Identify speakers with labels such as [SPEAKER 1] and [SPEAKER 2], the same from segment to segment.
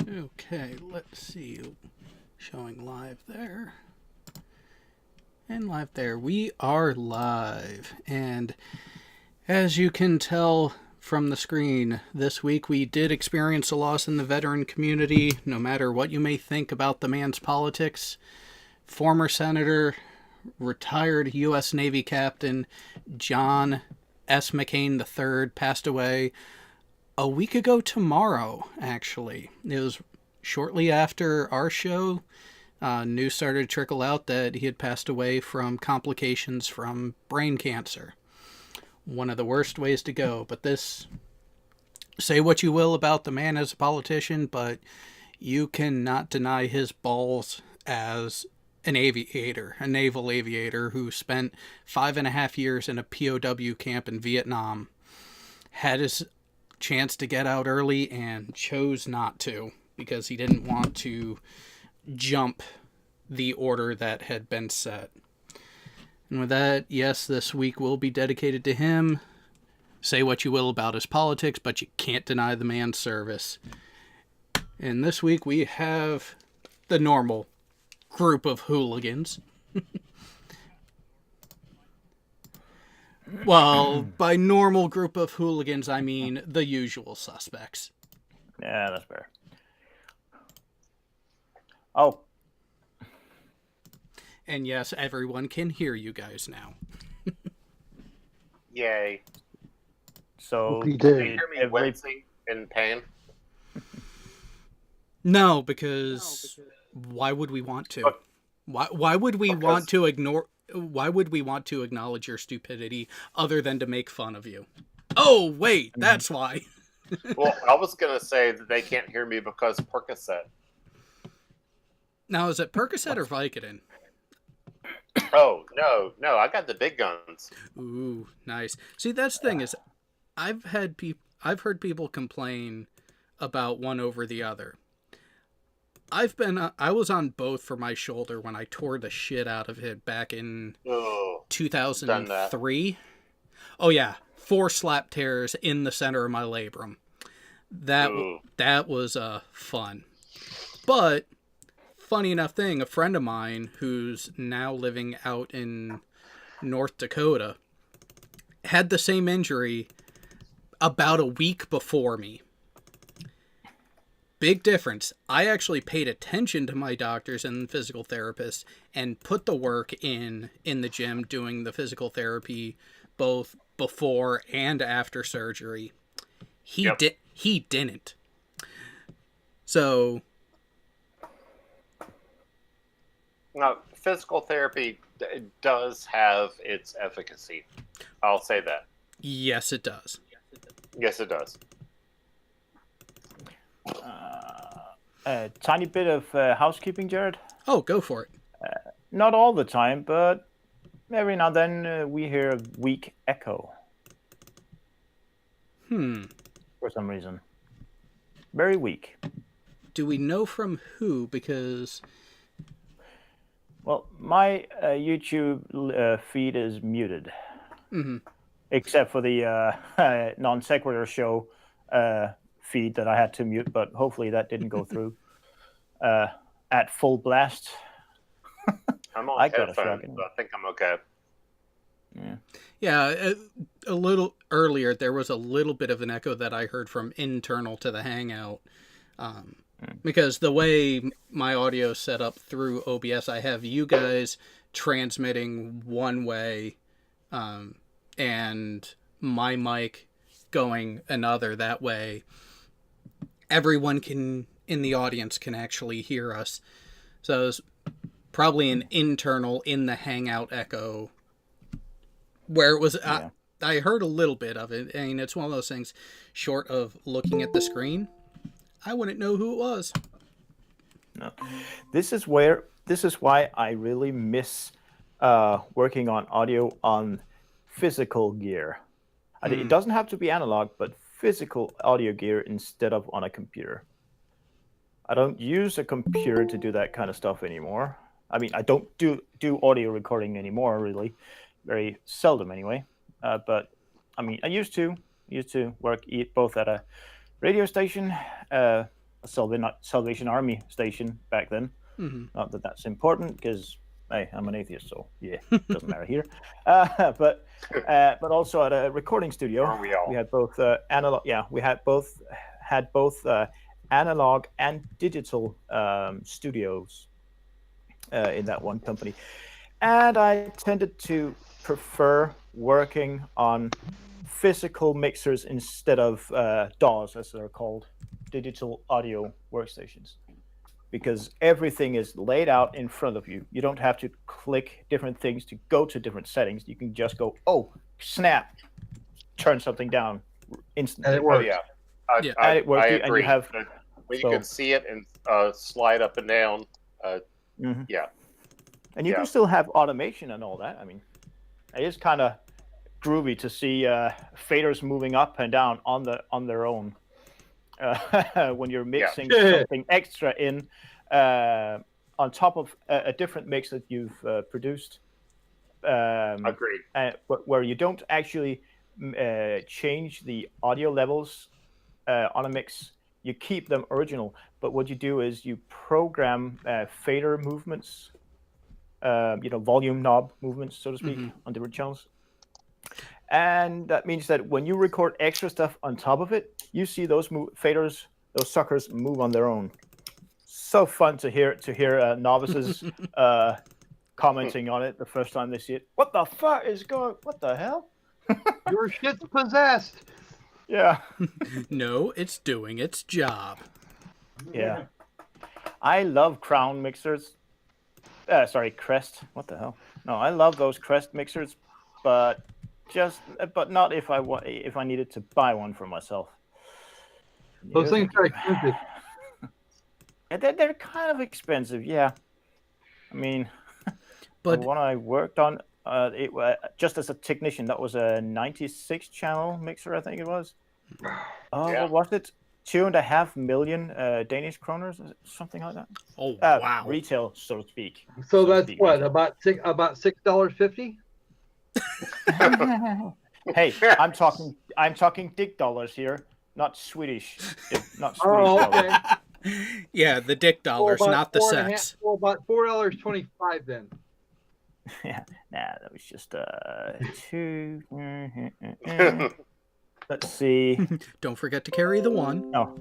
[SPEAKER 1] Okay, let's see. Showing live there. And live there. We are live. And as you can tell from the screen, this week we did experience a loss in the veteran community, no matter what you may think about the man's politics. Former Senator, retired U.S. Navy Captain John S. McCain III passed away a week ago tomorrow, actually. It was shortly after our show. News started to trickle out that he had passed away from complications from brain cancer. One of the worst ways to go. But this, say what you will about the man as a politician, but you cannot deny his balls as an aviator, a naval aviator who spent 5.5 years in a POW camp in Vietnam, had his chance to get out early and chose not to because he didn't want to jump the order that had been set. And with that, yes, this week will be dedicated to him. Say what you will about his politics, but you can't deny the man's service. And this week we have the normal group of hooligans. Well, by normal group of hooligans, I mean the usual suspects.
[SPEAKER 2] Yeah, that's fair. Oh.
[SPEAKER 1] And yes, everyone can hear you guys now.
[SPEAKER 3] Yay.
[SPEAKER 2] So,
[SPEAKER 3] you hear me wincing in pain?
[SPEAKER 1] No, because why would we want to? Why would we want to ignore? Why would we want to acknowledge your stupidity other than to make fun of you? Oh, wait, that's why.
[SPEAKER 3] Well, I was going to say that they can't hear me because Percocet.
[SPEAKER 1] Now, is it Percocet or Vicodin?
[SPEAKER 3] Oh, no, I got the big guns.
[SPEAKER 1] Ooh, nice. See, that's the thing is, I've heard people complain about one over the other. I was on both for my shoulder when I tore the shit out of it back in 2003. Oh yeah, 4 slap tears in the center of my labrum. That was fun. But funny enough thing, a friend of mine who's now living out in North Dakota had the same injury about a week before me. Big difference. I actually paid attention to my doctors and physical therapists and put the work in the gym doing the physical therapy both before and after surgery. He didn't. So
[SPEAKER 3] now, physical therapy does have its efficacy. I'll say that.
[SPEAKER 1] Yes, it does.
[SPEAKER 3] Yes, it does.
[SPEAKER 2] A tiny bit of housekeeping, Jared.
[SPEAKER 1] Oh, go for it.
[SPEAKER 2] Not all the time, but every now and then we hear a weak echo. For some reason. Very weak.
[SPEAKER 1] Do we know from who? Because...
[SPEAKER 2] Well, my YouTube feed is muted.
[SPEAKER 1] Mm-hmm.
[SPEAKER 2] Except for the non sequitur show feed that I had to mute, but hopefully that didn't go through at full blast.
[SPEAKER 3] I'm on headphones, so I think I'm okay.
[SPEAKER 1] Yeah, a little earlier there was a little bit of an echo that I heard from internal to the Hangout. Because the way my audio is set up through OBS, I have you guys transmitting one way and my mic going another. That way everyone in the audience can actually hear us. So it's probably an internal in the Hangout echo where it was...
[SPEAKER 2] Yeah.
[SPEAKER 1] I heard a little bit of it. I mean, it's one of those things, short of looking at the screen, I wouldn't know who it was.
[SPEAKER 2] No. This is why I really miss working on audio on physical gear. It doesn't have to be analog, but physical audio gear instead of on a computer. I don't use a computer to do that kind of stuff anymore. I mean, I don't do audio recording anymore, really. Very seldom, anyway. But I mean, I used to work both at a radio station, Salvation Army station back then.
[SPEAKER 1] Mm-hmm.
[SPEAKER 2] Not that that's important, because hey, I'm an atheist, so yeah, doesn't matter here. But also at a recording studio,
[SPEAKER 3] Are we all?
[SPEAKER 2] we had both analog. Yeah, we had both analog and digital studios in that one company, and I tended to prefer working on physical mixers instead of DAWs, as they're called, digital audio workstations, because everything is laid out in front of you. You don't have to click different things to go to different settings. You can just go, oh, snap, turn something down instantly.
[SPEAKER 4] And it
[SPEAKER 3] Oh
[SPEAKER 4] works.
[SPEAKER 3] yeah,
[SPEAKER 2] And it works,
[SPEAKER 3] I
[SPEAKER 2] and you
[SPEAKER 3] agree.
[SPEAKER 2] have-
[SPEAKER 3] When
[SPEAKER 2] so-
[SPEAKER 3] you can see it and slide up and down.
[SPEAKER 2] Mhm.
[SPEAKER 3] Yeah.
[SPEAKER 2] And you
[SPEAKER 3] Yeah.
[SPEAKER 2] can still have automation and all that. I mean, it is kind of groovy to see faders moving up and down on their own when you're mixing something extra in on top of a different mix that you've produced.
[SPEAKER 3] Agreed.
[SPEAKER 2] Where you don't actually change the audio levels on a mix. You keep them original, but what you do is you program fader movements, volume knob movements, so to speak, on different channels. And that means that when you record extra stuff on top of it, you see those faders, those suckers move on their own. So fun to hear novices commenting on it the first time they see it. What the fuck is going? What the hell?
[SPEAKER 4] Your shit's possessed.
[SPEAKER 2] Yeah.
[SPEAKER 1] No, it's doing its job.
[SPEAKER 2] Yeah. I love Crown mixers. Sorry, Crest. What the hell? No, I love those Crest mixers, but not if I needed to buy one for myself.
[SPEAKER 4] Those things are expensive.
[SPEAKER 2] They're kind of expensive, yeah. I mean,
[SPEAKER 1] But
[SPEAKER 2] the one I worked on, just as a technician, that was a 96 channel mixer, I think it was. Oh,
[SPEAKER 3] Yeah.
[SPEAKER 2] what was it? 2.5 million Danish kroners, something like that.
[SPEAKER 1] oh wow,
[SPEAKER 2] Retail, so to speak.
[SPEAKER 4] So
[SPEAKER 2] to
[SPEAKER 4] that's
[SPEAKER 2] speak,
[SPEAKER 4] what,
[SPEAKER 2] retail.
[SPEAKER 4] about $6.50?
[SPEAKER 2] Hey, I'm talking dick dollars here, not Swedish, not Swedish
[SPEAKER 4] Oh,
[SPEAKER 2] dollars.
[SPEAKER 4] okay.
[SPEAKER 1] yeah, the dick dollars,
[SPEAKER 4] Well,
[SPEAKER 1] not the
[SPEAKER 4] about $4.50
[SPEAKER 1] sex.
[SPEAKER 4] Well, about $4.25 then.
[SPEAKER 2] Yeah, nah, that was just two. Let's see.
[SPEAKER 1] Don't forget to carry the one.
[SPEAKER 2] Oh,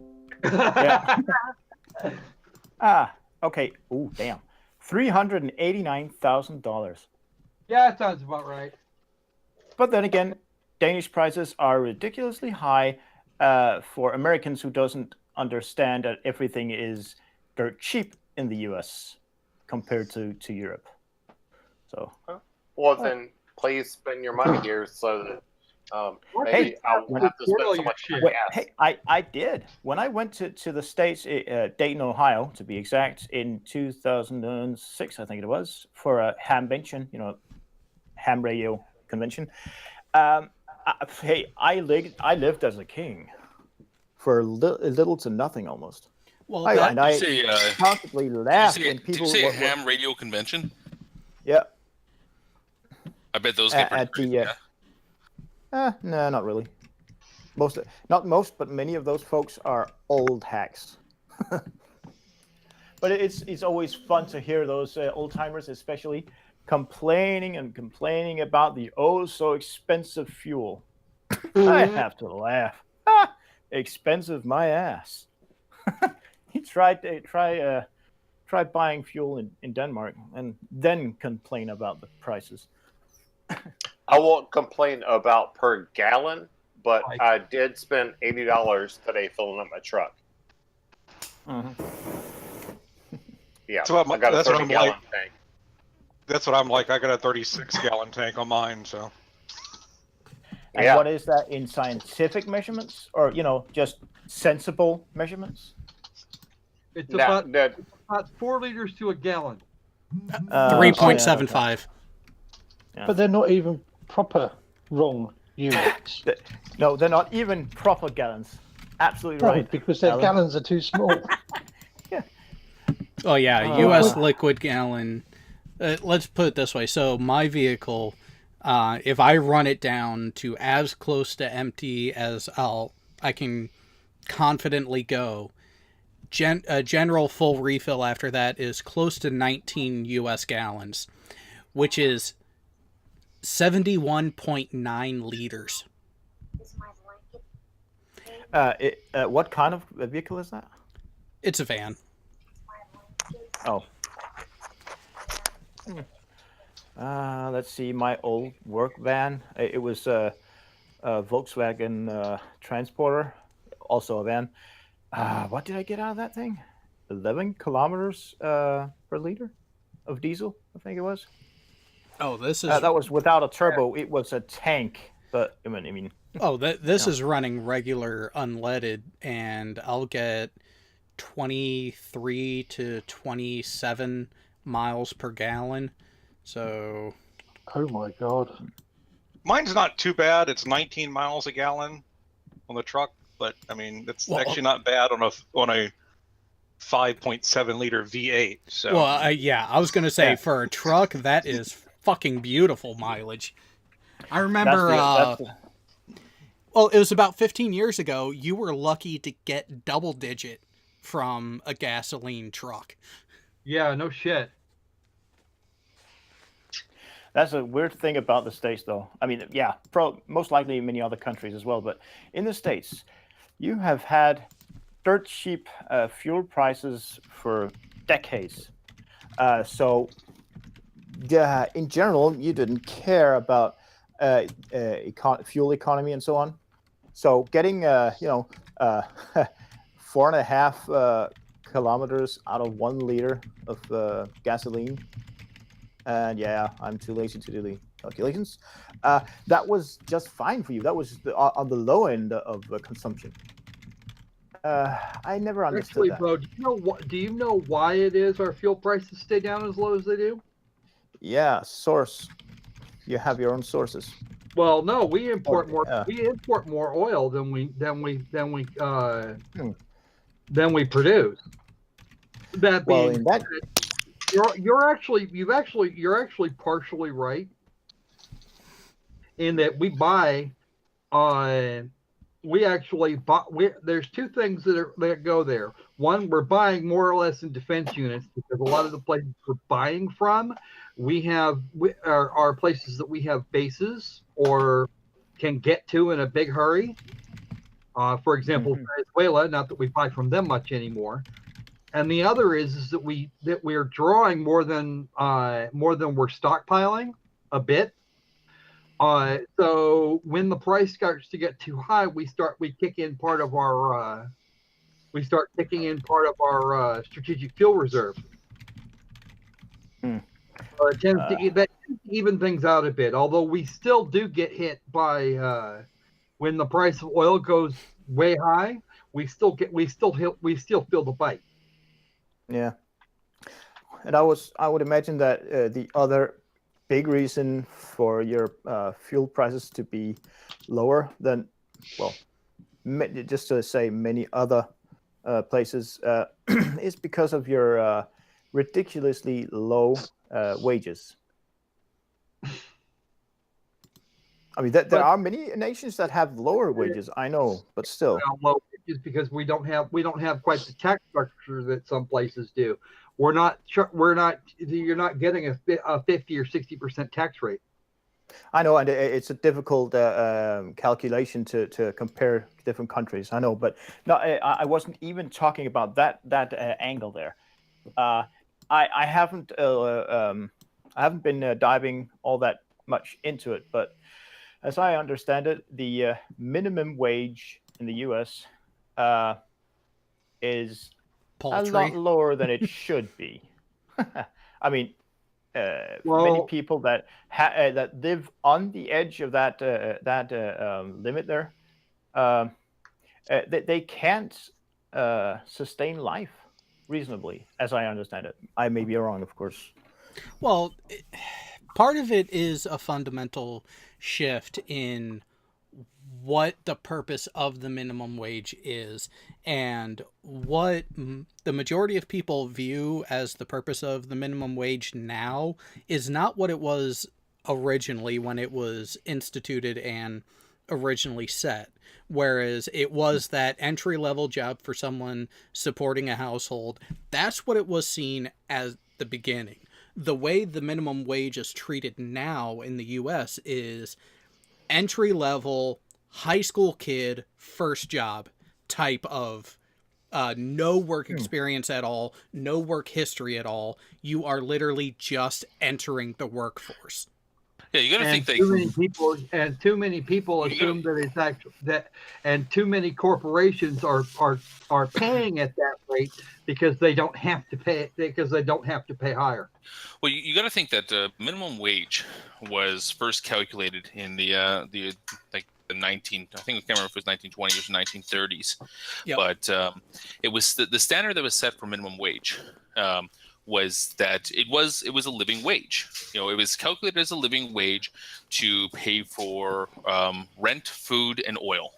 [SPEAKER 2] yeah. Okay. Ooh, damn. $389,000.
[SPEAKER 4] Yeah, that sounds about right.
[SPEAKER 2] But then again, Danish prices are ridiculously high for Americans who doesn't understand that everything is dirt cheap in the U.S. compared to Europe. So.
[SPEAKER 3] Well, then please spend your money here so that maybe
[SPEAKER 2] Hey,
[SPEAKER 3] I won't have to spend so much
[SPEAKER 4] shit.
[SPEAKER 3] gas.
[SPEAKER 2] Hey, I did. When I went to the States, Dayton, Ohio, to be exact, in 2006, I think it was, for a ham convention, ham radio convention. I lived as a king for little to nothing almost.
[SPEAKER 1] Well,
[SPEAKER 2] I constantly
[SPEAKER 5] Did
[SPEAKER 2] laughed
[SPEAKER 5] you
[SPEAKER 2] when
[SPEAKER 5] say,
[SPEAKER 2] people
[SPEAKER 5] did you say
[SPEAKER 2] were,
[SPEAKER 5] ham radio convention?
[SPEAKER 2] yeah.
[SPEAKER 5] I bet those get pretty
[SPEAKER 2] At
[SPEAKER 5] crazy,
[SPEAKER 2] the,
[SPEAKER 5] yeah?
[SPEAKER 2] no, not really. Not most, but many of those folks are old hacks. But it's always fun to hear those old timers, especially complaining about the so expensive fuel. I have to laugh. Expensive my ass. Try buying fuel in Denmark and then complain about the prices.
[SPEAKER 3] I won't complain about per gallon, but I did spend $80 today filling up my truck. Yeah,
[SPEAKER 6] So
[SPEAKER 3] I got a
[SPEAKER 6] that's what
[SPEAKER 3] 30
[SPEAKER 6] I'm
[SPEAKER 3] gallon
[SPEAKER 6] like.
[SPEAKER 3] tank.
[SPEAKER 6] That's what I'm like. I got a 36-gallon tank on mine, so.
[SPEAKER 2] And
[SPEAKER 3] Yeah.
[SPEAKER 2] what is that in scientific measurements, or just sensible measurements?
[SPEAKER 4] It's
[SPEAKER 3] Nah,
[SPEAKER 4] about 4 liters to a gallon.
[SPEAKER 1] 3.75.
[SPEAKER 7] But they're not even proper wrong units.
[SPEAKER 2] No, they're not even proper gallons. Absolutely
[SPEAKER 7] No,
[SPEAKER 2] right.
[SPEAKER 7] because their
[SPEAKER 2] Alan.
[SPEAKER 7] gallons are too small.
[SPEAKER 1] Oh yeah, U.S. liquid gallon. Let's put it this way. So my vehicle, if I run it down to as close to empty as I can confidently go, general full refill after that is close to 19 U.S. gallons, which is 71.9 liters.
[SPEAKER 2] What kind of vehicle is that?
[SPEAKER 1] It's a van.
[SPEAKER 2] Oh. Let's see. My old work van. It was a Volkswagen Transporter, also a van. What did I get out of that thing? 11 kilometers per liter of diesel, I think it was.
[SPEAKER 1] Oh, this is
[SPEAKER 2] that was without a turbo. It was a tank, but I mean.
[SPEAKER 1] Oh, this is running regular unleaded, and I'll get 23 to 27 miles per gallon. So.
[SPEAKER 7] Oh my God.
[SPEAKER 6] Mine's not too bad. It's 19 miles a gallon on the truck, but I mean, it's actually not bad on a 5.7 liter V8. So.
[SPEAKER 1] Well, I was gonna say for a truck, that is fucking beautiful mileage. I remember. Well, it was about 15 years ago. You were lucky to get double digit from a gasoline truck.
[SPEAKER 4] Yeah, no shit.
[SPEAKER 2] That's a weird thing about the States, though. I mean, yeah, most likely in many other countries as well. But in the States, you have had dirt cheap fuel prices for decades. So, yeah, in general, you didn't care about fuel economy and so on. So getting 4.5 kilometers out of 1 liter of gasoline, and yeah, I'm too lazy to do the calculations. That was just fine for you. That was on the low end of consumption. I never understood that.
[SPEAKER 4] Bro, do you know why it is our fuel prices stay down as low as they do?
[SPEAKER 2] Yeah, source. You have your own sources.
[SPEAKER 4] Well, no, we import more. We import more oil than we produce. That being, you're actually partially right in that we buy. There's two things that go there. One, we're buying more or less in defense units because a lot of the places we're buying from, are places that we have bases or can get to in a big hurry. For example, Venezuela, not that we buy from them much anymore. And the other is that we're drawing more than we're stockpiling a bit. So when the price starts to get too high, we kick in part of our strategic fuel reserve. It tends to even things out a bit. Although we still do get hit by when the price of oil goes way high, we still feel the bite.
[SPEAKER 2] Yeah, and I would imagine that the other big reason for your fuel prices to be lower than, well, just to say many other places, is because of your ridiculously low wages. I mean, there are many nations that have lower wages, I know, but still.
[SPEAKER 4] Low wages because we don't have quite the tax structure that some places do. You're not getting a 50 or 60% tax rate.
[SPEAKER 2] I know, and it's a difficult calculation to compare different countries. I know, but no, I wasn't even talking about that angle there. I haven't been diving all that much into it, but as I understand it, the minimum wage in the U.S. is
[SPEAKER 1] Paltry.
[SPEAKER 2] a lot lower than it should be. I mean, many people that live on the edge of that limit there, they can't sustain life reasonably, as I understand it. I may be wrong, of course.
[SPEAKER 1] Well, part of it is a fundamental shift in what the purpose of the minimum wage is, and what the majority of people view as the purpose of the minimum wage now is not what it was originally when it was instituted and originally set. Whereas it was that entry-level job for someone supporting a household. That's what it was seen as the beginning. The way the minimum wage is treated now in the U.S. is entry-level, high school kid, first job type of no work experience at all, no work history at all. You are literally just entering the workforce.
[SPEAKER 5] Yeah, you got to think
[SPEAKER 4] too many people assume that it's actually that, and too many corporations are paying at that rate because they don't have to pay higher.
[SPEAKER 5] Well, you got to think that minimum wage was first calculated in the 19. I think I can't remember if it was 1920s or 1930s.
[SPEAKER 1] Yep.
[SPEAKER 5] But it was the standard that was set for minimum wage. Was that it was a living wage. It was calculated as a living wage to pay for rent, food, and oil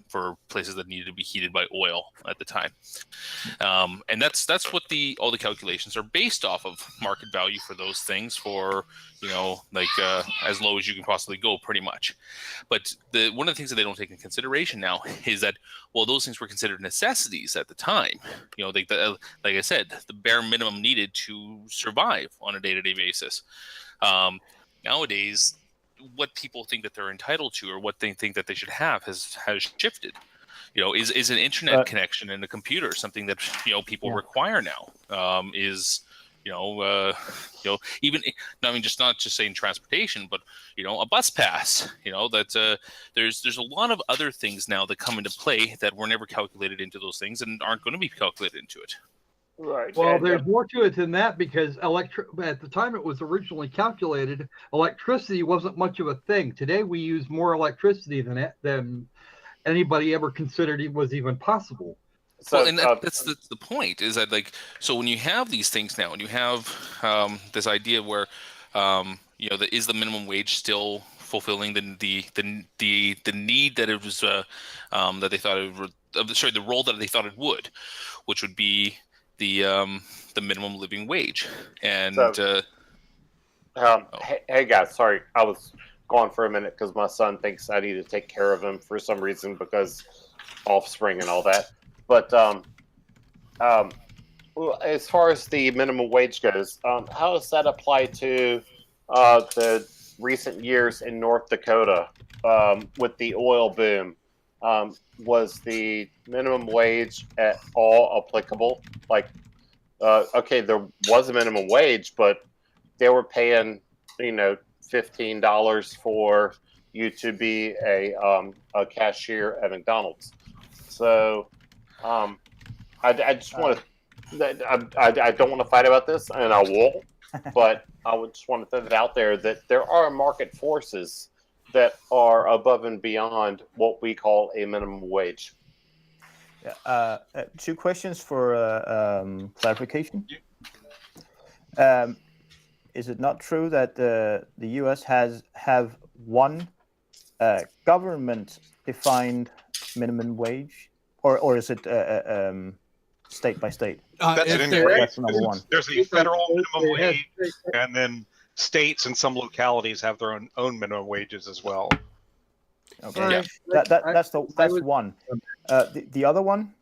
[SPEAKER 5] for places that needed to be heated by oil at the time. And that's what all the calculations are based off of, market value for those things for, as low as you can possibly go, pretty much. But one of the things that they don't take into consideration now is that, well, those things were considered necessities at the time. Like I said, the bare minimum needed to survive on a day-to-day basis. Nowadays, what people think that they're entitled to or what they think that they should have has shifted. Is an internet connection and a computer something that people require now? Even just not just saying transportation, but a bus pass. That there's a lot of other things now that come into play that were never calculated into those things and aren't going to be calculated into it.
[SPEAKER 3] Right.
[SPEAKER 4] Well, there's more to it than that because at the time it was originally calculated, electricity wasn't much of a thing. Today we use more electricity than anybody ever considered it was even possible.
[SPEAKER 5] So, and that's the point is that so when you have these things now and you have this idea where is the minimum wage still fulfilling the need that it was that they thought it would, the role that they thought it would, which would be the minimum living wage. And
[SPEAKER 3] hey guys, sorry, I was gone for a minute because my son thinks I need to take care of him for some reason because offspring and all that. But as far as the minimum wage goes, how does that apply to the recent years in North Dakota with the oil boom? Was the minimum wage at all applicable? Okay, there was a minimum wage, but they were paying, $15 for you to be a cashier at McDonald's. So, I just want to. I don't want to fight about this, and I won't. But I would just want to throw it out there that there are market forces that are above and beyond what we call a minimum wage.
[SPEAKER 2] Two questions for clarification. Is it not true that the U.S. have one government-defined minimum wage, or is it state by state?
[SPEAKER 6] That's
[SPEAKER 2] number one.
[SPEAKER 6] There's a federal minimum wage, and then states and some localities have their own minimum wages as well.
[SPEAKER 2] Okay, that's one. The other one,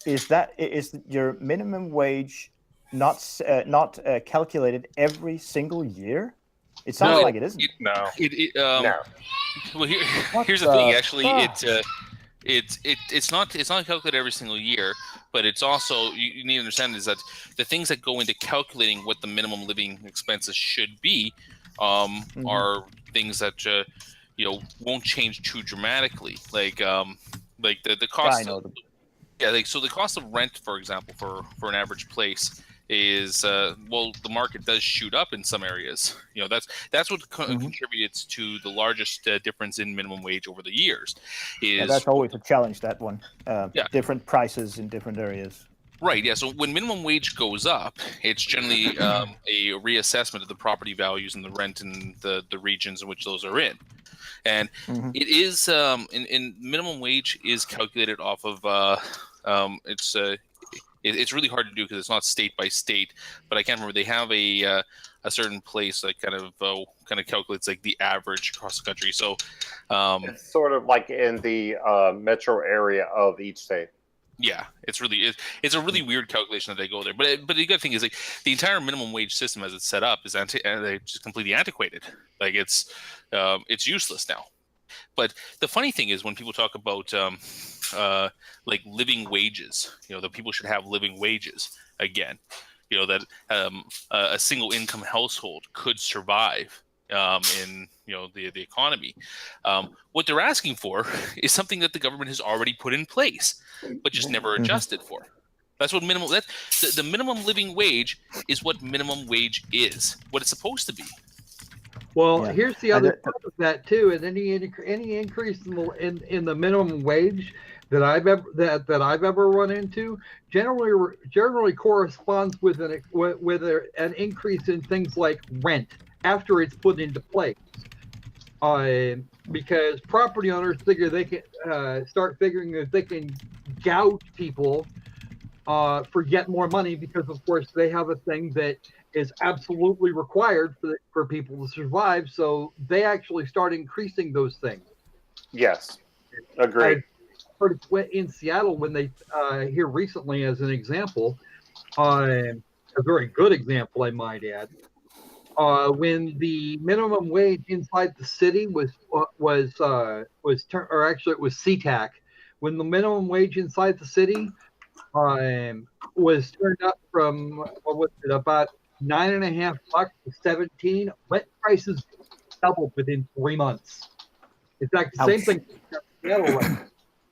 [SPEAKER 2] is your minimum wage not calculated every single year? It sounds like it isn't.
[SPEAKER 5] No.
[SPEAKER 3] No.
[SPEAKER 5] Well, here's the thing. Actually, it's not calculated every single year, but it's also you need to understand is that the things that go into calculating what the minimum living expenses should be are things that won't change too dramatically, like the cost.
[SPEAKER 2] Yeah, I know
[SPEAKER 5] so the cost of rent, for example, for an average place is the market does shoot up in some areas. That's what contributes to the largest difference in minimum wage over the years.
[SPEAKER 2] That's always a challenge. That one, different prices in different areas.
[SPEAKER 5] Right. Yeah. So when minimum wage goes up, it's generally a reassessment of the property values and the rent in the regions in which those are in. And it is in minimum wage is calculated off of it's really hard to do because it's not state by state, but I can't remember. They have a a certain place that kind of calculates like the average across the country. So
[SPEAKER 3] It's sort of like in the metro area of each state.
[SPEAKER 5] yeah, it's a really weird calculation that they go there. But the good thing is like the entire minimum wage system as it's set up is just completely antiquated. Like it's useless now. But the funny thing is when people talk about like living wages, that people should have living wages again. That a single income household could survive in the economy. What they're asking for is something that the government has already put in place, but just never adjusted for. That's what the minimum living wage is. What minimum wage is, what it's supposed to be.
[SPEAKER 4] Well, here's the other part of that too. And any increase in the minimum wage that I've ever run into generally corresponds with an increase in things like rent after it's put into place. Because property owners figure they can start figuring that they can gouge people for getting more money, because of course they have a thing that is absolutely required for people to survive. So they actually start increasing those things.
[SPEAKER 3] Yes, agreed.
[SPEAKER 4] I heard it in Seattle when they here recently, as an example, a very good example, I might add. When the minimum wage inside the city was CTAC, when the minimum wage inside the city was turned up from about $9.50 to $17, rent prices doubled within 3 months. In fact, the same thing in Seattle.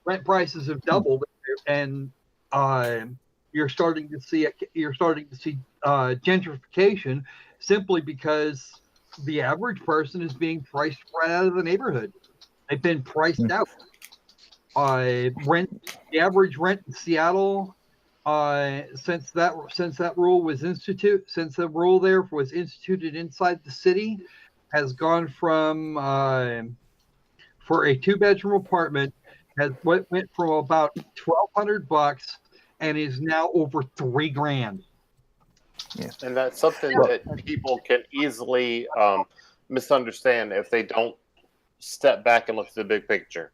[SPEAKER 4] Rent prices have doubled, and you're starting to see gentrification simply because the average person is being priced right out of the neighborhood. They've been priced out. The average rent in Seattle, since the rule there was instituted inside the city, has gone from for a 2-bedroom apartment went from about $1,200 and is now over $3,000.
[SPEAKER 2] Yeah.
[SPEAKER 3] And that's something that people can easily misunderstand if they don't step back and look at the big picture.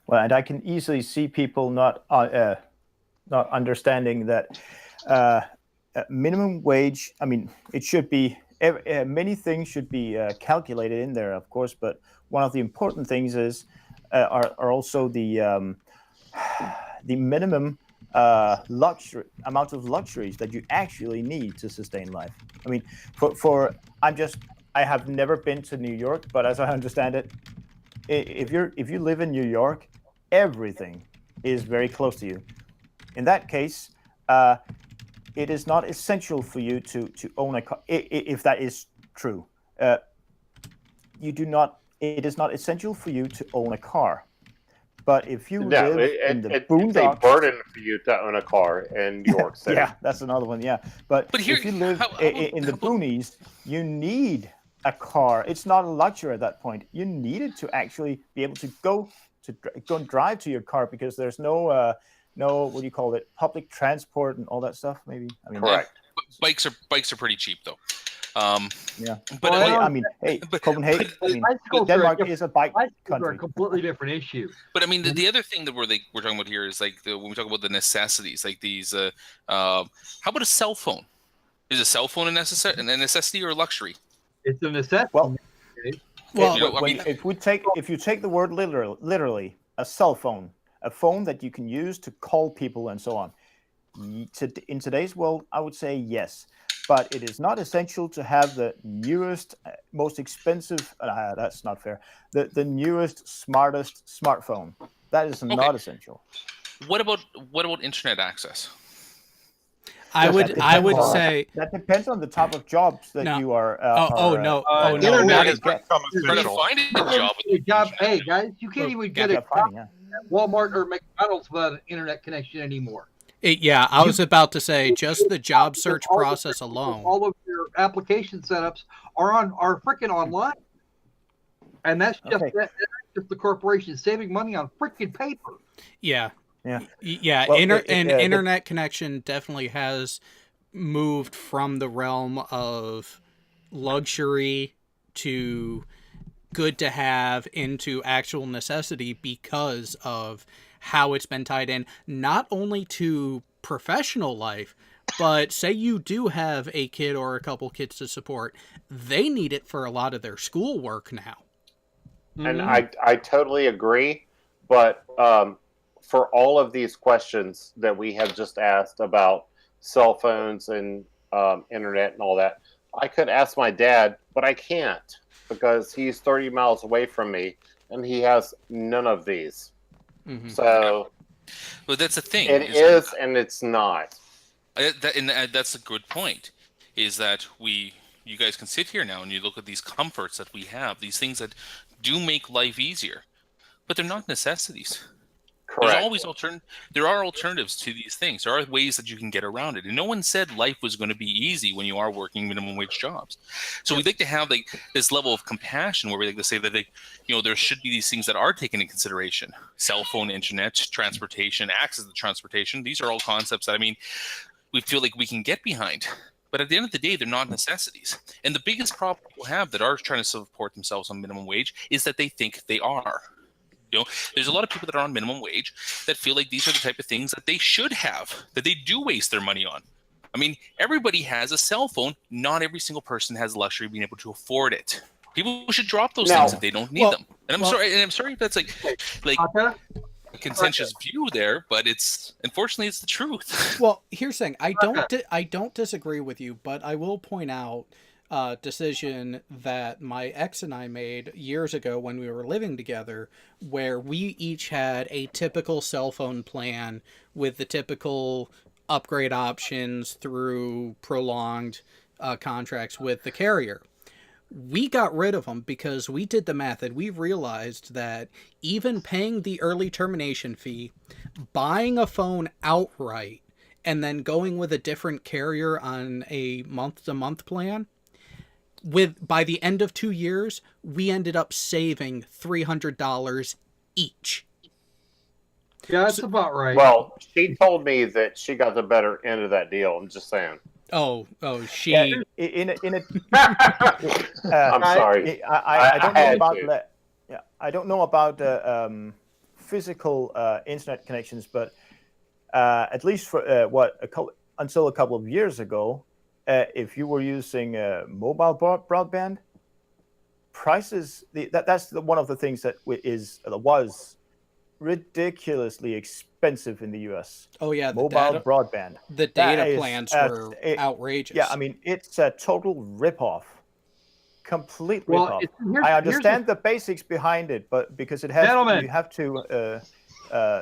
[SPEAKER 2] Well, and I can easily see people not understanding that minimum wage. I mean, it should be many things should be calculated in there, of course. But one of the important things is are also the minimum amount of luxuries that you actually need to sustain life. I mean, I have never been to New York, but as I understand it, if you live in New York, everything is very close to you. In that case, it is not essential for you to own a car. If that is true, it is not essential for you to own a car. But if you live in the boondocks,
[SPEAKER 3] it's a burden for you to own a car in New York City.
[SPEAKER 2] Yeah, that's another one. Yeah, but
[SPEAKER 5] here,
[SPEAKER 2] if you live in the boonies, you need a car. It's not a luxury at that point. You need it to actually be able to go and drive to your car, because there's no what do you call it, public transport and all that stuff. Maybe
[SPEAKER 3] correct.
[SPEAKER 5] Bikes are pretty cheap though.
[SPEAKER 2] Yeah,
[SPEAKER 5] but
[SPEAKER 2] Copenhagen, Denmark is a bike country.
[SPEAKER 4] Are a completely different issue.
[SPEAKER 5] But I mean, the other thing that we're talking about here is like when we talk about the necessities, like these. How about a cell phone? Is a cell phone a necessity or a luxury?
[SPEAKER 4] It's a necessity.
[SPEAKER 2] If you take the word literally, a cell phone, a phone that you can use to call people and so on. In today's world, I would say yes. But it is not essential to have the newest, most expensive. That's not fair. The newest, smartest smartphone. That is not essential.
[SPEAKER 5] What about internet access?
[SPEAKER 1] I would say
[SPEAKER 2] that depends on the type of jobs that you are.
[SPEAKER 6] Internet has become
[SPEAKER 5] Trying to find a job.
[SPEAKER 4] Hey guys, you can't even get a job at Walmart or McDonald's without an internet connection anymore.
[SPEAKER 1] I was about to say, just the job search process alone.
[SPEAKER 4] All of your application setups are freaking online, and that's just the corporation saving money on freaking paper.
[SPEAKER 1] Yeah. Well, internet connection definitely has moved from the realm of luxury to good to have into actual necessity because of how it's been tied in, not only to professional life, but say you do have a kid or a couple kids to support, they need it for a lot of their schoolwork now.
[SPEAKER 3] And I totally agree. But for all of these questions that we have just asked about cell phones and internet and all that, I could ask my dad, but I can't because he's 30 miles away from me and he has none of these.
[SPEAKER 1] Mm-hmm.
[SPEAKER 3] So,
[SPEAKER 5] but that's the thing.
[SPEAKER 3] It is and it's not.
[SPEAKER 5] That's a good point. Is that you guys can sit here now and you look at these comforts that we have, these things that do make life easier, but they're not necessities.
[SPEAKER 3] Correct.
[SPEAKER 5] There's always there are alternatives to these things. There are ways that you can get around it. And no one said life was going to be easy when you are working minimum wage jobs. So we'd like to have this level of compassion where we like to say that there should be these things that are taken into consideration. Cell phone, internet, transportation, access to transportation. These are all concepts that, we feel like we can get behind. But at the end of the day, they're not necessities. And the biggest problem people have that are trying to support themselves on minimum wage is that they think they are. There's a lot of people that are on minimum wage that feel like these are the type of things that they should have, that they do waste their money on. Everybody has a cell phone. Not every single person has the luxury of being able to afford it. People should drop those things if they don't need them. And I'm sorry if that's like a contentious view there, but unfortunately it's the truth.
[SPEAKER 1] Well, here's the thing. I don't disagree with you, but I will point out a decision that my ex and I made years ago when we were living together, where we each had a typical cell phone plan with the typical upgrade options through prolonged contracts with the carrier. We got rid of them because we did the math and we realized that even paying the early termination fee, buying a phone outright, and then going with a different carrier on a month-to-month plan, by the end of 2 years, we ended up saving $300 each.
[SPEAKER 4] Yeah, that's about right.
[SPEAKER 3] Well, she told me that she got the better end of that deal. I'm just saying.
[SPEAKER 1] She.
[SPEAKER 2] Yeah,
[SPEAKER 3] I'm sorry.
[SPEAKER 2] I don't know about I don't know about physical internet connections, but at least for until a couple of years ago, if you were using mobile broadband, prices that's one of the things that was ridiculously expensive in the US.
[SPEAKER 1] Oh yeah,
[SPEAKER 2] mobile broadband.
[SPEAKER 1] The data plans were outrageous.
[SPEAKER 2] Yeah, it's a total ripoff. Complete ripoff. I understand the basics behind it, but because you have to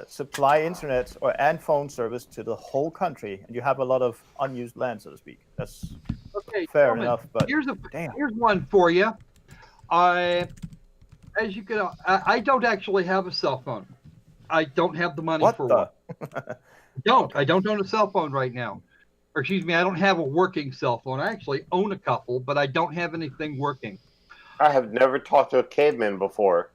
[SPEAKER 2] supply internet and phone service to the whole country, and you have a lot of unused land, so to speak. That's fair enough. But
[SPEAKER 4] here's one for you. As you can, I don't actually have a cell phone. I don't have the money for one. I don't own a cell phone right now. Or excuse me, I don't have a working cell phone. I actually own a couple, but I don't have anything working.
[SPEAKER 3] I have never talked to a caveman before.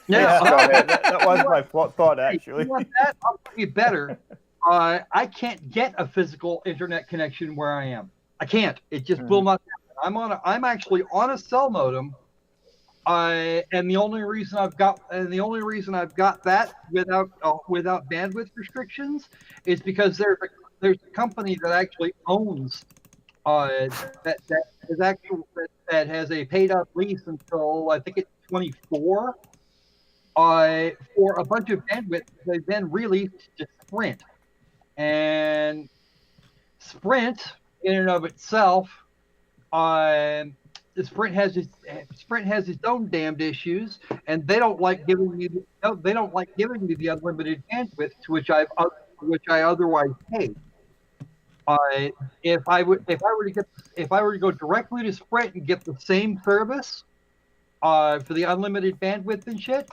[SPEAKER 2] Yeah, that was my thought, actually.
[SPEAKER 4] You want that? I'll tell you better. I can't get a physical internet connection where I am. I can't. It just will not happen. I'm actually on a cell modem. And the only reason I've got that without bandwidth restrictions is because there's a company that actually owns that has a paid up lease until I think it's 24 for a bunch of bandwidth they then released to Sprint. And Sprint in and of itself, Sprint has its own damned issues, and they don't like giving me the unlimited bandwidth to which I otherwise pay. If I were to go directly to Sprint and get the same service for the unlimited bandwidth and shit,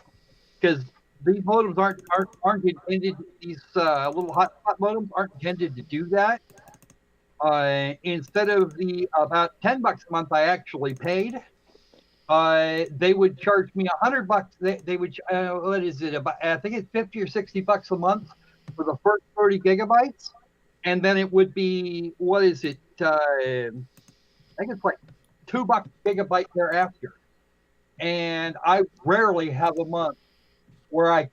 [SPEAKER 4] because these modems aren't intended. These little hotspot modems aren't intended to do that. Instead of the about $10 a month I actually paid, they would charge me $100. They would what is it about? I think it's $50 or $60 a month for the first 30 gigabytes, and then it would be, what is it? I think it's like $2 gigabyte thereafter. And I rarely have a month where I'm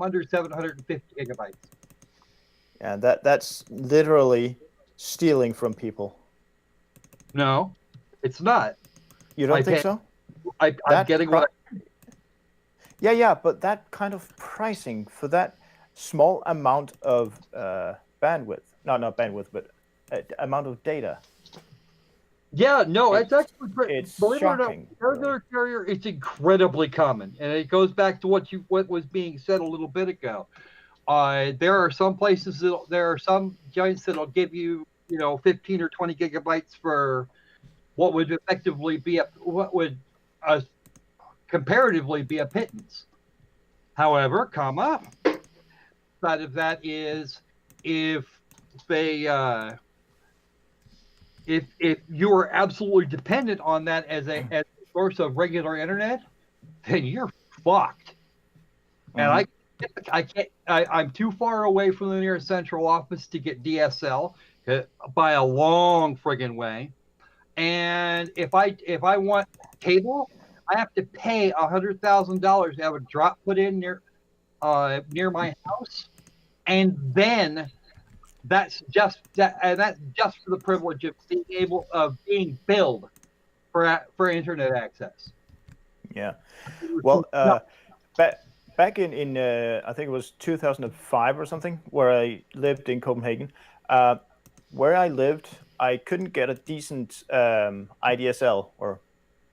[SPEAKER 4] under 750 gigabytes.
[SPEAKER 2] Yeah, that's literally stealing from people.
[SPEAKER 4] No, it's not.
[SPEAKER 2] You don't think so?
[SPEAKER 4] I'm getting what
[SPEAKER 2] Yeah, but that kind of pricing for that small amount of bandwidth, not bandwidth, but amount of data.
[SPEAKER 4] Yeah, no, it's actually
[SPEAKER 2] it's
[SPEAKER 4] believe
[SPEAKER 2] shocking.
[SPEAKER 4] It or not, regular carrier, it's incredibly common, and it goes back to what was being said a little bit ago. There are some places there are some joints that'll give you 15 or 20 gigabytes for what would effectively be comparatively be a pittance. However, side of that is if you are absolutely dependent on that as a source of regular internet, then you're fucked. And I'm too far away from the nearest central office to get DSL by a long friggin' way. And if I want cable, I have to pay $100,000 to have a drop put in near my house, and then that's just for the privilege of being billed for internet access.
[SPEAKER 2] Yeah. Well, back in I think it was 2005 or something, where I lived in Copenhagen. Where I lived, I couldn't get a decent IDSL or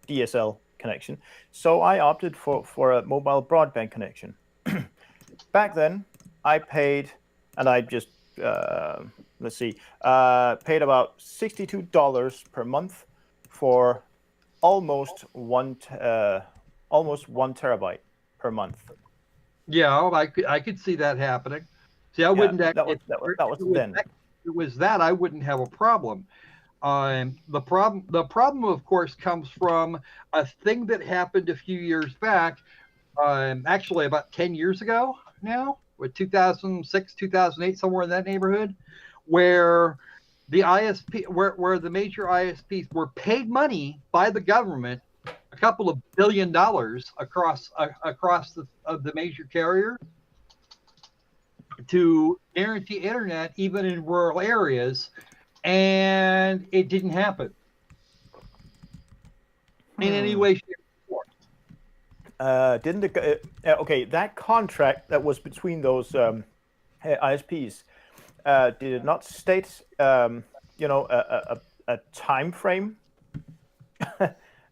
[SPEAKER 2] DSL connection, so I opted for a mobile broadband connection. Back then, I paid, and I just paid about $62 per month for almost one terabyte per month.
[SPEAKER 4] Yeah, I could see that happening. See, I wouldn't.
[SPEAKER 2] That was then.
[SPEAKER 4] If it was that, I wouldn't have a problem. The problem, of course, comes from a thing that happened a few years back. Actually, about 10 years ago now, with 2006, 2008, somewhere in that neighborhood, where the where the major ISPs were paid money by the government, a couple of $1 billion across the major carrier, to guarantee internet even in rural areas, and it didn't happen in any way, shape, or form.
[SPEAKER 2] Didn't okay, that contract that was between those ISPs, did it not state a time frame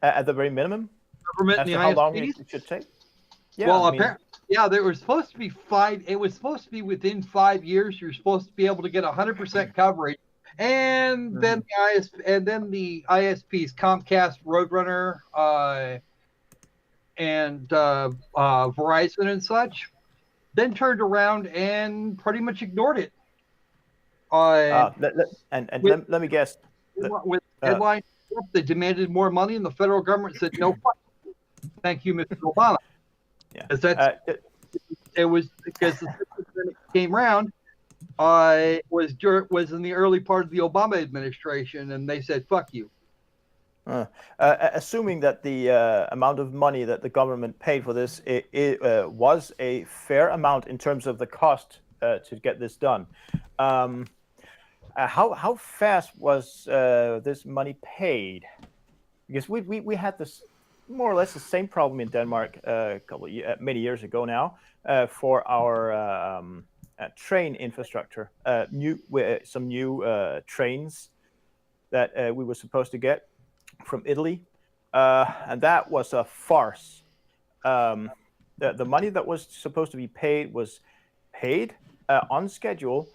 [SPEAKER 2] at the very minimum as to how long it should take? Yeah,
[SPEAKER 4] well, there was supposed to be it was supposed to be within 5 years. You're supposed to be able to get 100% coverage, and then the ISPs, Comcast, Roadrunner, and Verizon and such, then turned around and pretty much ignored it.
[SPEAKER 2] Let me guess.
[SPEAKER 4] With headline, they demanded more money, and the federal government said no. Thank you, Mr. Obama.
[SPEAKER 2] Yeah.
[SPEAKER 4] It was because the system came around. Was in the early part of the Obama administration, and they said "fuck you."
[SPEAKER 2] Assuming that the amount of money that the government paid for this it was a fair amount in terms of the cost to get this done. How fast was this money paid? Because we had this more or less the same problem in Denmark many years ago now for our train infrastructure. Some new trains that we were supposed to get from Italy, and that was a farce. The money that was supposed to be paid was paid on schedule,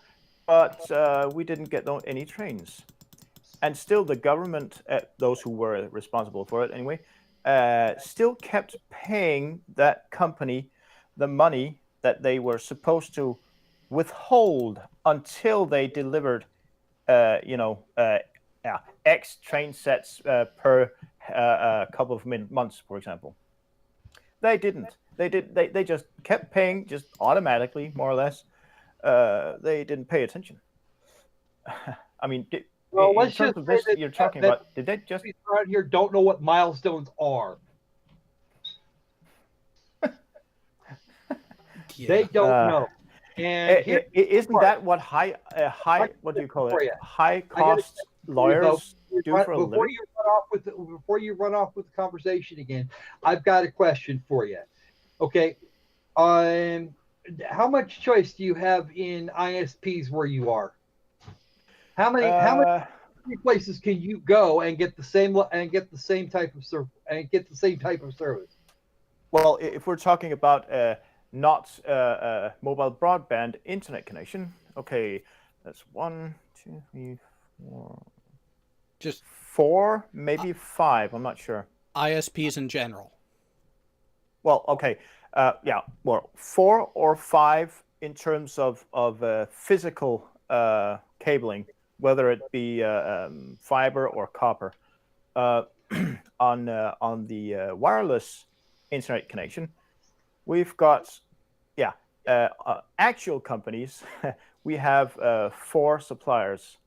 [SPEAKER 2] but we didn't get any trains. And still the government, those who were responsible for it anyway, still kept paying that company the money that they were supposed to withhold until they delivered X train sets per couple of months, for example. They didn't. They just kept paying just automatically, more or less, they didn't pay attention. I mean,
[SPEAKER 4] Well,
[SPEAKER 2] in
[SPEAKER 4] let's
[SPEAKER 2] terms
[SPEAKER 4] just
[SPEAKER 2] of
[SPEAKER 4] say
[SPEAKER 2] this
[SPEAKER 4] that,
[SPEAKER 2] you're talking
[SPEAKER 4] that
[SPEAKER 2] about, did they just?
[SPEAKER 4] people around here don't know what milestones are. They don't know. And
[SPEAKER 2] Isn't that what high what do you call it? High cost lawyers do for a living?
[SPEAKER 4] Before you run off with the conversation again, I've got a question for you. Okay, how much choice do you have in ISPs where you are? How many places can you go and get the same type of service
[SPEAKER 2] Well, if we're talking about not mobile broadband internet connection, okay, that's 1, 2, 3, 4,
[SPEAKER 1] Just
[SPEAKER 2] 4, maybe 5. I'm not sure.
[SPEAKER 1] ISPs in general.
[SPEAKER 2] Well, okay, yeah, well, 4 or 5 in terms of physical cabling, whether it be fiber or copper. On the wireless internet connection, we've got actual companies. We have 4 suppliers.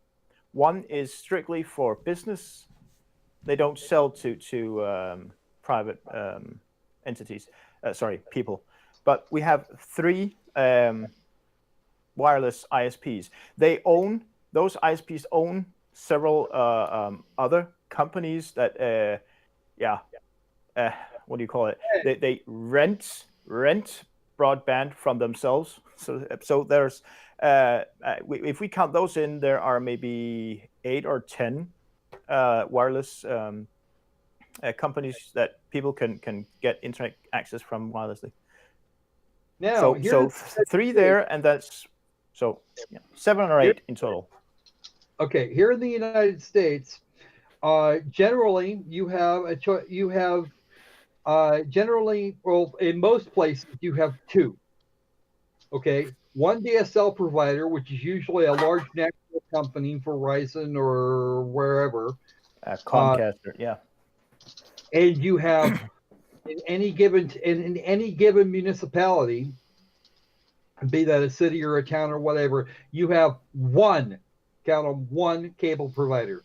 [SPEAKER 2] One is strictly for business. They don't sell to private entities. People. But we have 3 wireless ISPs. Those ISPs own several other companies that what do you call it? They rent broadband from themselves. So there's if we count those in, there are maybe 8 or 10 wireless companies that people can get internet access from wirelessly.
[SPEAKER 4] Now,
[SPEAKER 2] so 3 there, and that's 7 or 8 in total.
[SPEAKER 4] Okay, here in the United States, generally you have generally, well, in most places you have 2. Okay, one DSL provider, which is usually a large national company, Verizon or wherever.
[SPEAKER 2] Comcast,
[SPEAKER 4] And you have in any given municipality, be that a city or a town or whatever, you have one cable provider.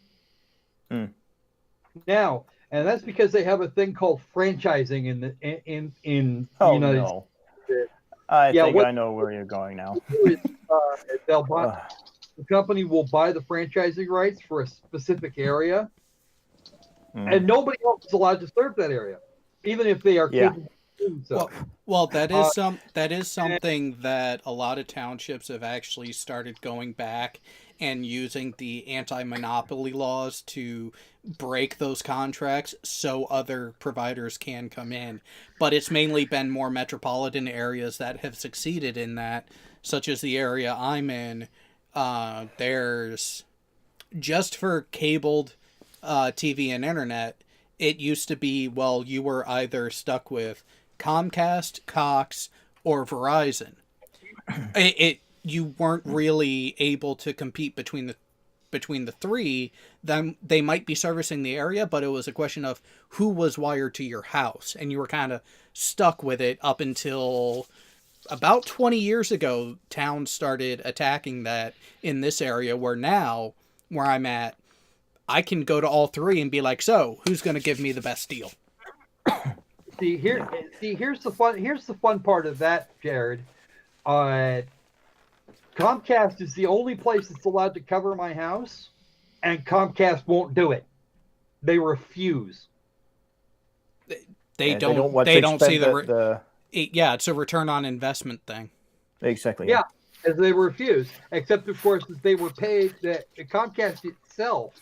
[SPEAKER 4] Now, and that's because they have a thing called franchising in the United States.
[SPEAKER 2] I think I know where you're going now.
[SPEAKER 4] They'll buy, the company will buy the franchising rights for a specific area, and nobody else is allowed to serve that area, even if they are capable of doing so.
[SPEAKER 1] Well, that is something that a lot of townships have actually started going back and using the anti-monopoly laws to break those contracts so other providers can come in. But it's mainly been more metropolitan areas that have succeeded in that, such as the area I'm in. There's just for cabled TV and internet, it used to be, well, you were either stuck with Comcast, Cox, or Verizon. You weren't really able to compete between the 3. Then they might be servicing the area, but it was a question of who was wired to your house, and you were kind of stuck with it up until about 20 years ago. Towns started attacking that in this area, where now, where I'm at, I can go to all 3 and be like, so who's going to give me the best deal?
[SPEAKER 4] Here's the fun part of that, Jared. Comcast is the only place that's allowed to cover my house, and Comcast won't do it. They refuse.
[SPEAKER 1] They don't see it's a return on investment thing.
[SPEAKER 2] Exactly.
[SPEAKER 4] Yeah, as they refuse. Except of course that they were paid. That Comcast itself,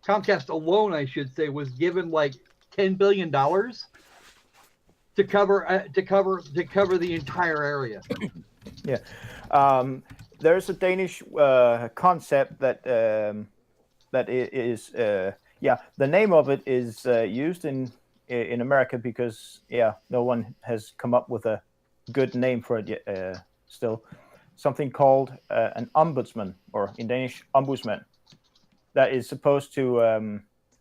[SPEAKER 4] Comcast alone, I should say, was given like $10 billion to cover the entire area.
[SPEAKER 2] Yeah. There's a Danish concept that is the name of it is used in America because no one has come up with a good name for it yet, still. Something called an ombudsman, or in Danish ombudsman, that is supposed to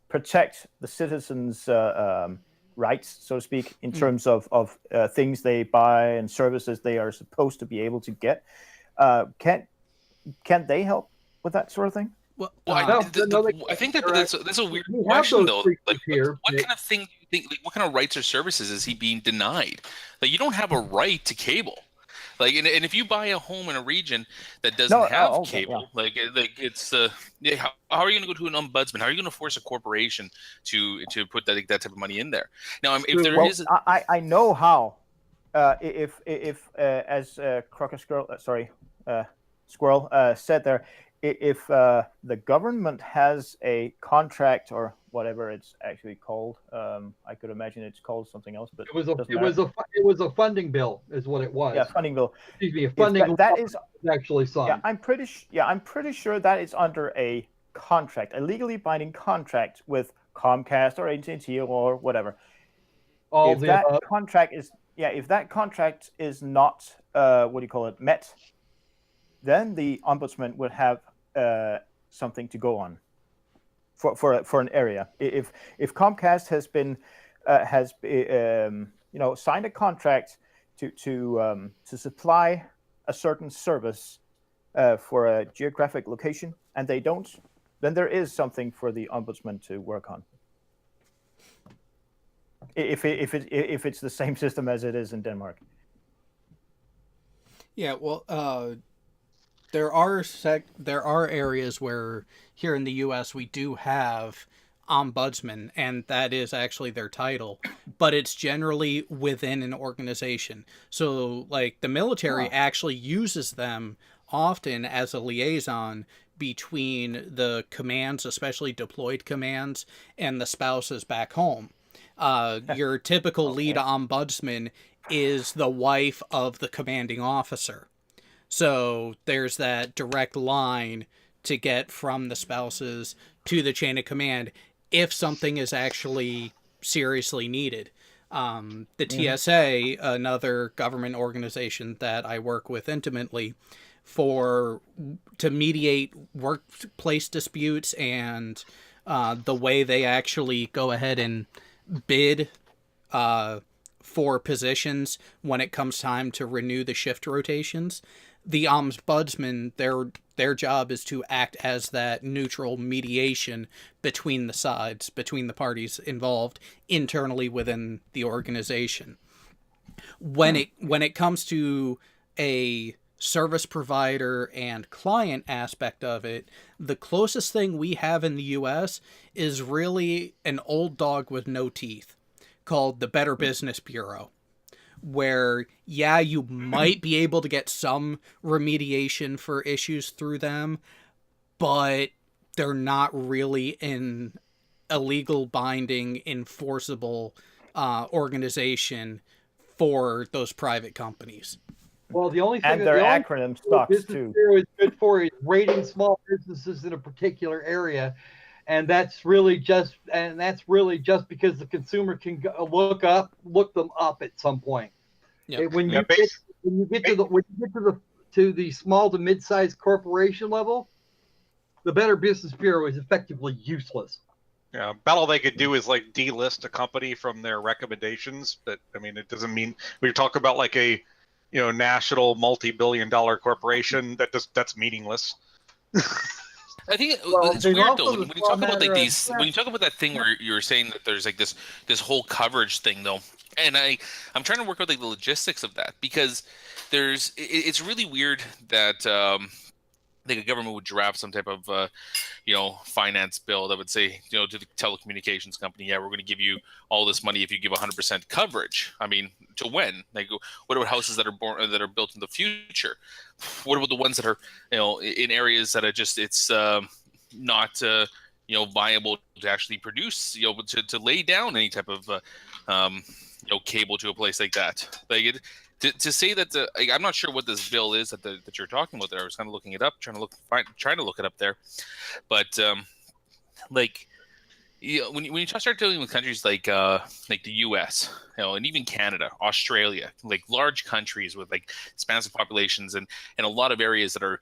[SPEAKER 2] protect the citizens' rights, so to speak, in terms of things they buy and services they are supposed to be able to get. Can't they help with that sort of thing?
[SPEAKER 1] Well,
[SPEAKER 5] I think that that's a weird
[SPEAKER 4] We have
[SPEAKER 5] question,
[SPEAKER 4] those
[SPEAKER 5] though.
[SPEAKER 4] creatures
[SPEAKER 5] Like,
[SPEAKER 4] here,
[SPEAKER 5] what
[SPEAKER 4] but-
[SPEAKER 5] kind of thing do you think? Like, what kind of rights or services is he being denied? Like, you don't have a right to cable. Like, and if you buy a home in a region that doesn't have
[SPEAKER 2] okay,
[SPEAKER 5] cable, like it's yeah, how are you going to go to an ombudsman? How are you going to force a corporation to put that type of money in there? Now, if there is,
[SPEAKER 2] I know how. If as Crocker Squirrel said there, if the government has a contract or whatever it's actually called, I could imagine it's called something else, but
[SPEAKER 4] It was a funding bill, is what it was.
[SPEAKER 2] yeah, funding bill.
[SPEAKER 4] Excuse me, a funding
[SPEAKER 2] that is
[SPEAKER 4] actually signed.
[SPEAKER 2] yeah, I'm pretty sure that is under a contract, a legally binding contract with Comcast or AT&T or whatever. If that contract is not met, then the ombudsman would have something to go on for an area. If Comcast has signed a contract to supply a certain service for a geographic location and they don't, then there is something for the ombudsman to work on. If it's the same system as it is in Denmark.
[SPEAKER 1] Yeah, well, there are areas where here in the U.S. we do have ombudsman, and that is actually their title, but it's generally within an organization. So, like, the military actually uses them often as a liaison between the commands, especially deployed commands, and the spouses back home. Your typical lead ombudsman is the wife of the commanding officer. So there's that direct line to get from the spouses to the chain of command if something is actually seriously needed. The TSA, another government organization that I work with intimately, to mediate workplace disputes and the way they actually go ahead and bid for positions when it comes time to renew the shift rotations. The ombudsman, their job is to act as that neutral mediation between the sides, between the parties involved internally within the organization. When it comes to a service provider and client aspect of it, the closest thing we have in the US is really an old dog with no teeth called the Better Business Bureau, where, yeah, you might be able to get some remediation for issues through them, but they're not really a legal binding, enforceable organization for those private companies.
[SPEAKER 4] Well, the only thing
[SPEAKER 2] and their acronym sucks too.
[SPEAKER 4] Is good for is rating small businesses in a particular area, and that's really just because the consumer can look them up at some point.
[SPEAKER 1] Yep.
[SPEAKER 4] When you get to the small to mid-sized corporation level, the Better Business Bureau is effectively useless.
[SPEAKER 6] Yeah, about all they could do is like delist a company from their recommendations. But I mean, it doesn't mean we talk about like a national multi-billion-dollar corporation that's meaningless.
[SPEAKER 5] I think it's weird though when you talk about like these. When you talk about that thing where you're saying that there's like this whole coverage thing though, and I'm trying to work out like the logistics of that, because it's really weird that like a government would draft some type of finance bill that would say to the telecommunications company, yeah, we're going to give you all this money if you give 100% coverage. I mean, to when? Like, what about houses that are built in the future? What about the ones that are in areas that are just not viable to actually produce to lay down any type of cable to a place like that? Like to say that I'm not sure what this bill is that you're talking about there. I was kind of looking it up, trying to look it up there, but when you start dealing with countries like the U.S., and even Canada, Australia, like large countries with like expansive populations and a lot of areas that are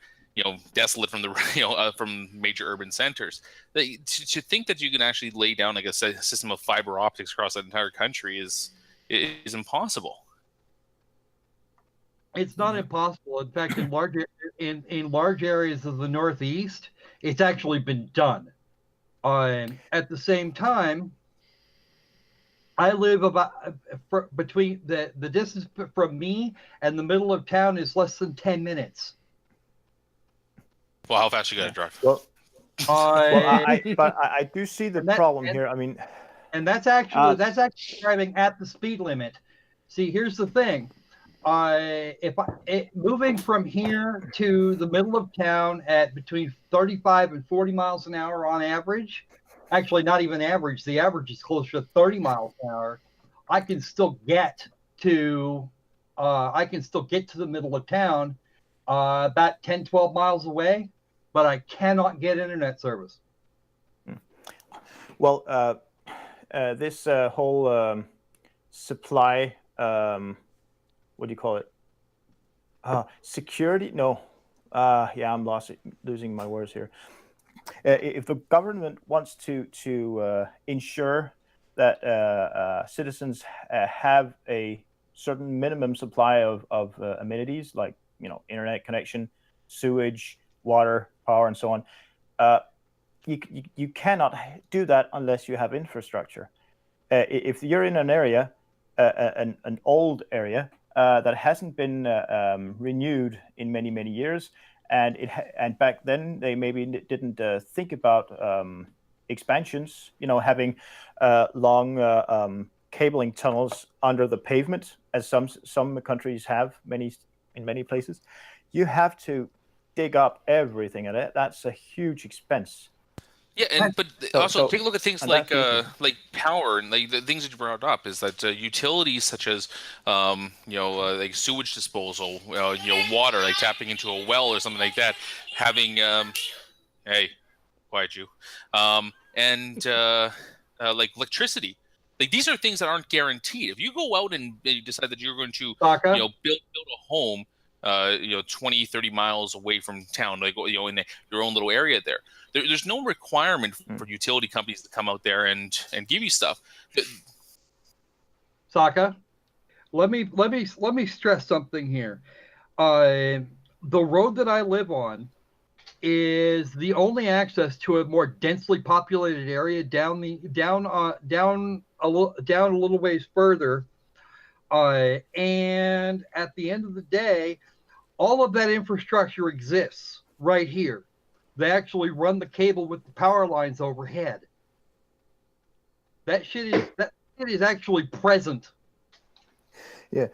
[SPEAKER 5] desolate from the from major urban centers, to think that you can actually lay down like a system of fiber optics across that entire country is impossible.
[SPEAKER 4] It's not impossible. In fact, in large areas of the Northeast, it's actually been done. At the same time, I live about between the distance from me and the middle of town is less than 10 minutes.
[SPEAKER 5] Well, how fast you got to drive?
[SPEAKER 2] Well,
[SPEAKER 4] I
[SPEAKER 2] I do see the problem here. I mean,
[SPEAKER 4] and that's actually driving at the speed limit. See, here's the thing. Moving from here to the middle of town at between 35 and 40 miles an hour on average, actually not even average, the average is closer to 30 miles an hour, I can still get to the middle of town about 10, 12 miles away, but I cannot get internet service.
[SPEAKER 2] Well, this whole supply, what do you call it? Security? No. Yeah, I'm losing my words here. If the government wants to ensure that citizens have a certain minimum supply of amenities like internet connection, sewage, water, power, and so on, you cannot do that unless you have infrastructure. If you're in an area, an old area that hasn't been renewed in many years, and back then they maybe didn't think about expansions, having long cabling tunnels under the pavement, as some countries have in many places. You have to dig up everything, and that's a huge expense.
[SPEAKER 5] Yeah, but also take a look at things like power and like the things that you brought up is that utilities such as like sewage disposal, water, like tapping into a well or something like that, having hey, quiet you, and like electricity. Like these are things that aren't guaranteed. If you go out and you decide that you're going to build a home 20, 30 miles away from town, like in your own little area there's no requirement for utility companies to come out there and give you stuff.
[SPEAKER 4] Saka, let me stress something here. The road that I live on is the only access to a more densely populated area down a little ways further. And at the end of the day, all of that infrastructure exists right here. They actually run the cable with the power lines overhead. That shit is actually present.
[SPEAKER 2] Yeah.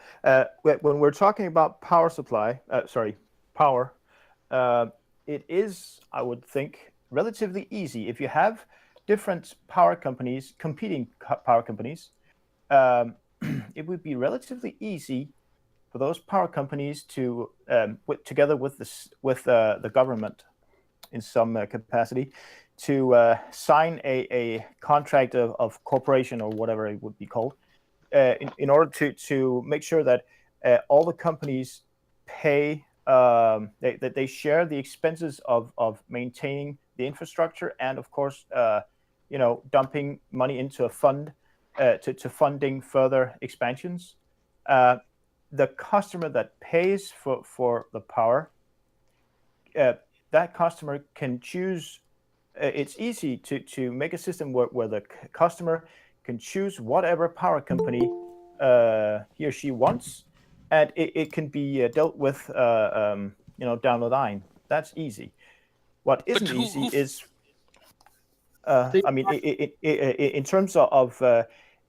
[SPEAKER 2] When we're talking about power supply, power, it is, I would think, relatively easy. If you have different power companies, competing power companies, it would be relatively easy for those power companies to, together with the government in some capacity, to sign a contract of cooperation or whatever it would be called, in order to make sure that all the companies pay, that they share the expenses of maintaining the infrastructure, and of course, dumping money into a fund to funding further expansions. The customer that pays for the power, that customer can choose. It's easy to make a system where the customer can choose whatever power company he or she wants, and it can be dealt with down the line. That's easy. What isn't easy is, I mean, in terms of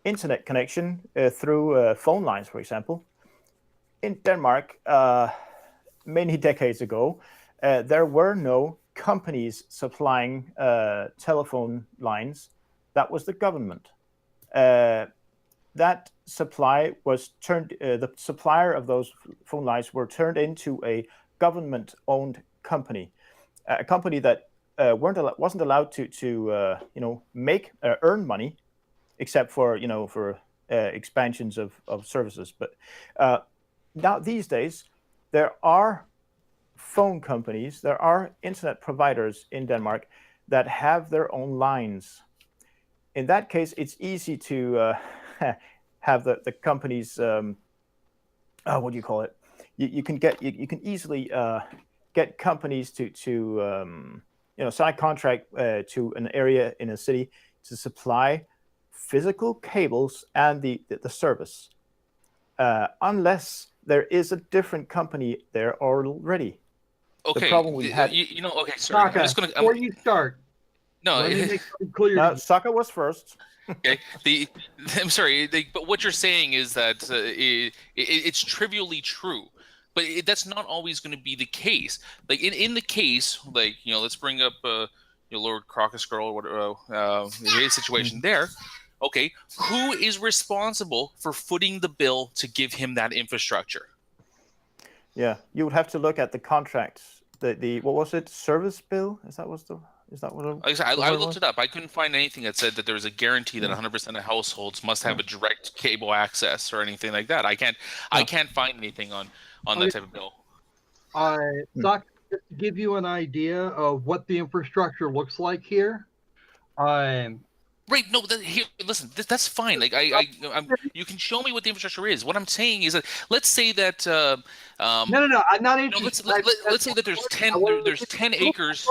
[SPEAKER 2] internet connection through phone lines, for example. In Denmark, many decades ago, there were no companies supplying telephone lines. That was the government. That supply was turned. The supplier of those phone lines were turned into a government-owned company, a company that wasn't allowed to earn money, except for expansions of services. But now these days, there are phone companies, there are internet providers in Denmark that have their own lines. In that case, it's easy to have the companies, what do you call it? you can easily get companies to sign a contract to an area in a city to supply physical cables and the service, unless there is a different company there already.
[SPEAKER 5] Okay,
[SPEAKER 2] The problem we had.
[SPEAKER 5] Okay, sorry.
[SPEAKER 4] Saka, before you start,
[SPEAKER 5] No,
[SPEAKER 4] let me make something clear.
[SPEAKER 2] No, Saka was first.
[SPEAKER 5] okay. I'm sorry, but what you're saying is that it's trivially true, but that's not always going to be the case. Like in the case, like let's bring up Lord Crocus Girl or whatever his situation there. Okay, who is responsible for footing the bill to give him that infrastructure?
[SPEAKER 2] Yeah, you would have to look at the contracts. The what was it? Service bill? Is that what it
[SPEAKER 5] I looked it up. I couldn't find anything that said that there was a guarantee that 100% of households must have a direct cable access or anything like that. I can't find anything on that type of bill.
[SPEAKER 4] Doc, just to give you an idea of what the infrastructure looks like here.
[SPEAKER 5] Right. No. Listen. That's fine. Like you can show me what the infrastructure is. What I'm saying is that let's say that.
[SPEAKER 4] No. I'm not interested.
[SPEAKER 5] Let's say that there's 10 acres,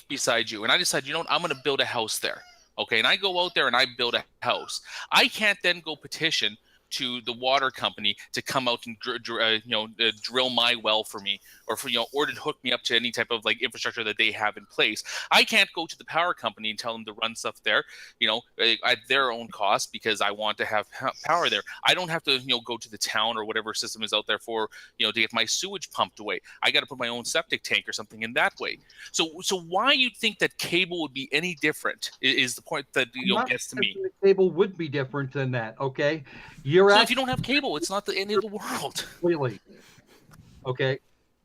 [SPEAKER 5] beside you, and I decide, I'm going to build a house there. Okay, and I go out there and I build a house. I can't then go petition to the water company to come out and drill my well for me, or to hook me up to any type of like infrastructure that they have in place. I can't go to the power company and tell them to run stuff there, at their own cost because I want to have power there. I don't have to go to the town or whatever system is out there for to get my sewage pumped away. I got to put my own septic tank or something in that way. So why you think that cable would be any different is the point that gets to me.
[SPEAKER 4] Cable would be different than that. Okay.
[SPEAKER 5] If you don't have cable, it's not the end of the world.
[SPEAKER 4] Completely. Okay.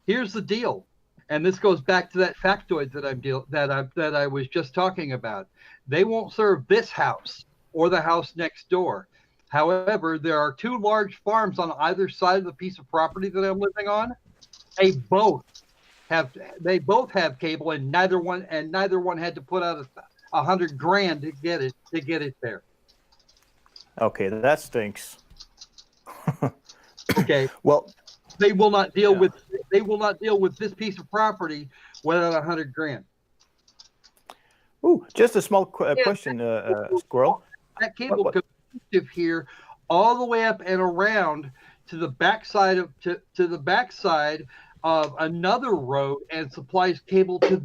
[SPEAKER 4] Here's the deal, and this goes back to that factoid that I was just talking about. They won't serve this house or the house next door. However, there are two large farms on either side of the piece of property that I'm living on. They both have cable, and neither one had to put out $100,000 to get it there.
[SPEAKER 2] Okay, that stinks.
[SPEAKER 4] Okay.
[SPEAKER 2] Well,
[SPEAKER 4] they will not deal with this piece of property without $100,000.
[SPEAKER 2] Ooh, just a small question, Squirrel.
[SPEAKER 4] That cable goes here all the way up and around to the backside of another road and supplies cable to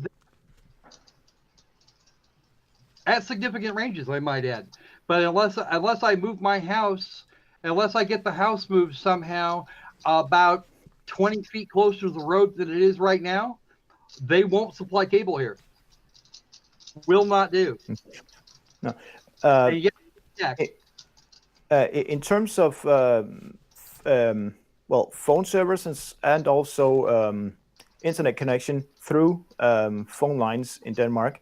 [SPEAKER 4] at significant ranges, I might add. But unless I move my house, unless I get the house moved somehow about 20 feet closer to the road than it is right now, they won't supply cable here. Will not do.
[SPEAKER 2] No. In terms of phone services and also internet connection through phone lines in Denmark,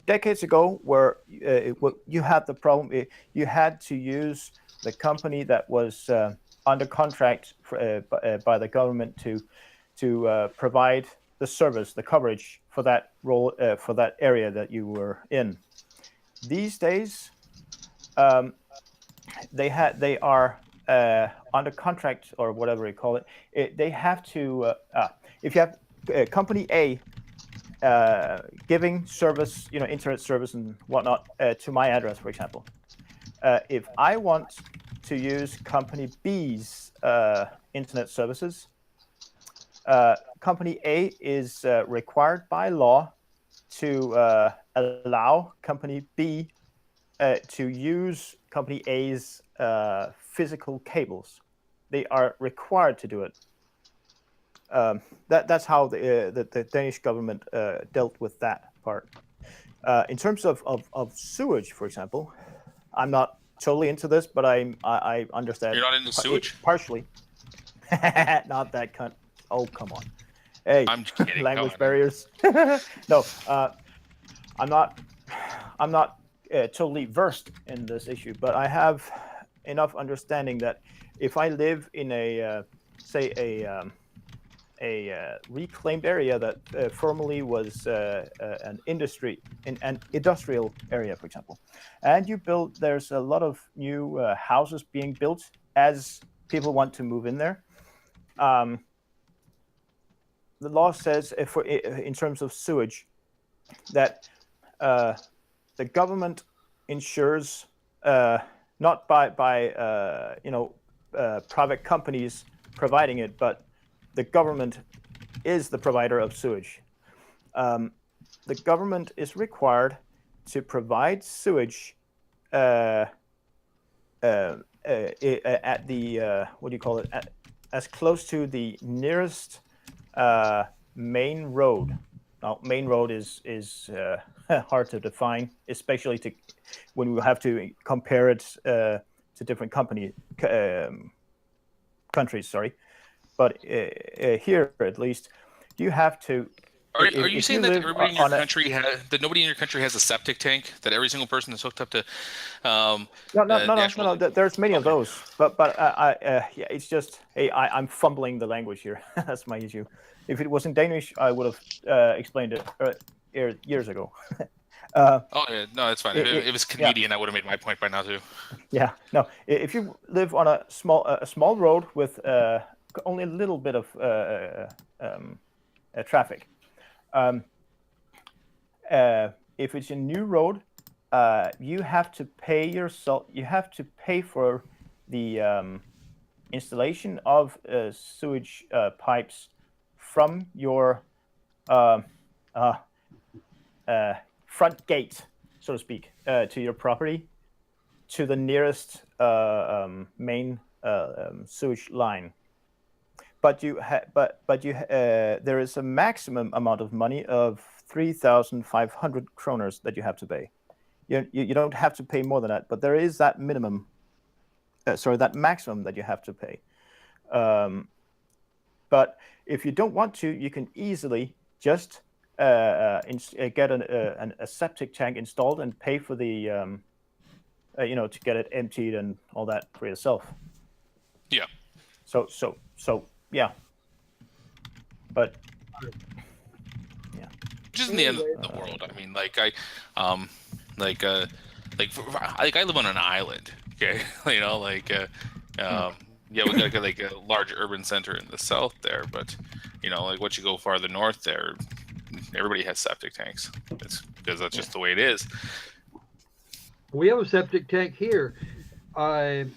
[SPEAKER 2] decades ago, where you had the problem, you had to use the company that was under contract by the government to provide the service, the coverage for that role, for that area that you were in. These days, they are under contract or whatever you call it. They have to if you have company A giving service, internet service and whatnot to my address, for example. If I want to use company B's internet services, company A is required by law to allow company B to use company A's physical cables. They are required to do it. That's how the Danish government dealt with that part. In terms of sewage, for example, I'm not totally into this, but I understand.
[SPEAKER 5] You're not into sewage?
[SPEAKER 2] Partially. Not that cunt. Oh, come on. Hey,
[SPEAKER 5] I'm kidding.
[SPEAKER 2] language barriers. No, I'm not totally versed in this issue, but I have enough understanding that if I live in a reclaimed area that formerly was an industrial area, for example, and there's a lot of new houses being built as people want to move in there. The law says, in terms of sewage, that the government insures, not by private companies providing it, but the government is the provider of sewage. The government is required to provide sewage at the as close to the nearest main road. Now, main road is hard to define, especially when we have to compare it to different countries. Sorry, but here at least, you have to.
[SPEAKER 5] Are you saying that everybody in your country that nobody in your country has a septic tank? That every single person is hooked up to?
[SPEAKER 2] No. There's many of those, but it's just I'm fumbling the language here. That's my issue. If it was in Danish, I would have explained it years ago.
[SPEAKER 5] No, that's fine. If it was Canadian, I would have made my point by now too.
[SPEAKER 2] Yeah, no. If you live on a small road with only a little bit of traffic. If it's a new road, you have to pay yourself. You have to pay for the installation of sewage pipes from your front gate, so to speak, to your property, to the nearest main sewage line. But there is a maximum amount of money of 3,500 kroners that you have to pay. You don't have to pay more than that, but there is that minimum. That maximum that you have to pay. But if you don't want to, you can easily just get a septic tank installed and pay for the to get it emptied and all that for yourself.
[SPEAKER 5] Yeah.
[SPEAKER 2] So yeah. But yeah.
[SPEAKER 5] Which isn't the end of the world. I mean, I live on an island. Okay, we got a large urban center in the south there, but once you go farther north there, everybody has septic tanks. It's because that's just the way it is.
[SPEAKER 4] We have a septic tank here, and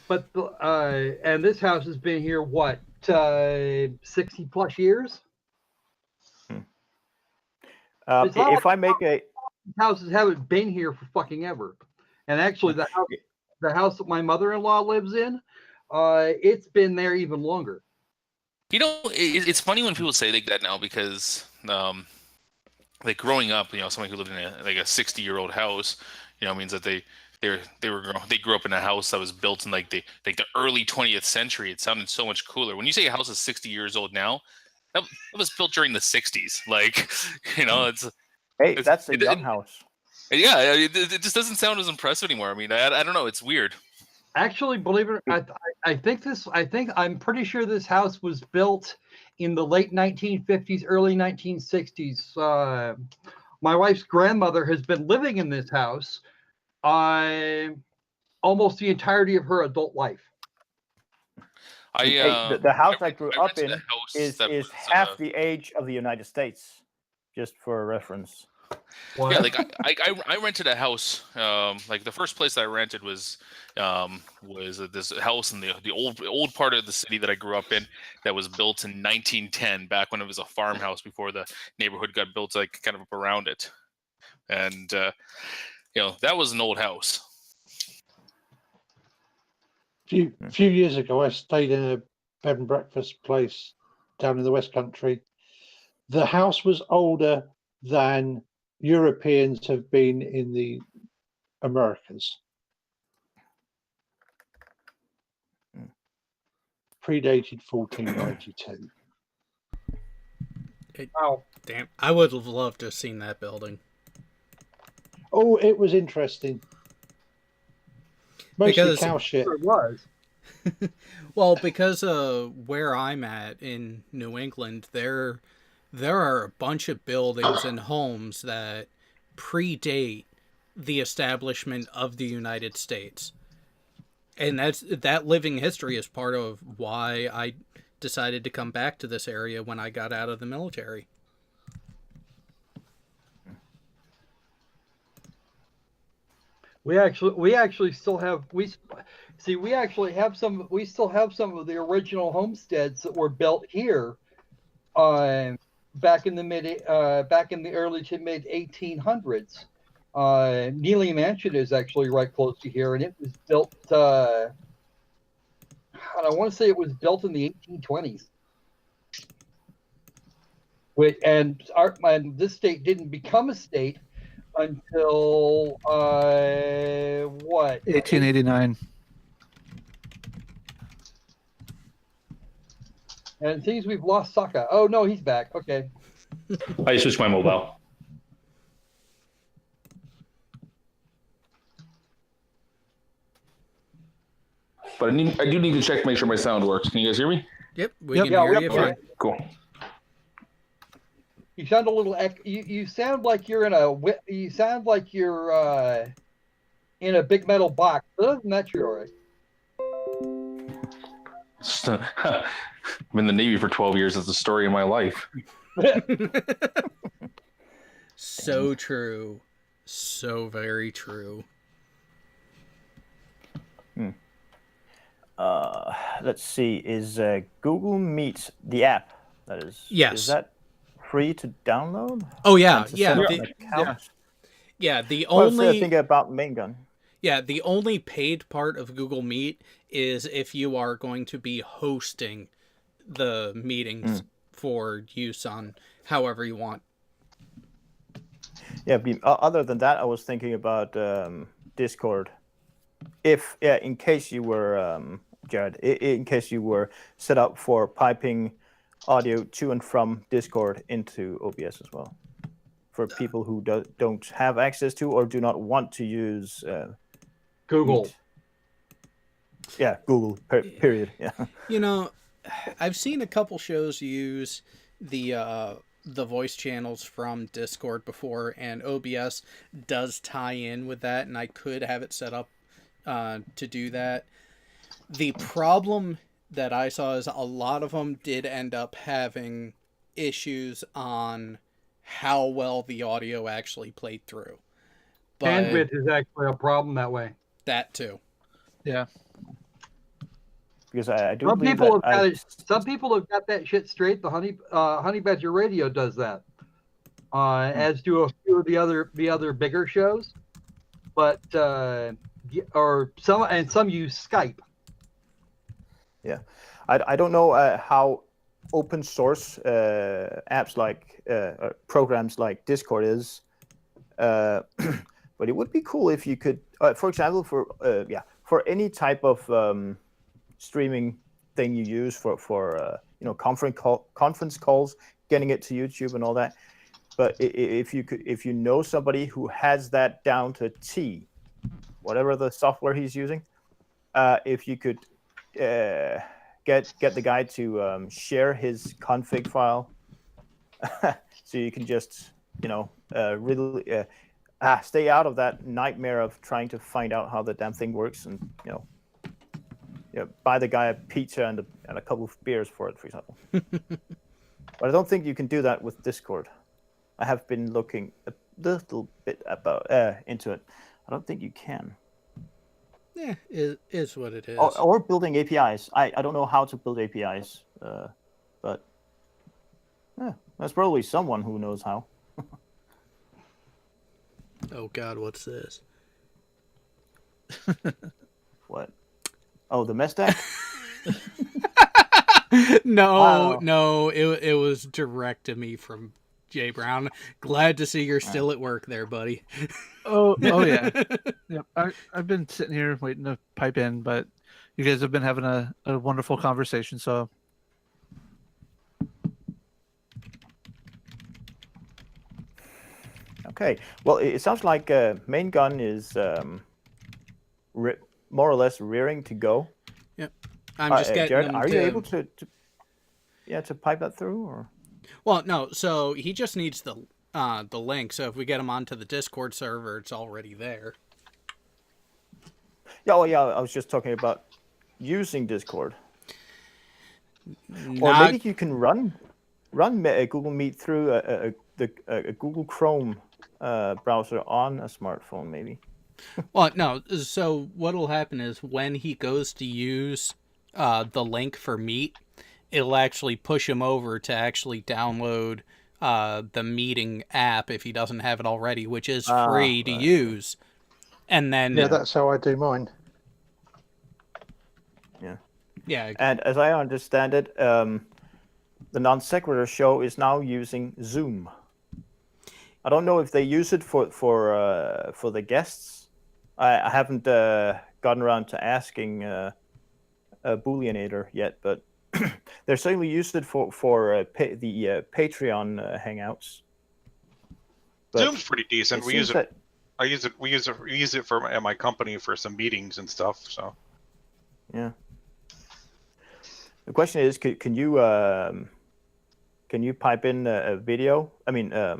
[SPEAKER 4] this house has been here 60 plus years.
[SPEAKER 2] If I make
[SPEAKER 4] houses haven't been here for fucking ever, and actually the house that my mother-in-law lives in, it's been there even longer.
[SPEAKER 5] It's funny when people say like that now because growing up, somebody who lived in a 60-year-old house, means that they grew up in a house that was built in the early 20th century. It sounded so much cooler. When you say a house is 60 years old now, that was built during the 60s.
[SPEAKER 2] That's a young house.
[SPEAKER 5] Yeah, it just doesn't sound as impressive anymore. I mean, I don't know. It's weird.
[SPEAKER 4] Actually, believe it or not, I'm pretty sure this house was built in the late 1950s, early 1960s. My wife's grandmother has been living in this house almost the entirety of her adult life.
[SPEAKER 2] The house I grew up in is half the age of the United States, just for reference.
[SPEAKER 5] What? Yeah, I rented a house. The first place I rented was this house in the old part of the city that I grew up in that was built in 1910, back when it was a farmhouse before the neighborhood got built kind of up around it, and that was an old house.
[SPEAKER 7] A few years ago, I stayed in a bed and breakfast place down in the West Country. The house was older than Europeans have been in the Americas. Predated 1492.
[SPEAKER 4] Wow.
[SPEAKER 1] Damn, I would have loved to have seen that building.
[SPEAKER 7] Oh, it was interesting. Mostly cow shit.
[SPEAKER 4] It was.
[SPEAKER 1] Well, because where I'm at in New England, there are a bunch of buildings and homes that predate the establishment of the United States. And that living history is part of why I decided to come back to this area when I got out of the military.
[SPEAKER 4] We actually still have we still have some of the original homesteads that were built here, back in the early to mid 1800s. Neely Mansion is actually right close to here, and it was built. I want to say it was built in the 1820s. And this state didn't become a state until what?
[SPEAKER 8] 1889.
[SPEAKER 4] And it seems we've lost Sokka. Oh no, he's back. Okay.
[SPEAKER 9] I switched my mobile. But I do need to check, make sure my sound works. Can you guys hear me?
[SPEAKER 1] Yep, we
[SPEAKER 4] Yep.
[SPEAKER 1] can
[SPEAKER 4] Yeah,
[SPEAKER 1] hear
[SPEAKER 4] we-
[SPEAKER 1] you fine.
[SPEAKER 9] Cool.
[SPEAKER 4] You sound a little. You sound like you're in a. You sound like you're in a big metal box. But other than that, you're all right.
[SPEAKER 9] I'm in the Navy for 12 years. That's the story of my life.
[SPEAKER 1] So true. So very true.
[SPEAKER 2] Let's see. Is Google Meet the app? That is.
[SPEAKER 1] Yes.
[SPEAKER 2] Is that free to download?
[SPEAKER 1] Oh yeah,
[SPEAKER 2] And to
[SPEAKER 1] yeah.
[SPEAKER 2] set up
[SPEAKER 1] The,
[SPEAKER 2] an account?
[SPEAKER 1] yeah, the
[SPEAKER 2] Well,
[SPEAKER 1] only
[SPEAKER 2] think about Main Gun.
[SPEAKER 1] Yeah, the only paid part of Google Meet is if you are going to be hosting the meetings for use on however you want.
[SPEAKER 2] Yeah. Other than that, I was thinking about Discord. In case you were Jared, in case you were set up for piping audio to and from Discord into OBS as well, for people who don't have access to or do not want to use
[SPEAKER 4] Google.
[SPEAKER 2] Meet. Yeah, Google. Period. Yeah.
[SPEAKER 1] You know, I've seen a couple shows use the voice channels from Discord before, and OBS does tie in with that, and I could have it set up to do that. The problem that I saw is a lot of them did end up having issues on how well the audio actually played through. But
[SPEAKER 4] Bandwidth is actually a problem that way.
[SPEAKER 1] that too.
[SPEAKER 8] Yeah.
[SPEAKER 2] Because I do
[SPEAKER 4] Some
[SPEAKER 2] believe
[SPEAKER 4] people have
[SPEAKER 2] that
[SPEAKER 4] got it. Some people have got that shit straight. The Honey Badger Radio does that, as do a few of the other bigger shows, but some use Skype.
[SPEAKER 2] Yeah, I don't know how open source apps like programs like Discord is, but it would be cool if you could, for example, for any type of streaming thing you use for conference calls, getting it to YouTube and all that. But if you know somebody who has that down to a T, whatever the software he's using, if you could get the guy to share his config file, so you can just really stay out of that nightmare of trying to find out how the damn thing works, and buy the guy a pizza and a couple of beers for it, for example. But I don't think you can do that with Discord. I have been looking a little bit about into it. I don't think you can.
[SPEAKER 1] Yeah, it is what it is.
[SPEAKER 2] Or building APIs. I don't know how to build APIs, but there's probably someone who knows how.
[SPEAKER 1] Oh God, what's this?
[SPEAKER 2] What? Oh, the mess deck?
[SPEAKER 1] No,
[SPEAKER 2] Wow.
[SPEAKER 1] no, it was direct to me from Jay Brown. Glad to see you're still at work there, buddy.
[SPEAKER 8] Oh yeah. Yep. I've been sitting here waiting to pipe in, but you guys have been having a wonderful conversation. So
[SPEAKER 2] Okay. Well, it sounds like Main Gun is more or less rearing to go.
[SPEAKER 1] I'm just getting
[SPEAKER 2] Jared,
[SPEAKER 1] him
[SPEAKER 2] are
[SPEAKER 1] to...
[SPEAKER 2] you able to pipe that through, or?
[SPEAKER 1] Well, no. So he just needs the link. So if we get him onto the Discord server, it's already there.
[SPEAKER 2] Yeah, oh yeah, I was just talking about using Discord. Or
[SPEAKER 1] Not
[SPEAKER 2] maybe you can run Google Meet through a Google Chrome browser on a smartphone, maybe.
[SPEAKER 1] well, no. So what'll happen is when he goes to use the link for Meet, it'll actually push him over to actually download the meeting app if he doesn't have it already, which is free to
[SPEAKER 2] Right.
[SPEAKER 1] use. And then
[SPEAKER 7] Yeah, that's how I do mine.
[SPEAKER 1] yeah,
[SPEAKER 2] And as I understand it, the Non Sequitur show is now using Zoom. I don't know if they use it for the guests. I haven't gotten around to asking Booleanator yet, but they're certainly used it for the Patreon hangouts. But
[SPEAKER 6] Zoom's pretty decent.
[SPEAKER 2] it
[SPEAKER 6] We use
[SPEAKER 2] seems
[SPEAKER 6] it. I use it. We use it for at my company for some meetings and stuff. So
[SPEAKER 2] yeah. The question is, can you pipe in a video? I mean, a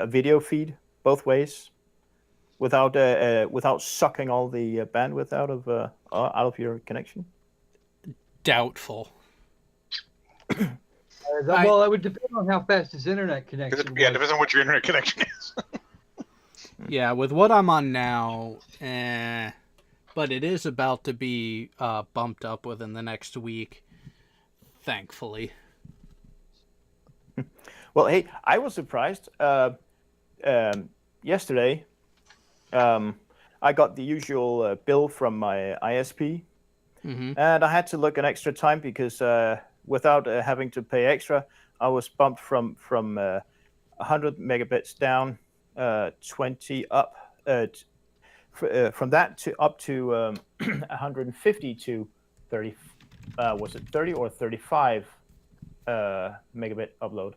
[SPEAKER 2] video feed both ways, without sucking all the bandwidth out of your connection.
[SPEAKER 1] doubtful.
[SPEAKER 4] Well, it would depend on how fast his internet connection was.
[SPEAKER 6] yeah, it depends on what your internet connection is.
[SPEAKER 1] Yeah, with what I'm on now, but it is about to be bumped up within the next week, thankfully.
[SPEAKER 2] Well, hey, I was surprised. Yesterday, I got the usual bill from my ISP,
[SPEAKER 1] Mm-hmm.
[SPEAKER 2] and I had to look an extra time because without having to pay extra, I was bumped from 100 megabits down, 20 up, from that to up to 150 to 30. Was it 30 or 35 megabit upload?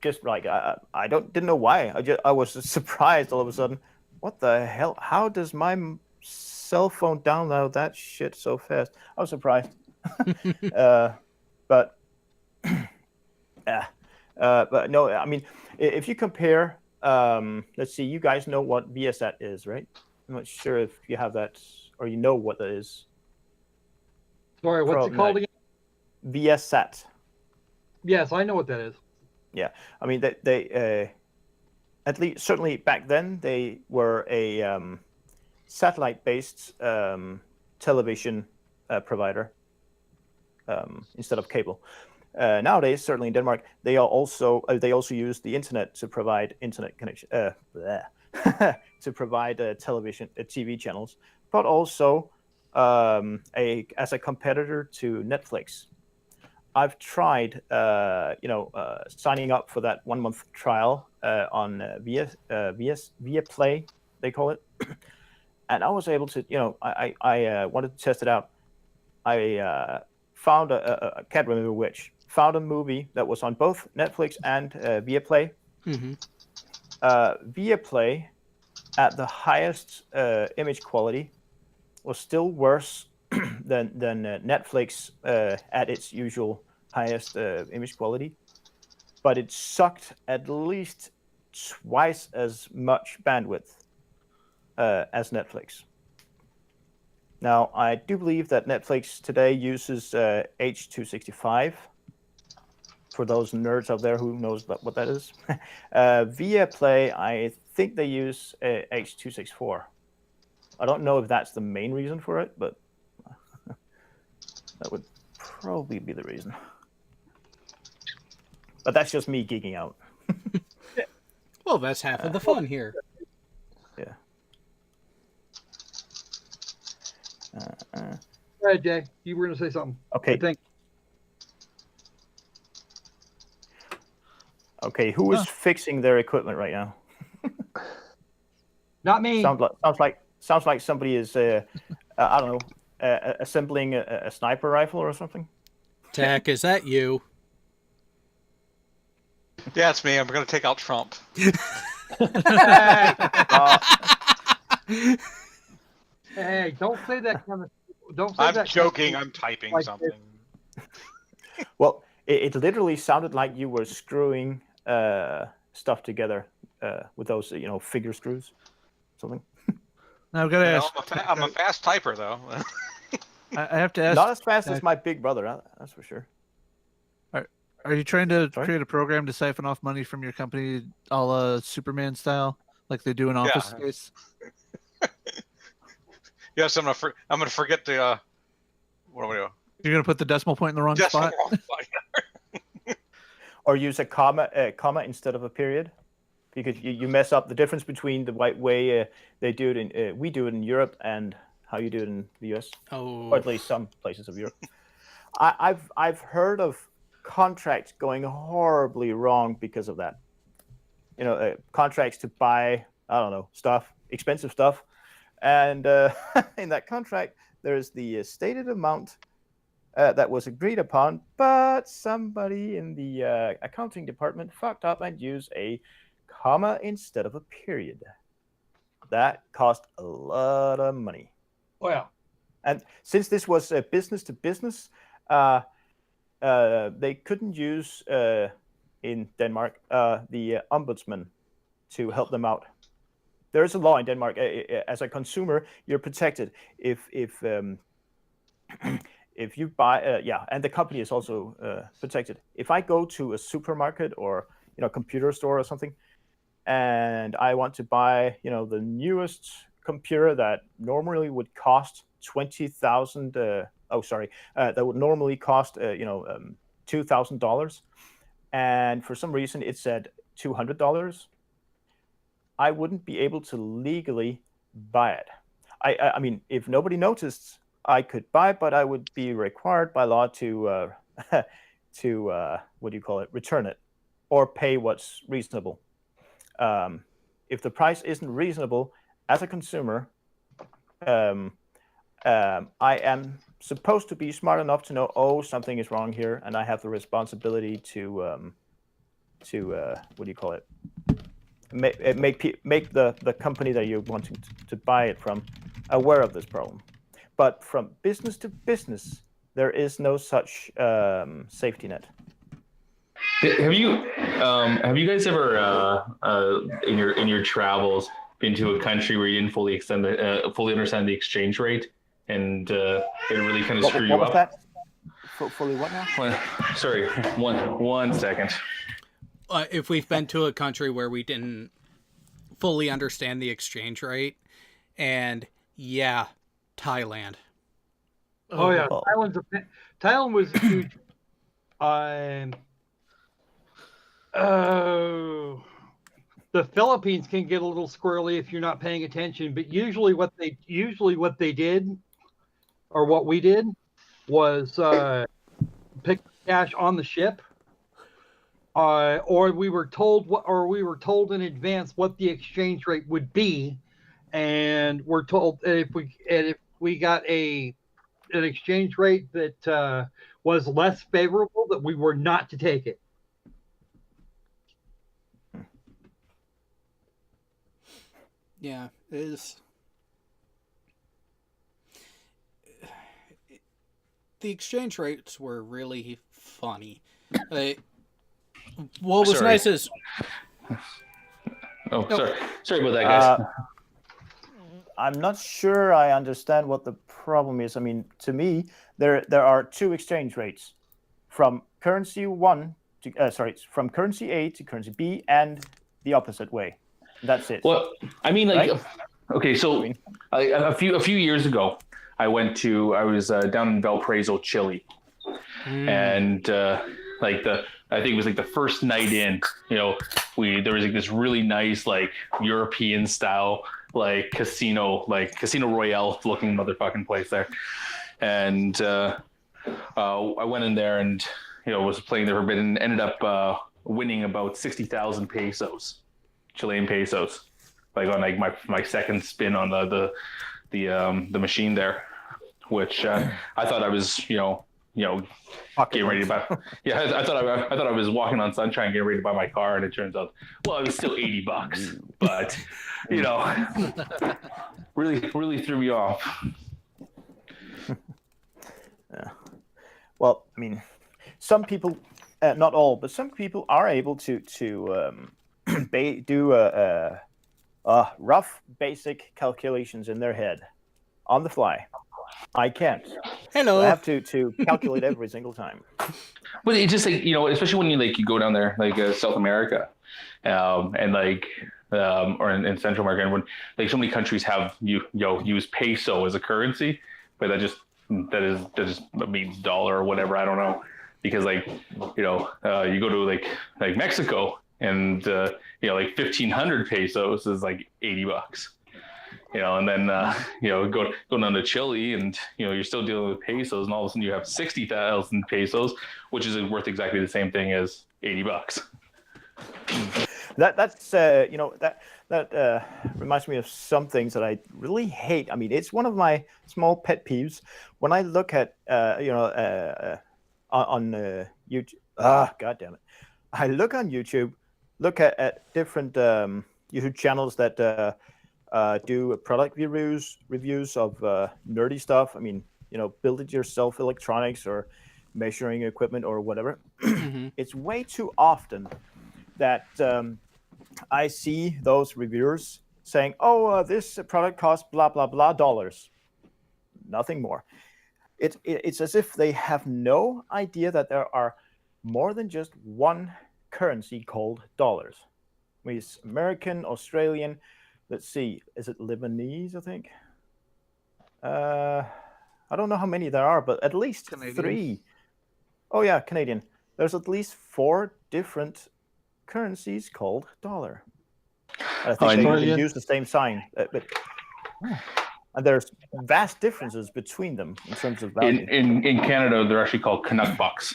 [SPEAKER 2] Just like I didn't know why. I was surprised all of a sudden. What the hell? How does my cell phone download that shit so fast? I was surprised. But but no, I mean, if you compare, let's see, you guys know what VSAT is, right? I'm not sure if you have that or you know what that is.
[SPEAKER 4] Sorry, what's it called again?
[SPEAKER 2] VSAT.
[SPEAKER 4] Yes, I know what that is.
[SPEAKER 2] Yeah, I mean they at least certainly back then they were a satellite-based television provider instead of cable. Nowadays, certainly in Denmark, they also use the internet to provide internet connection to provide television TV channels, but also as a competitor to Netflix. I've tried, signing up for that 1 month trial on Viaplay, they call it, and I was able to, I wanted to test it out. I found I can't remember which. Found a movie that was on both Netflix and Viaplay.
[SPEAKER 1] Mm-hmm.
[SPEAKER 2] Viaplay, at the highest image quality, was still worse than Netflix at its usual highest image quality, but it sucked at least twice as much bandwidth as Netflix. Now, I do believe that Netflix today uses H.265. For those nerds out there who knows what that is, Viaplay, I think they use H.264. I don't know if that's the main reason for it, but that would probably be the reason. But that's just me geeking out.
[SPEAKER 1] Well, that's half of the fun here.
[SPEAKER 2] Yeah.
[SPEAKER 4] All right, Jay, you were going to say something.
[SPEAKER 2] Okay.
[SPEAKER 4] I think.
[SPEAKER 2] Okay, who is fixing their equipment right now?
[SPEAKER 4] Not me.
[SPEAKER 2] Sounds like somebody is I don't know, assembling a sniper rifle or something.
[SPEAKER 1] Tack, is that you?
[SPEAKER 6] Yeah, it's me. I'm going to take out Trump.
[SPEAKER 4] Hey, don't say that kind of. Don't say
[SPEAKER 6] I'm
[SPEAKER 4] that.
[SPEAKER 6] joking. I'm typing
[SPEAKER 4] like
[SPEAKER 6] something.
[SPEAKER 2] Well, it literally sounded like you were screwing stuff together with those, figure screws, something.
[SPEAKER 8] Now I've got to
[SPEAKER 6] You know,
[SPEAKER 8] ask.
[SPEAKER 6] I'm a fast typer though.
[SPEAKER 8] I have to ask.
[SPEAKER 2] Not as fast as my big brother, that's for sure.
[SPEAKER 8] Are you trying to
[SPEAKER 2] Sorry?
[SPEAKER 8] create a program to siphon off money from your company, a la Superman style, like they do in Office Space?
[SPEAKER 6] Yes, I'm gonna forget the what do we do?
[SPEAKER 8] You're gonna put the decimal point in the wrong spot.
[SPEAKER 2] Or use a comma instead of a period, because you mess up the difference between the way they do it in we do it in Europe and how you do it in the US, or at least some places of Europe. I've heard of contracts going horribly wrong because of that. You know, contracts to buy, I don't know, expensive stuff, and in that contract there's the stated amount that was agreed upon, but somebody in the accounting department fucked up and used a comma instead of a period. That cost a lot of money.
[SPEAKER 4] Well,
[SPEAKER 2] and since this was business to business, they couldn't use in Denmark the ombudsman to help them out. There is a law in Denmark. As a consumer, you're protected if you buy, and the company is also protected. If I go to a supermarket or computer store or something, and I want to buy the newest computer that normally would cost 20,000. That would normally cost $2,000, and for some reason it said $200. I wouldn't be able to legally buy it. I mean, if nobody noticed, I could buy it, but I would be required by law to return it or pay what's reasonable. If the price isn't reasonable, as a consumer, I am supposed to be smart enough to know, something is wrong here, and I have the responsibility to make the company that you're wanting to buy it from aware of this problem. But from business to business, there is no such safety net.
[SPEAKER 9] Have you guys ever in your travels been to a country where you didn't fully understand the exchange rate, and it really kind of screw you up?
[SPEAKER 2] What was that? Fully what now?
[SPEAKER 9] Sorry, one second.
[SPEAKER 1] If we've been to a country where we didn't fully understand the exchange rate, and Thailand.
[SPEAKER 4] Oh yeah, Thailand was huge. The Philippines can get a little squirrely if you're not paying attention, but usually what they did, or what we did, was pick cash on the ship, or we were told in advance what the exchange rate would be, and we're told that if we got an exchange rate that was less favorable, that we were not to take it.
[SPEAKER 1] Yeah, it is. The exchange rates were really funny. What was nice is...
[SPEAKER 9] Sorry about that, guys.
[SPEAKER 2] I'm not sure I understand what the problem is. I mean, to me, there are two exchange rates, from currency from currency A to currency B, and the opposite way. That's it.
[SPEAKER 9] Well, I mean,
[SPEAKER 2] right?
[SPEAKER 9] Okay, so a few years ago, I was down in Valparaiso, Chile, and I think it was like the first night in, there was like this really nice European style casino royale looking motherfucking place there, and I went in there and was playing there for a bit and ended up winning about 60,000 pesos. Chilean pesos, on my second spin on the machine there, which I thought I was getting ready to buy. Yeah, I thought I was walking on sunshine getting ready to buy my car, and it turns out, well, it was still $80, but really threw me off.
[SPEAKER 2] Yeah. Well, I mean, some people, not all, but some people are able to do rough, basic calculations in their head on the fly. I can't.
[SPEAKER 1] Hello.
[SPEAKER 2] So I have to calculate every single time.
[SPEAKER 9] But it's just like, especially when you go down there, like South America, and like, or in Central America, and when like so many countries have use peso as a currency, but that just means dollar or whatever. I don't know, because like, you go to like Mexico, and like 1,500 pesos is like $80. And then go down to Chile, and you're still dealing with pesos, and all of a sudden you have 60,000 pesos, which is worth exactly the same thing as $80.
[SPEAKER 2] That reminds me of some things that I really hate. I mean, it's one of my small pet peeves when I look at on YouTube. God damn it! I look on YouTube, look at different YouTube channels that do product reviews of nerdy stuff. I mean, build it yourself electronics or measuring equipment or whatever.
[SPEAKER 1] Mm-hmm.
[SPEAKER 2] It's way too often that I see those reviewers saying, "Oh, this product costs blah blah blah dollars," nothing more. It's as if they have no idea that there are more than just one currency called dollars. I mean, it's American, Australian. Let's see, is it Lebanese? I think. I don't know how many there are, but at least
[SPEAKER 8] Canadian.
[SPEAKER 2] 3. Oh yeah, Canadian. There's at least 4 different currencies called dollar. I think they even use the same sign, and there's vast differences between them in terms of value.
[SPEAKER 9] In Canada, they're actually called Canuck bucks.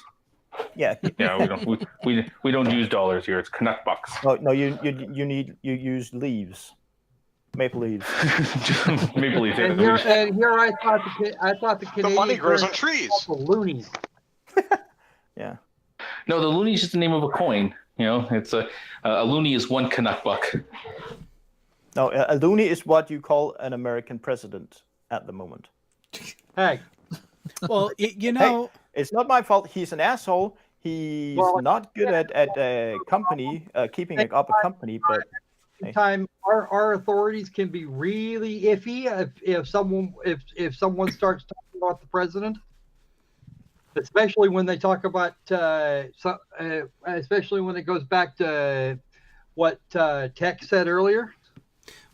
[SPEAKER 2] Yeah.
[SPEAKER 9] Yeah, we don't use dollars here. It's Canuck bucks.
[SPEAKER 2] Oh no, you use leaves, maple leaves.
[SPEAKER 9] Maple leaves.
[SPEAKER 4] And here I thought the Canadians
[SPEAKER 6] The money grows on trees.
[SPEAKER 4] The loonies.
[SPEAKER 2] Yeah.
[SPEAKER 9] No, the loonie is just the name of a coin. It's a loonie is 1 Canuck buck.
[SPEAKER 2] No, a loonie is what you call an American president at the moment.
[SPEAKER 4] Hey.
[SPEAKER 1] Well,
[SPEAKER 2] Hey, it's not my fault. He's an asshole. He's not good at a company, keeping up a company. But
[SPEAKER 4] time our authorities can be really iffy if someone starts talking about the president, especially when they talk about especially when it goes back to what Tech said earlier.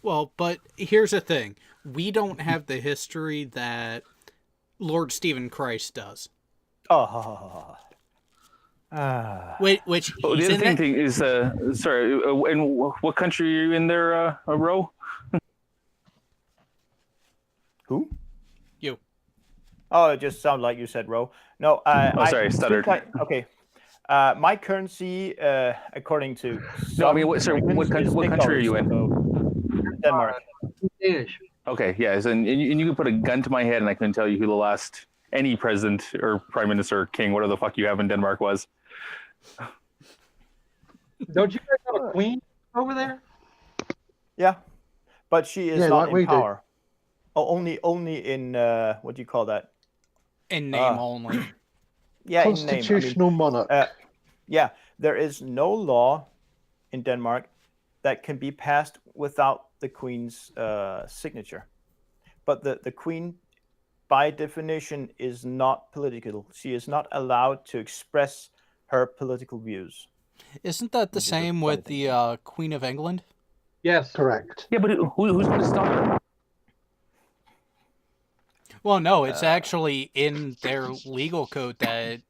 [SPEAKER 1] Well, but here's the thing: we don't have the history that Lord Stephen Christ does. Which
[SPEAKER 9] the other thing is, sorry, and what country are you in there, Ro?
[SPEAKER 2] Who?
[SPEAKER 1] You.
[SPEAKER 2] Oh, it just sounded like you said Ro. No,
[SPEAKER 9] sorry, I stuttered.
[SPEAKER 2] Okay. My currency, according to
[SPEAKER 9] what country are you in?
[SPEAKER 2] Denmark.
[SPEAKER 4] Danish.
[SPEAKER 9] Okay, yeah, and you can put a gun to my head, and I can tell you who the last any president or prime minister or king, whatever the fuck you have in Denmark, was.
[SPEAKER 4] Don't you guys have a queen over there?
[SPEAKER 2] Yeah, but she is not
[SPEAKER 7] like
[SPEAKER 2] in power. Oh, only in what do you call that?
[SPEAKER 1] In name only.
[SPEAKER 2] Yeah,
[SPEAKER 7] constitutional monarch.
[SPEAKER 2] Yeah, there is no law in Denmark that can be passed without the Queen's signature. But the Queen, by definition, is not political. She is not allowed to express her political views.
[SPEAKER 1] Isn't that the same with the Queen of England?
[SPEAKER 4] Yes.
[SPEAKER 7] Correct.
[SPEAKER 9] Yeah, but who's going to stop her?
[SPEAKER 1] Well, no, it's actually in their legal code that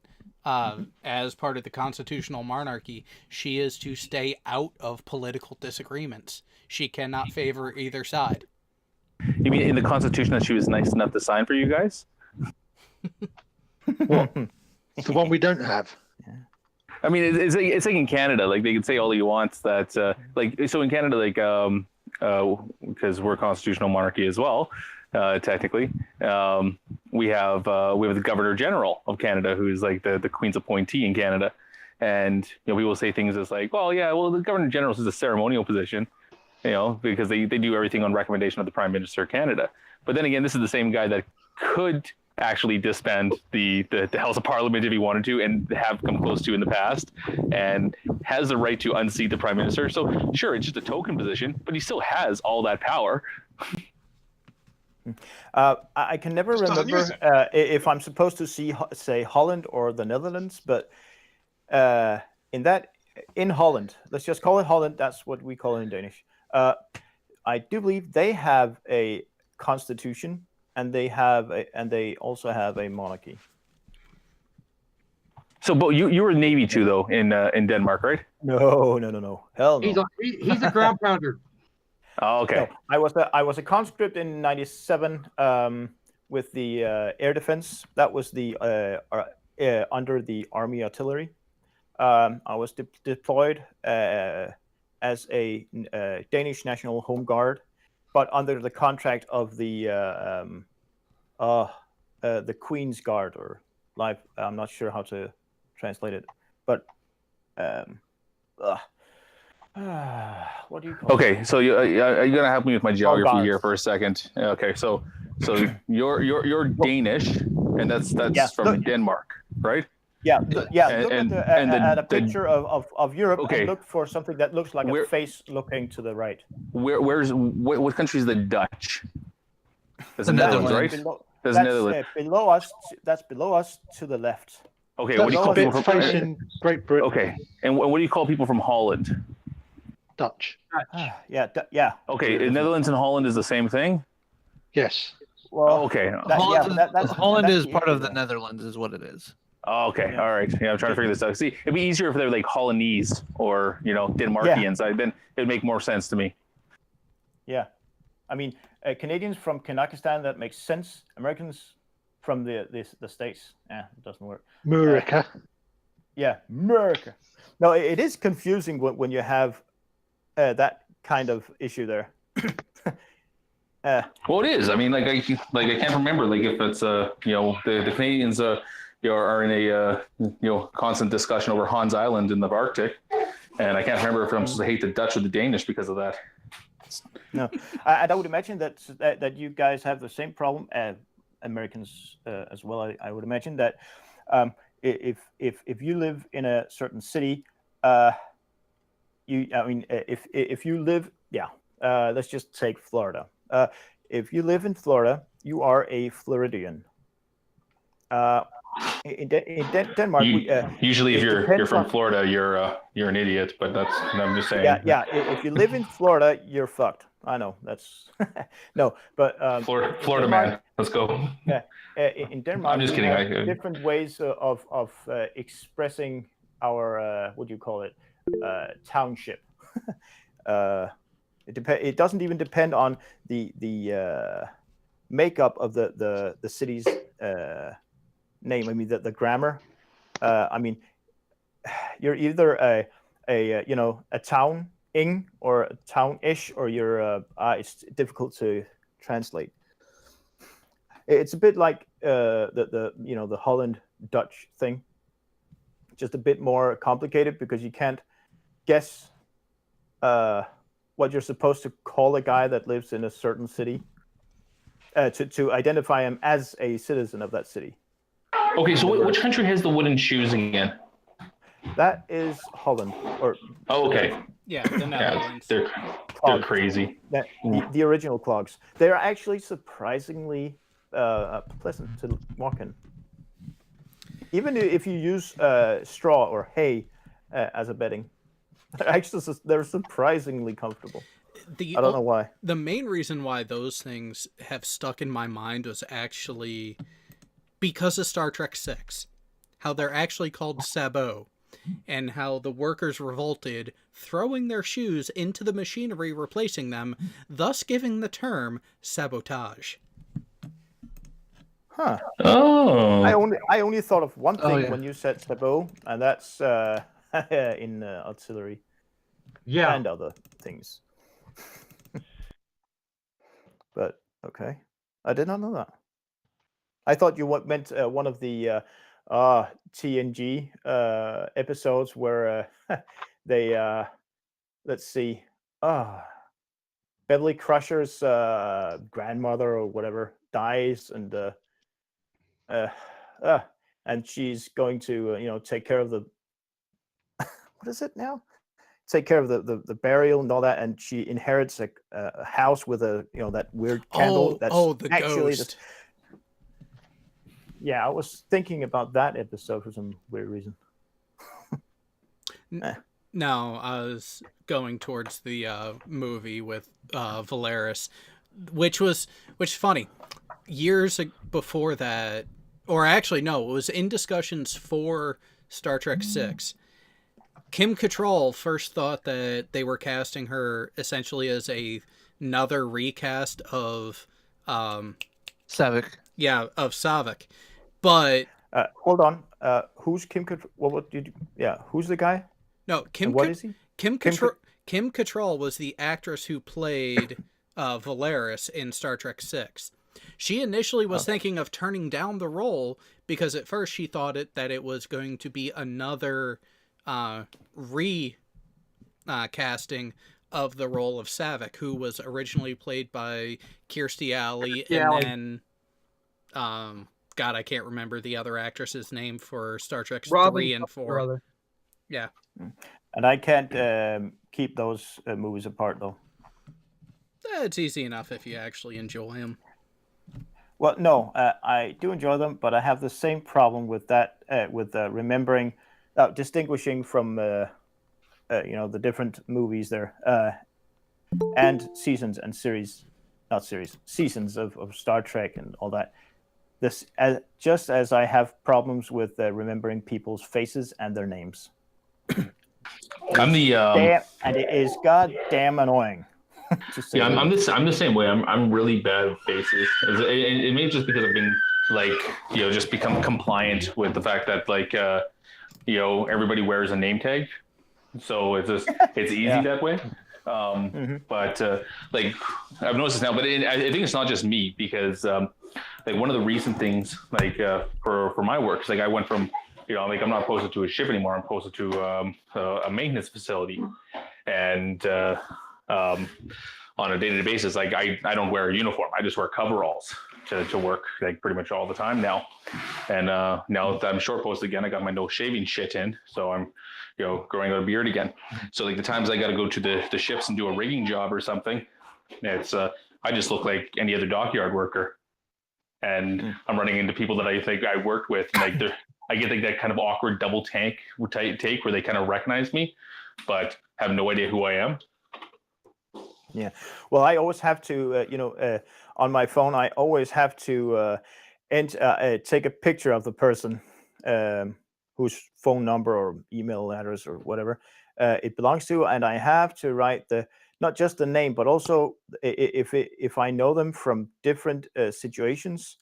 [SPEAKER 1] as part of the constitutional monarchy, she is to stay out of political disagreements. She cannot favor either side.
[SPEAKER 9] You mean in the Constitution that she was nice enough to sign for you guys?
[SPEAKER 7] What? The one we don't have.
[SPEAKER 9] I mean, it's like in Canada, like they can say all you want that, so in Canada, because we're a constitutional monarchy as well, technically, we have the Governor General of Canada, who's like the Queen's appointee in Canada, and people say things as like, the Governor General is a ceremonial position, because they do everything on recommendation of the Prime Minister of Canada. But then again, this is the same guy that could actually disband the House of Parliament if he wanted to, and have come close to in the past, and has the right to unseat the Prime Minister. So sure, it's just a token position, but he still has all that power.
[SPEAKER 2] I can never
[SPEAKER 6] Just doesn't use
[SPEAKER 2] remember if I'm supposed to say Holland or the Netherlands, but in Holland, let's just call it Holland. That's what we call it in Danish. I do believe they have a constitution, and they also have a monarchy.
[SPEAKER 9] So, but you were Navy too, though, in Denmark, right?
[SPEAKER 2] No. Hell no.
[SPEAKER 4] He's a ground pounder.
[SPEAKER 9] Oh, okay.
[SPEAKER 2] No, I was a conscript in '97 with the air defense. That was the under the Army Artillery. I was deployed as a Danish National Home Guard, but under the contract of the Queen's Guard, or live. I'm not sure how to translate it, but what do you call it?
[SPEAKER 9] Okay, so you're gonna help me with my geography here for a second. Okay, so you're Danish, and that's from Denmark, right?
[SPEAKER 2] Yeah. Look at a picture of Europe,
[SPEAKER 9] okay,
[SPEAKER 2] and look for something that looks like a face looking to the right.
[SPEAKER 9] What country is the Dutch? That's
[SPEAKER 8] The
[SPEAKER 9] the Netherlands,
[SPEAKER 8] Netherlands.
[SPEAKER 9] right?
[SPEAKER 2] That's
[SPEAKER 9] Netherlands.
[SPEAKER 2] below us. That's below us to the left.
[SPEAKER 9] Okay, what do you call people from
[SPEAKER 7] facing Great Britain?
[SPEAKER 9] Okay, and what do you call people from Holland?
[SPEAKER 7] Dutch.
[SPEAKER 2] Yeah.
[SPEAKER 9] Okay, the Netherlands and Holland is the same thing.
[SPEAKER 7] Yes.
[SPEAKER 2] Well,
[SPEAKER 9] Okay.
[SPEAKER 8] Holland is part of the
[SPEAKER 2] issue.
[SPEAKER 8] Netherlands, is what it is.
[SPEAKER 9] Oh, okay.
[SPEAKER 2] Yeah.
[SPEAKER 9] All right. Yeah, I'm trying to figure this out. See, it'd be easier if they're like Hollandese or Denmarkians. Then it'd make more sense to me.
[SPEAKER 2] Yeah, I mean, Canadians from Kazakhstan, that makes sense. Americans from the States, it doesn't work.
[SPEAKER 7] America.
[SPEAKER 2] America. No, it is confusing when you have that kind of issue there.
[SPEAKER 9] Well, it is. I mean, I can't remember if it's the Canadians are in a constant discussion over Hans Island in the Arctic, and I can't remember if I'm supposed to hate the Dutch or the Danish because of that.
[SPEAKER 2] No, I would imagine that you guys have the same problem, Americans as well. I would imagine that if you live in a certain city, if you live, let's just take Florida. If you live in Florida, you are a Floridian. In Denmark,
[SPEAKER 9] usually if you're from Florida, you're an idiot. But I'm just saying.
[SPEAKER 2] Yeah. If you live in Florida, you're fucked. I know that's no, but
[SPEAKER 9] Florida
[SPEAKER 2] Denmark,
[SPEAKER 9] man, let's go.
[SPEAKER 2] Yeah, in Denmark,
[SPEAKER 9] I'm just kidding.
[SPEAKER 2] Different ways of expressing our what do you call it, township. It doesn't even depend on the makeup of the city's name. I mean the grammar. I mean, you're either a town-ing or a town-ish, or you're it's difficult to translate. It's a bit like the Holland Dutch thing, just a bit more complicated because you can't guess what you're supposed to call a guy that lives in a certain city to identify him as a citizen of that city.
[SPEAKER 9] Okay, so which country has the wooden shoes again?
[SPEAKER 2] That is Holland.
[SPEAKER 9] Okay.
[SPEAKER 1] Yeah, the Netherlands.
[SPEAKER 9] They're crazy.
[SPEAKER 2] The original clogs. They're actually surprisingly pleasant to walk in. Even if you use straw or hay as a bedding, they're surprisingly comfortable. I don't know why.
[SPEAKER 1] The main reason why those things have stuck in my mind was actually because of Star Trek VI. How they're actually called sabots, and how the workers revolted, throwing their shoes into the machinery replacing them, thus giving the term sabotage.
[SPEAKER 2] Huh.
[SPEAKER 9] Oh.
[SPEAKER 2] I only thought of one thing when you said sabot, and that's in artillery.
[SPEAKER 4] Yeah.
[SPEAKER 2] And other things. But okay, I did not know that. I thought you meant one of the TNG episodes where they let's see, Beverly Crusher's grandmother or whatever dies, and uh, uh, and she's going to take care of the what is it now? Take care of the burial and all that, and she inherits a house with a that weird candle. That's
[SPEAKER 1] the
[SPEAKER 2] actually
[SPEAKER 1] ghost.
[SPEAKER 2] Yeah, I was thinking about that episode for some weird reason.
[SPEAKER 1] No, I was going towards the movie with Valeris, which funny. Years before that, or actually no, it was in discussions for Star Trek VI. Kim Cattrall first thought that they were casting her essentially as another recast of
[SPEAKER 8] Savick.
[SPEAKER 1] Yeah, of Savick. But
[SPEAKER 2] hold on. Who's Kim Cattrall? What did you? Yeah, who's the guy?
[SPEAKER 1] No,
[SPEAKER 2] what is he?
[SPEAKER 1] Kim Cattrall was the actress who played Valeris in Star Trek VI. She initially was thinking of turning down the role because at first she thought that it was going to be another casting of the role of Savick, who was originally played by Kirstie Alley, and then God, I can't remember the other actress's name for Star Trek 3 and 4. Yeah.
[SPEAKER 2] And I can't keep those movies apart, though.
[SPEAKER 1] It's easy enough if you actually enjoy them.
[SPEAKER 2] Well, no, I do enjoy them, but I have the same problem with that, with remembering, distinguishing from, the different movies there, and seasons and seasons of Star Trek and all that. Just as I have problems with remembering people's faces and their names.
[SPEAKER 9] I'm the
[SPEAKER 2] and it is goddamn annoying.
[SPEAKER 9] Yeah, I'm the same way. I'm really bad with faces. It may just because I've been just become compliant with the fact that everybody wears a name tag, so it's easy that way. But I've noticed this now, but I think it's not just me because one of the recent things for my work is I went from I'm not posted to a ship anymore. I'm posted to a maintenance facility, and on a day-to-day basis, I don't wear a uniform. I just wear coveralls to work pretty much all the time now. And now that I'm short posted again, I got my no shaving shit in, so I'm growing out a beard again. So the times I got to go to the ships and do a rigging job or something, it's I just look like any other dockyard worker, and I'm running into people that I think I worked with, and I get that kind of awkward double take where they kind of recognize me, but have no idea who I am.
[SPEAKER 2] Yeah. Well, I always have to, on my phone, I always have to take a picture of the person whose phone number or email address or whatever it belongs to, and I have to write not just the name, but also if I know them from different situations,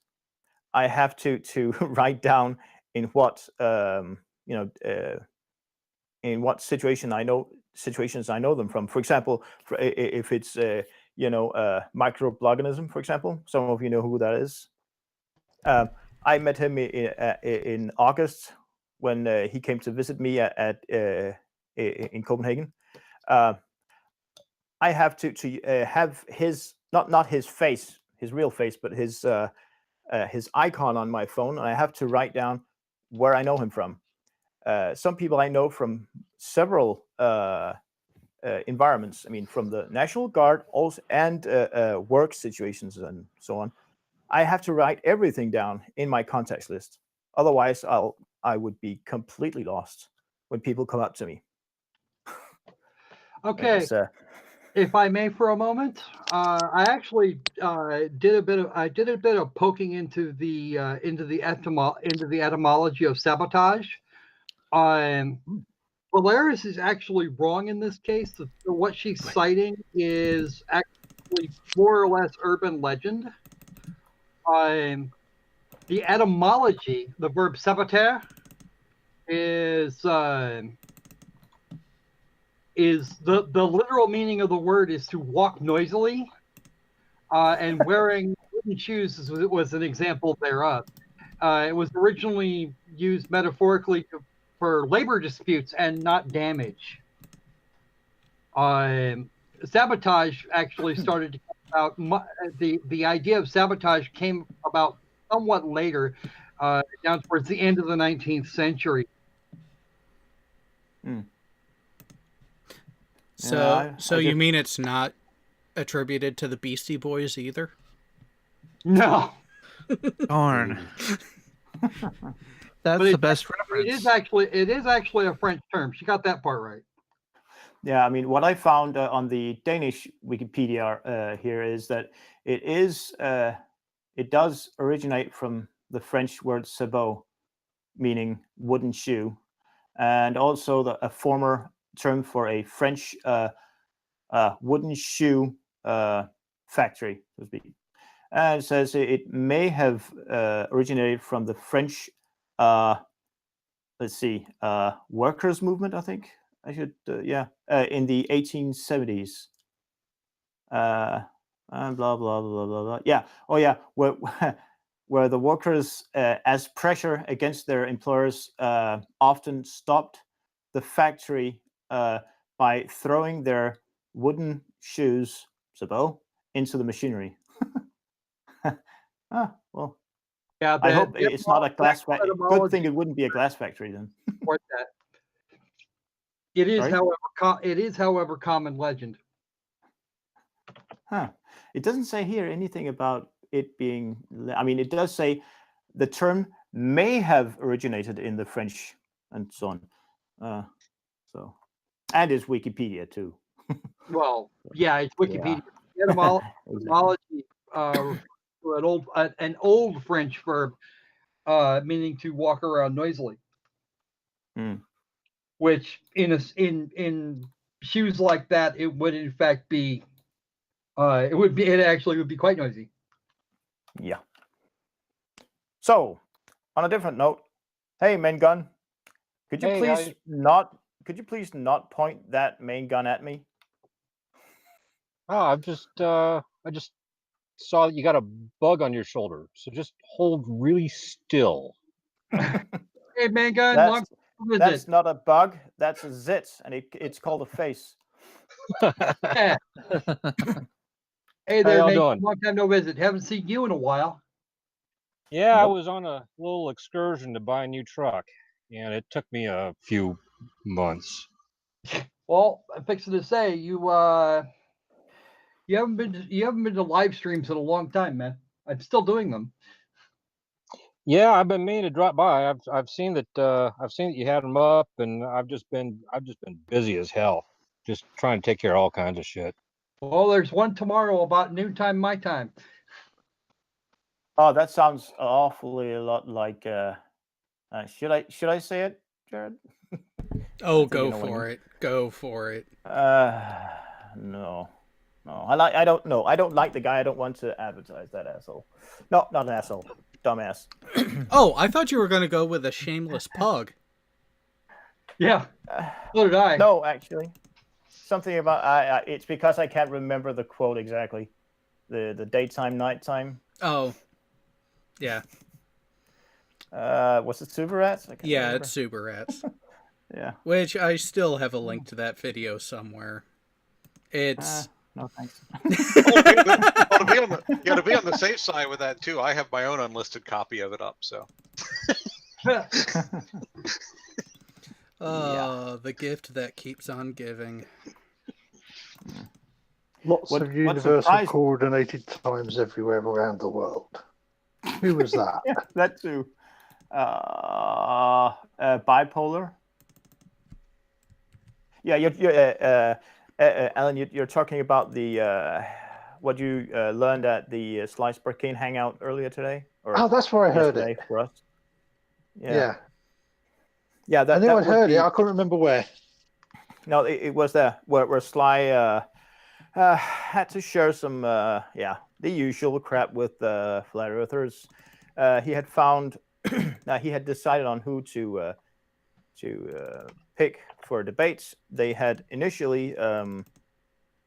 [SPEAKER 2] I have to write down in what situations I know them from. For example, if it's microbloganism, for example, some of you know who that is. I met him in August when he came to visit me in Copenhagen. I have to have his not his face, his real face, but his icon on my phone, and I have to write down where I know him from. Some people I know from several environments. I mean, from the National Guard also, and work situations and so on. I have to write everything down in my contacts list. Otherwise, I would be completely lost when people come up to me.
[SPEAKER 4] Okay. If I may, for a moment, I actually did a bit of poking into the etymology of sabotage. Valeris is actually wrong in this case. What she's citing is actually more or less urban legend. The etymology, the verb saboter, is the literal meaning of the word is to walk noisily, and wearing wooden shoes was an example thereof. It was originally used metaphorically for labor disputes and not damage. Sabotage actually started to come about. The idea of sabotage came about somewhat later. down towards the end of the 19th century.
[SPEAKER 1] So, you mean it's not attributed to the Beastie Boys either?
[SPEAKER 4] No.
[SPEAKER 8] Darn. That's the best reference.
[SPEAKER 4] It is actually a French term. She got that part right.
[SPEAKER 2] Yeah, I mean, what I found on the Danish Wikipedia here is that it does originate from the French word sabot, meaning wooden shoe, and also a former term for a French wooden shoe factory, so to speak. And it says it may have originated from the French, workers' movement, I think. I should, in the 1870s. And blah, blah, blah, blah, blah. Yeah. Oh, yeah. Where the workers, as pressure against their employers, often stopped the factory by throwing their wooden shoes, sabot, into the machinery. Well.
[SPEAKER 4] Yeah,
[SPEAKER 2] I hope it's not a glass factory. Good thing it wouldn't be a glass factory then.
[SPEAKER 4] That. It is, however, common legend.
[SPEAKER 2] It doesn't say here anything about it being. I mean, it does say the term may have originated in the French and so on. And it's Wikipedia too.
[SPEAKER 4] Well, yeah, it's Wikipedia. Yeah. Etymology, an old French verb, meaning to walk around noisily. Which in shoes like that, it would in fact be. It actually would be quite noisy.
[SPEAKER 2] Yeah. So, on a different note, hey, main gun, could you please not point that main gun at me?
[SPEAKER 10] Oh, I just saw that you got a bug on your shoulder, so just hold really still.
[SPEAKER 4] Hey, main gun,
[SPEAKER 2] that's not a bug. That's a zit, and it's called a face.
[SPEAKER 4] Hey there, mate. Long time no visit. Haven't seen you in a while.
[SPEAKER 10] Yeah, I was on a little excursion to buy a new truck, and it took me a few months.
[SPEAKER 4] Well, I'm fixing to say you haven't been to live streams in a long time, man. I'm still doing them.
[SPEAKER 10] Yeah, I've been meaning to drop by. I've seen that you had them up, and I've just been busy as hell, just trying to take care of all kinds of shit.
[SPEAKER 4] Well, there's one tomorrow about noontime my time.
[SPEAKER 2] Oh, that sounds awfully a lot like. Should I say it, Jared?
[SPEAKER 1] Oh, go for it. Go for it.
[SPEAKER 2] No. I don't know. I don't like the guy. I don't want to advertise that asshole. No, not an asshole. Dumbass.
[SPEAKER 1] Oh, I thought you were going to go with a shameless pug.
[SPEAKER 4] Yeah. So did I.
[SPEAKER 2] No, actually. Something about it's because I can't remember the quote exactly. The daytime, nighttime.
[SPEAKER 1] Oh, yeah.
[SPEAKER 2] Was it Super Rats?
[SPEAKER 1] Yeah,
[SPEAKER 2] remember.
[SPEAKER 1] it's Super Rats.
[SPEAKER 2] Yeah.
[SPEAKER 1] Which I still have a link to that video somewhere. It's
[SPEAKER 2] no thanks.
[SPEAKER 6] To be on the safe side with that too, I have my own unlisted copy of it up. So.
[SPEAKER 1] The gift that keeps on giving.
[SPEAKER 7] Lots of universal coordinated times everywhere around the world. Who was that?
[SPEAKER 2] Yeah, that too. Bipolar. Yeah, you're Alan. You're talking about the what you learned at the Slice Burkane hangout earlier today.
[SPEAKER 7] Oh, that's where I heard it
[SPEAKER 2] for us.
[SPEAKER 7] Yeah.
[SPEAKER 2] Yeah,
[SPEAKER 7] I knew I'd heard it. I couldn't remember where.
[SPEAKER 2] No, it was there where Sly had to share some the usual crap with flat earthers. He had found he had decided on who to pick for debates. They had initially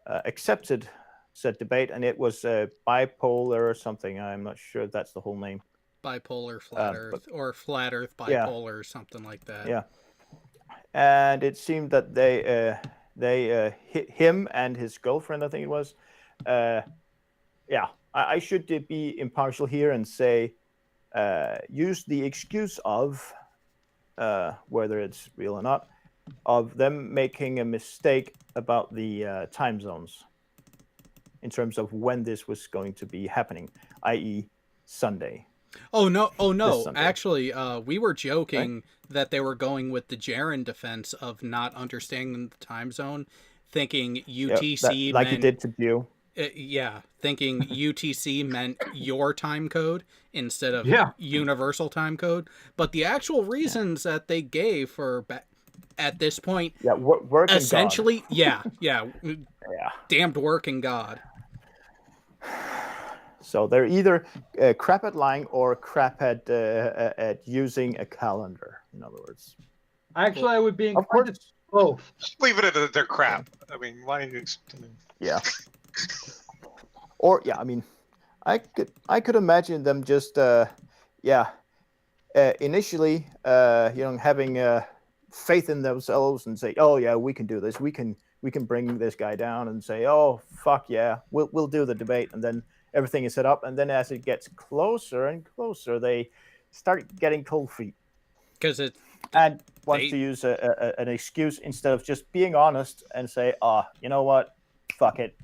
[SPEAKER 2] accepted said debate, and it was bipolar or something. I'm not sure if that's the whole name.
[SPEAKER 1] Bipolar Flat Earth, or Flat Earth Bipolar, or something like that.
[SPEAKER 2] Yeah. And it seemed that they hit him and his girlfriend, I think it was. I should be impartial here and say use the excuse of, whether it's real or not, of them making a mistake about the time zones in terms of when this was going to be happening, i.e. Sunday.
[SPEAKER 1] Oh no!
[SPEAKER 2] This Sunday.
[SPEAKER 1] Actually, we were joking that they were going with the Jaren defense of not understanding the time zone, thinking UTC
[SPEAKER 2] like
[SPEAKER 1] meant,
[SPEAKER 2] it did to you.
[SPEAKER 1] Thinking UTC meant your time code instead of universal time code. But the actual reasons that they gave for at this point,
[SPEAKER 2] working
[SPEAKER 1] essentially,
[SPEAKER 2] God.
[SPEAKER 1] damned working God.
[SPEAKER 2] So they're either crap at lying or crap at using a calendar. In other words,
[SPEAKER 4] actually, I would be
[SPEAKER 2] of course
[SPEAKER 4] both.
[SPEAKER 6] Just leave it at their crap. I mean, why?
[SPEAKER 2] Yeah. Or I mean, I could imagine them just initially having faith in themselves and say, oh yeah, we can do this. We can bring this guy down and say, oh fuck yeah, we'll do the debate, and then everything is set up, and then as it gets closer and closer, they start getting cold feet
[SPEAKER 1] because
[SPEAKER 2] and wants to use an excuse instead of just being honest and say, you know what, fuck it,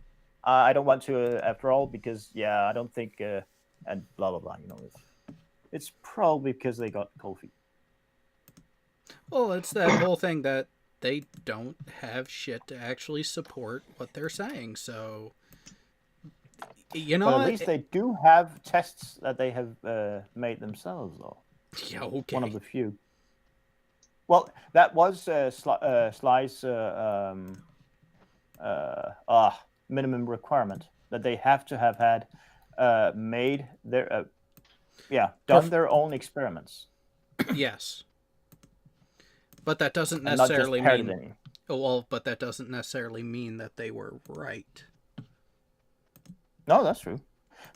[SPEAKER 2] I don't want to after all, because I don't think and blah blah blah. It's probably because they got cold feet.
[SPEAKER 1] Well, it's that whole thing that they don't have shit to actually support what they're saying, so
[SPEAKER 2] But at least they do have tests that they have made themselves, though.
[SPEAKER 1] Yeah, okay.
[SPEAKER 2] One of the few. Well, that was Sly's minimum requirement, that they have to have had made their done their own experiments.
[SPEAKER 1] Yes, but that doesn't necessarily mean. Well, but that doesn't necessarily mean that they were right.
[SPEAKER 2] No, that's true.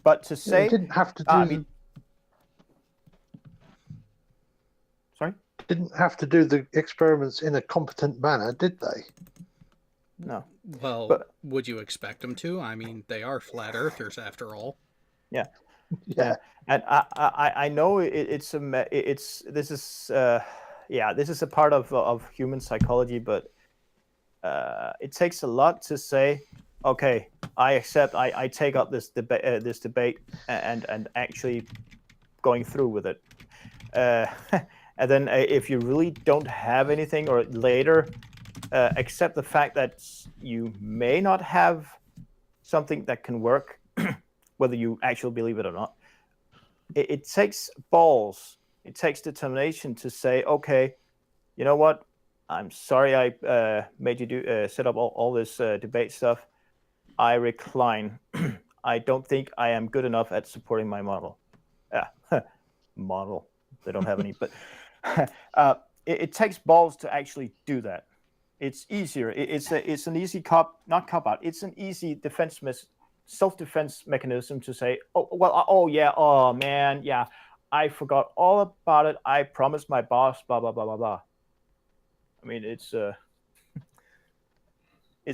[SPEAKER 2] But to say
[SPEAKER 7] they didn't have to do.
[SPEAKER 2] Sorry?
[SPEAKER 7] Didn't have to do the experiments in a competent manner, did they?
[SPEAKER 2] No.
[SPEAKER 1] Well, would you expect them to? I mean, they are flat earthers after all.
[SPEAKER 2] Yeah. And I know this is a part of human psychology, but it takes a lot to say, okay, I accept. I take up this debate and actually going through with it. And then if you really don't have anything, or later accept the fact that you may not have something that can work, whether you actually believe it or not. It takes balls. It takes determination to say, okay, you know what? I'm sorry I made you set up all this debate stuff. I recline. I don't think I am good enough at supporting my model. Model. They don't have any, but it takes balls to actually do that. It's easier. It's an easy not cop out. It's an easy self-defense mechanism to say, oh man, I forgot all about it. I promised my boss, blah blah blah blah blah. I mean, it's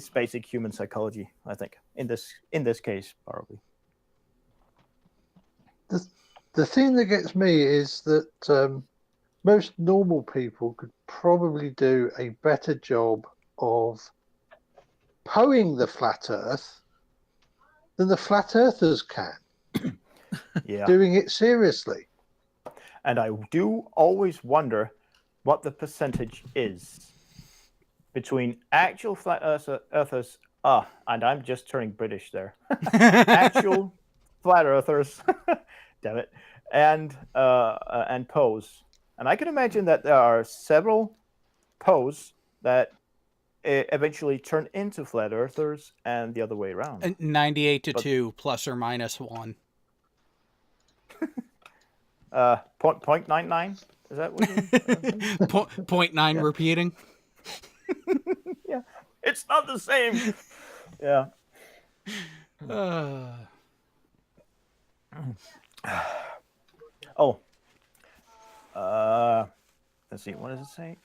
[SPEAKER 2] basic human psychology, I think. In this case, probably.
[SPEAKER 7] The thing that gets me is that most normal people could probably do a better job of poeing the flat Earth than the flat earthers can. Doing it seriously.
[SPEAKER 2] And I do always wonder what the percentage is between actual flat earthers. And I'm just turning British there. Actual flat earthers, damn it, and POs. And I can imagine that there are several POs that eventually turn into flat earthers, and the other way around.
[SPEAKER 1] 98-2 plus or minus 1.
[SPEAKER 2] 0.99? Is that what you mean?
[SPEAKER 1] 0.9 repeating?
[SPEAKER 2] Yeah. It's not the same. Yeah. Let's see. What does it say?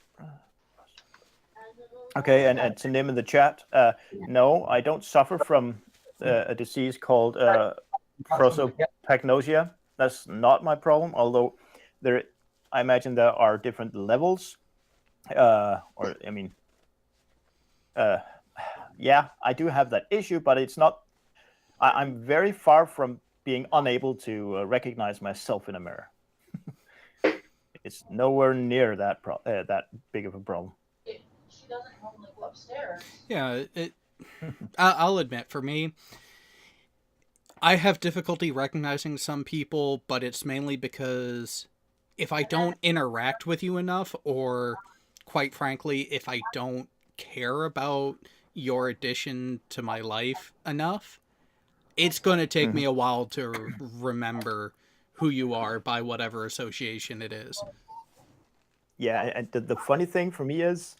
[SPEAKER 2] Okay, and to Nim in the chat, no, I don't suffer from a disease called prosopagnosia. that's not my problem. Although I imagine there are different levels. Yeah, I do have that issue, but it's not. I'm very far from being unable to recognize myself in a mirror. It's nowhere near that that big of a problem.
[SPEAKER 11] She doesn't normally go upstairs.
[SPEAKER 1] Yeah, I'll admit, for me, I have difficulty recognizing some people, but it's mainly because if I don't interact with you enough, or quite frankly, if I don't care about your addition to my life enough, it's going to take me a while to remember who you are by whatever association it is.
[SPEAKER 2] Yeah, and the funny thing for me is,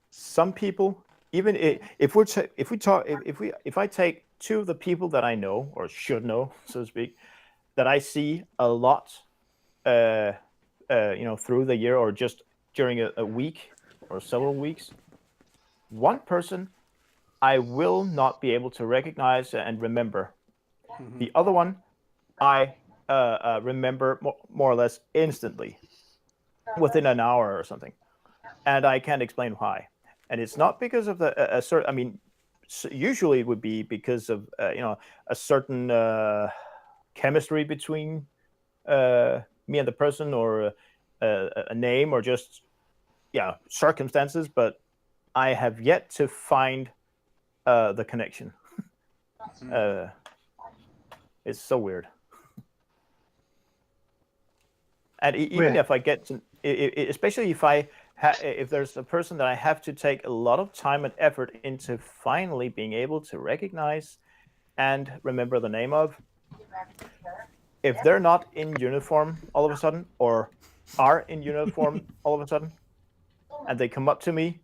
[SPEAKER 2] some people, even if I take two of the people that I know or should know, so to speak, that I see a lot, through the year or just during a week or several weeks, one person I will not be able to recognize and remember. The other one I remember more or less instantly, within an hour or something, and I can't explain why. And it's not because of a certain. I mean, usually it would be because of a certain chemistry between me and the person, or a name, or just circumstances. But I have yet to find the connection. It's so weird. And even if I get to, especially if there's a person that I have to take a lot of time and effort into finally being able to recognize and remember the name of, if they're not in uniform all of a sudden, or are in uniform all of a sudden, and they come up to me,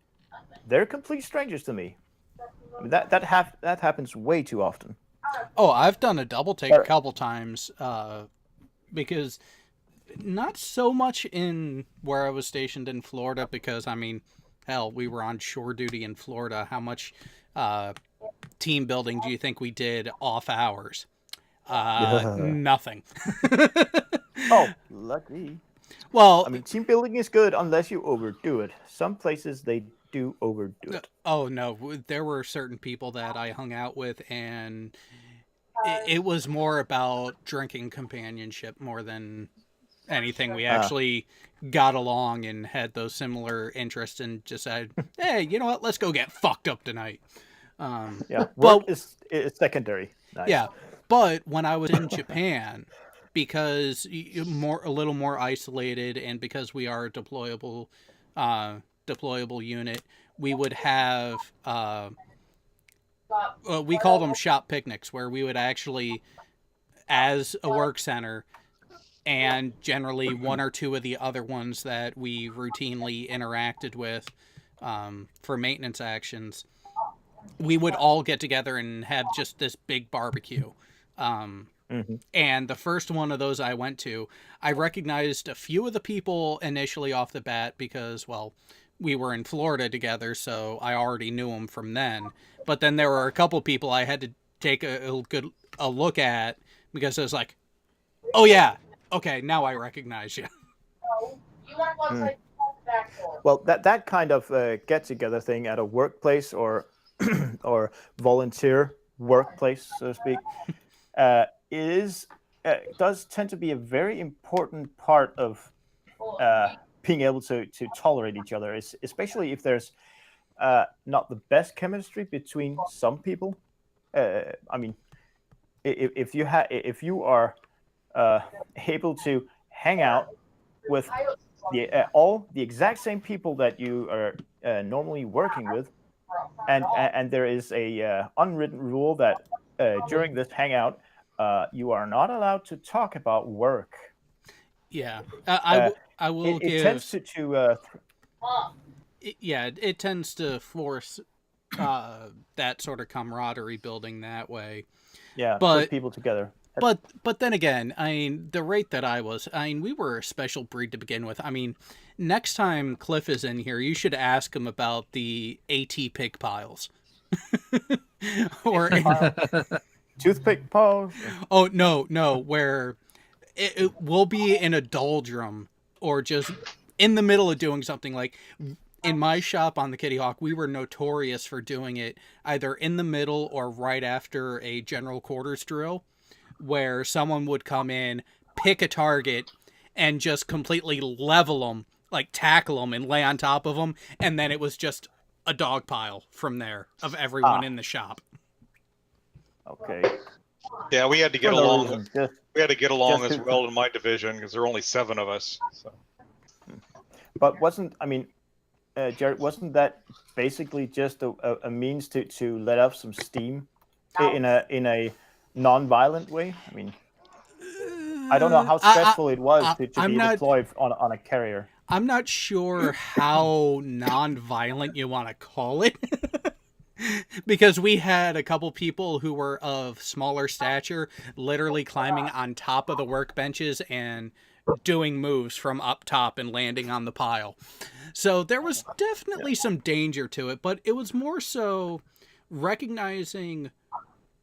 [SPEAKER 2] they're complete strangers to me. I mean, that happens way too often.
[SPEAKER 1] Oh, I've done a double take a couple times, because not so much in where I was stationed in Florida, because I mean, hell, we were on shore duty in Florida. How much team building do you think we did off hours? Nothing.
[SPEAKER 2] Oh, lucky.
[SPEAKER 1] Well,
[SPEAKER 2] I mean, team building is good unless you overdo it. Some places they do overdo it.
[SPEAKER 1] Oh no, there were certain people that I hung out with, and it was more about drinking companionship more than anything. We actually got along and had those similar interests, and just said, "Hey, you know what? Let's go get fucked up tonight."
[SPEAKER 2] Work is secondary. Nice.
[SPEAKER 1] Yeah, but when I was in Japan, because a little more isolated, and because we are a deployable unit, we would have we call them shop picnics, where we would actually, as a work center, and generally one or two of the other ones that we routinely interacted with for maintenance actions, we would all get together and have just this big barbecue. And the first one of those I went to, I recognized a few of the people initially off the bat because, well, we were in Florida together, so I already knew them from then. But then there were a couple people I had to take a look at, because I was like, oh yeah, okay, now I recognize you.
[SPEAKER 11] You want to go outside the back door.
[SPEAKER 2] Well, that kind of get-together thing at a workplace or or volunteer workplace, so to speak, does tend to be a very important part of being able to tolerate each other, especially if there's not the best chemistry between some people. I mean, if you are able to hang out with all the exact same people that you are normally working with, and there is a unwritten rule that during this hangout you are not allowed to talk about work.
[SPEAKER 1] Yeah, I will give.
[SPEAKER 2] It tends
[SPEAKER 1] it tends to force that sort of camaraderie building that way.
[SPEAKER 2] Yeah,
[SPEAKER 1] but
[SPEAKER 2] put people together.
[SPEAKER 1] But then again, I mean, the rate that we were a special breed to begin with. I mean, next time Cliff is in here, you should ask him about the AT pig piles. Or
[SPEAKER 2] toothpick piles.
[SPEAKER 1] Oh no, where we'll be in a doldrum or just in the middle of doing something. Like in my shop on the Kitty Hawk, we were notorious for doing it either in the middle or right after a general quarters drill, where someone would come in, pick a target, and just completely level them, like tackle them and lay on top of them, and then it was just a dog pile from there of everyone in the shop.
[SPEAKER 2] Okay.
[SPEAKER 6] Yeah, we had to get
[SPEAKER 2] For no
[SPEAKER 6] along.
[SPEAKER 2] reason, just-
[SPEAKER 6] We had to get along
[SPEAKER 2] just
[SPEAKER 6] as
[SPEAKER 2] to-
[SPEAKER 6] well in my division because there were only 7 of us. So.
[SPEAKER 2] But Jared, wasn't that basically just a means to let off some steam in a non-violent way? I mean, I don't know how stressful it was to be deployed on a carrier.
[SPEAKER 1] I'm not sure how non-violent you want to call it. Because we had a couple people who were of smaller stature literally climbing on top of the workbenches and doing moves from up top and landing on the pile. So there was definitely some danger to it, but it was more so recognizing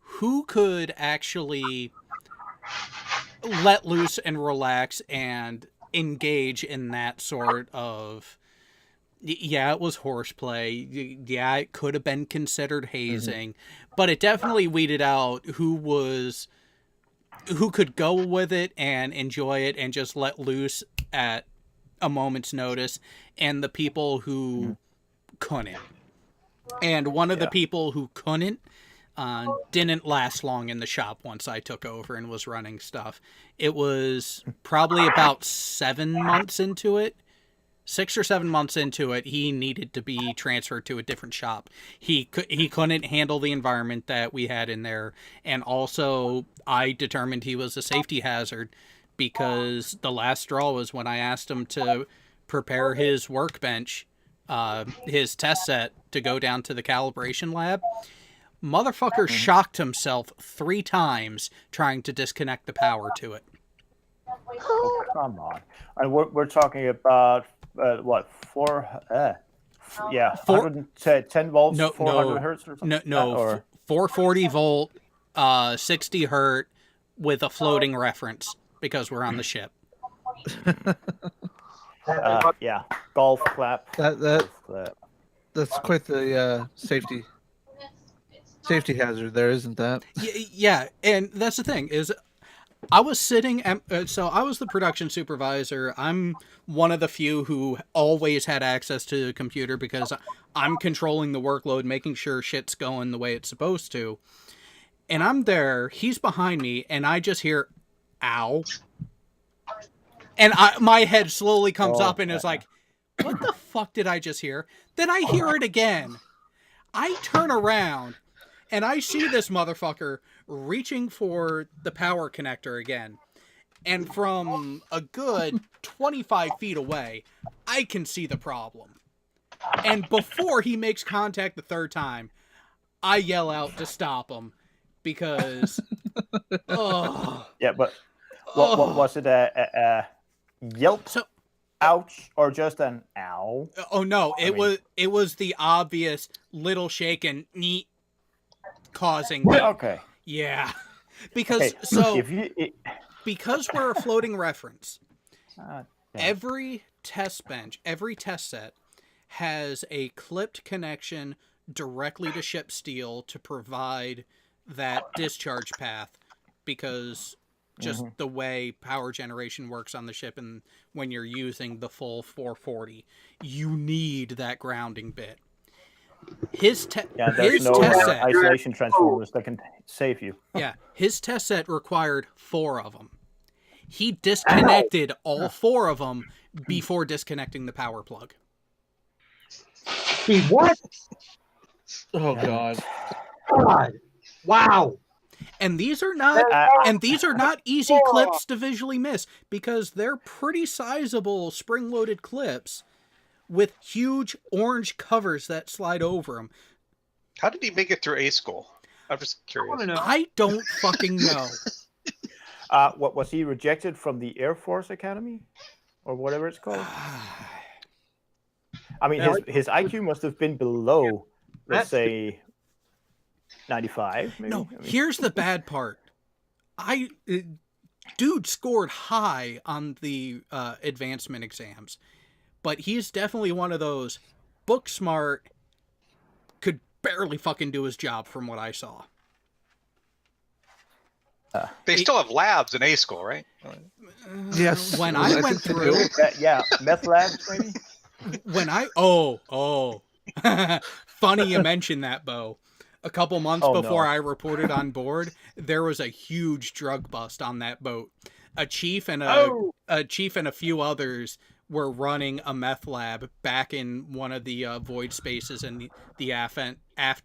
[SPEAKER 1] who could actually let loose and relax and engage in that sort of... Yeah, it was horseplay. Yeah, it could have been considered hazing, but it definitely weeded out who could go with it and enjoy it and just let loose at a moment's notice, and the people who couldn't. And one of the people who couldn't didn't last long in the shop once I took over and was running stuff. It was probably about 7 months into it. 6 or 7 months into it, he needed to be transferred to a different shop. He couldn't handle the environment that we had in there, and also I determined he was a safety hazard because the last straw was when I asked him to prepare his workbench, his test set to go down to the calibration lab. Motherfucker shocked himself 3 times trying to disconnect the power to it.
[SPEAKER 2] Oh, come on. And we're talking about what, 410 volts, 400 hertz or something?
[SPEAKER 1] No, 440 volt, 60 hertz with a floating reference because we're on the ship.
[SPEAKER 2] Yeah, golf clap.
[SPEAKER 8] That's quite the safety hazard there, isn't that?
[SPEAKER 1] Yeah, and that's the thing is, I was sitting so I was the production supervisor. I'm one of the few who always had access to the computer because I'm controlling the workload, making sure shit's going the way it's supposed to. And I'm there, he's behind me, and I just hear, ow. And my head slowly comes up and is like, what the fuck did I just hear? Then I hear it again. I turn around, and I see this motherfucker reaching for the power connector again. And from a good 25 feet away, I can see the problem. And before he makes contact the 3rd time, I yell out to stop him because...
[SPEAKER 2] Yeah, but what was it? A yelp, ouch, or just an ow?
[SPEAKER 1] Oh no, it was the obvious little shake and neat causing that.
[SPEAKER 2] Okay.
[SPEAKER 1] Yeah. Because because we're a floating reference, every test bench, every test set has a clipped connection directly to ship steel to provide that discharge path, because just the way power generation works on the ship, and when you're using the full 440, you need that grounding bit. There's no
[SPEAKER 2] test set, isolation transformers that can save you.
[SPEAKER 1] Yeah, his test set required 4 of them. He disconnected all 4 of them before disconnecting the power plug.
[SPEAKER 4] What?
[SPEAKER 8] Oh God!
[SPEAKER 4] Wow!
[SPEAKER 1] And these are not easy clips to visually miss, because they're pretty sizable spring-loaded clips with huge orange covers that slide over them.
[SPEAKER 6] How did he make it through A school? I'm just curious.
[SPEAKER 1] I don't fucking know.
[SPEAKER 2] What was he rejected from the Air Force Academy, or whatever it's called? I mean, his IQ must have been below, let's say, 95. Maybe.
[SPEAKER 1] No, here's the bad part. dude scored high on the advancement exams, but he's definitely one of those book smart, could barely fucking do his job from what I saw.
[SPEAKER 6] They still have labs in A school, right?
[SPEAKER 8] Yes.
[SPEAKER 1] When
[SPEAKER 8] I
[SPEAKER 1] I
[SPEAKER 8] think
[SPEAKER 1] went
[SPEAKER 8] they
[SPEAKER 1] through,
[SPEAKER 2] Yeah, meth labs maybe.
[SPEAKER 1] when I funny you mentioned that, Bo. A couple months
[SPEAKER 2] Oh,
[SPEAKER 1] before
[SPEAKER 2] no.
[SPEAKER 1] I reported on board, there was a huge drug bust on that boat. A chief and a few others were running a meth lab back in one of the void spaces in the aft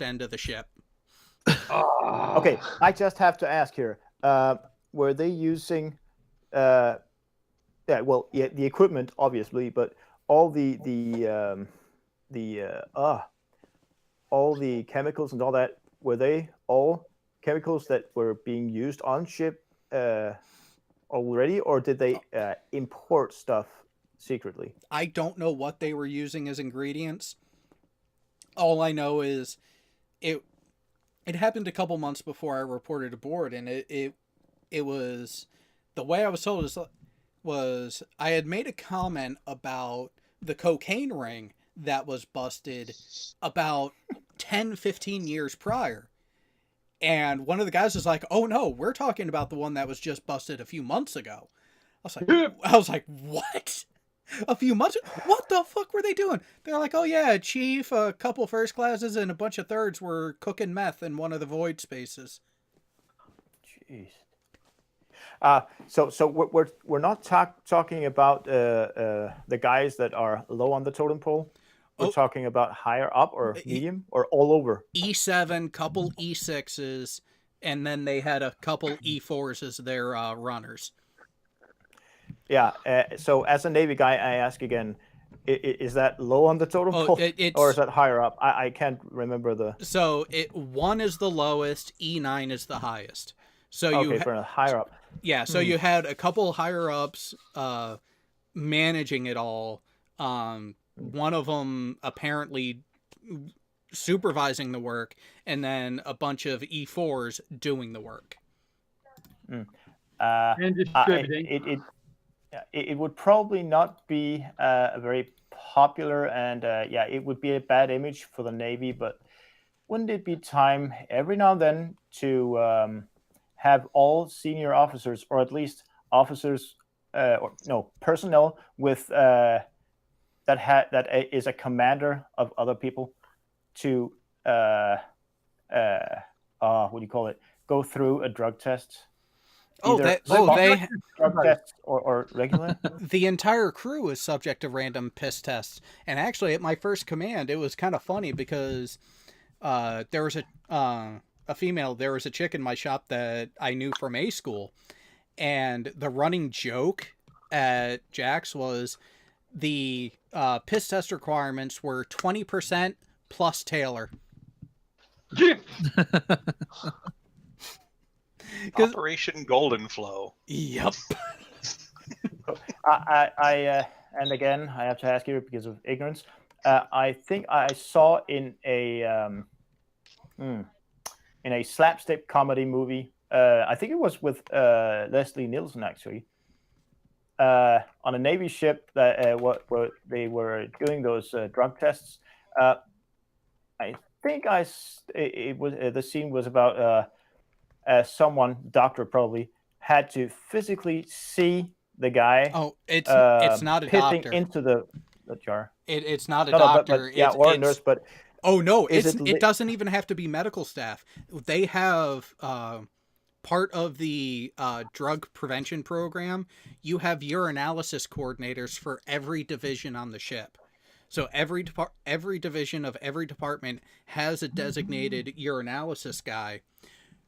[SPEAKER 1] end of the ship.
[SPEAKER 2] Okay, I just have to ask here. Were they using the equipment obviously, but all all the chemicals and all that, were they all chemicals that were being used on ship already, or did they import stuff secretly?
[SPEAKER 1] I don't know what they were using as ingredients. All I know is it happened a couple months before I reported aboard, and it was, the way I was told was I had made a comment about the cocaine ring that was busted about 10-15 years prior. And one of the guys was like, "Oh no, we're talking about the one that was just busted a few months ago." I was like, "What? A few months? What the fuck were they doing?" They're like, "Oh yeah, chief, a couple first classes and a bunch of thirds were cooking meth in one of the void spaces."
[SPEAKER 2] Jeez. So we're not talking about the guys that are low on the totem pole. We're talking about higher up or medium or all over.
[SPEAKER 1] E7, couple E6s, and then they had a couple E4s as their runners.
[SPEAKER 2] Yeah. So as a Navy guy, I ask again, is that low on the totem pole, or is that higher up? I can't remember the.
[SPEAKER 1] So 1 is the lowest, E9 is the highest. So
[SPEAKER 2] for a higher up.
[SPEAKER 1] Yeah. So you had a couple higher ups managing it all. One of them apparently supervising the work, and then a bunch of E4s doing the work.
[SPEAKER 4] And distributing.
[SPEAKER 2] It would probably not be a very popular, and it would be a bad image for the Navy, but wouldn't it be time every now and then to have all senior officers, or at least officers, personnel with that is a commander of other people, to what do you call it? Go through a drug test. Drug tests or regular.
[SPEAKER 1] The entire crew is subject to random piss tests, and actually, at my first command, it was kind of funny because there was a female. There was a chick in my shop that I knew from A school, and the running joke at Jack's was the piss test requirements were 20% plus Taylor.
[SPEAKER 6] Operation Golden Flow.
[SPEAKER 1] Yep.
[SPEAKER 2] I and again, I have to ask you because of ignorance. I think I saw in a slapstick comedy movie. I think it was with Leslie Nielsen actually. On a Navy ship that where they were doing those drug tests. I think it was the scene was about someone, doctor probably, had to physically see the guy.
[SPEAKER 1] Oh, it's not a doctor
[SPEAKER 2] into the jar.
[SPEAKER 1] It's not a doctor.
[SPEAKER 2] Or a nurse, but
[SPEAKER 1] oh no, it doesn't even have to be medical staff. They have part of the drug prevention program. You have urinalysis coordinators for every division on the ship. So every division of every department has a designated urinalysis guy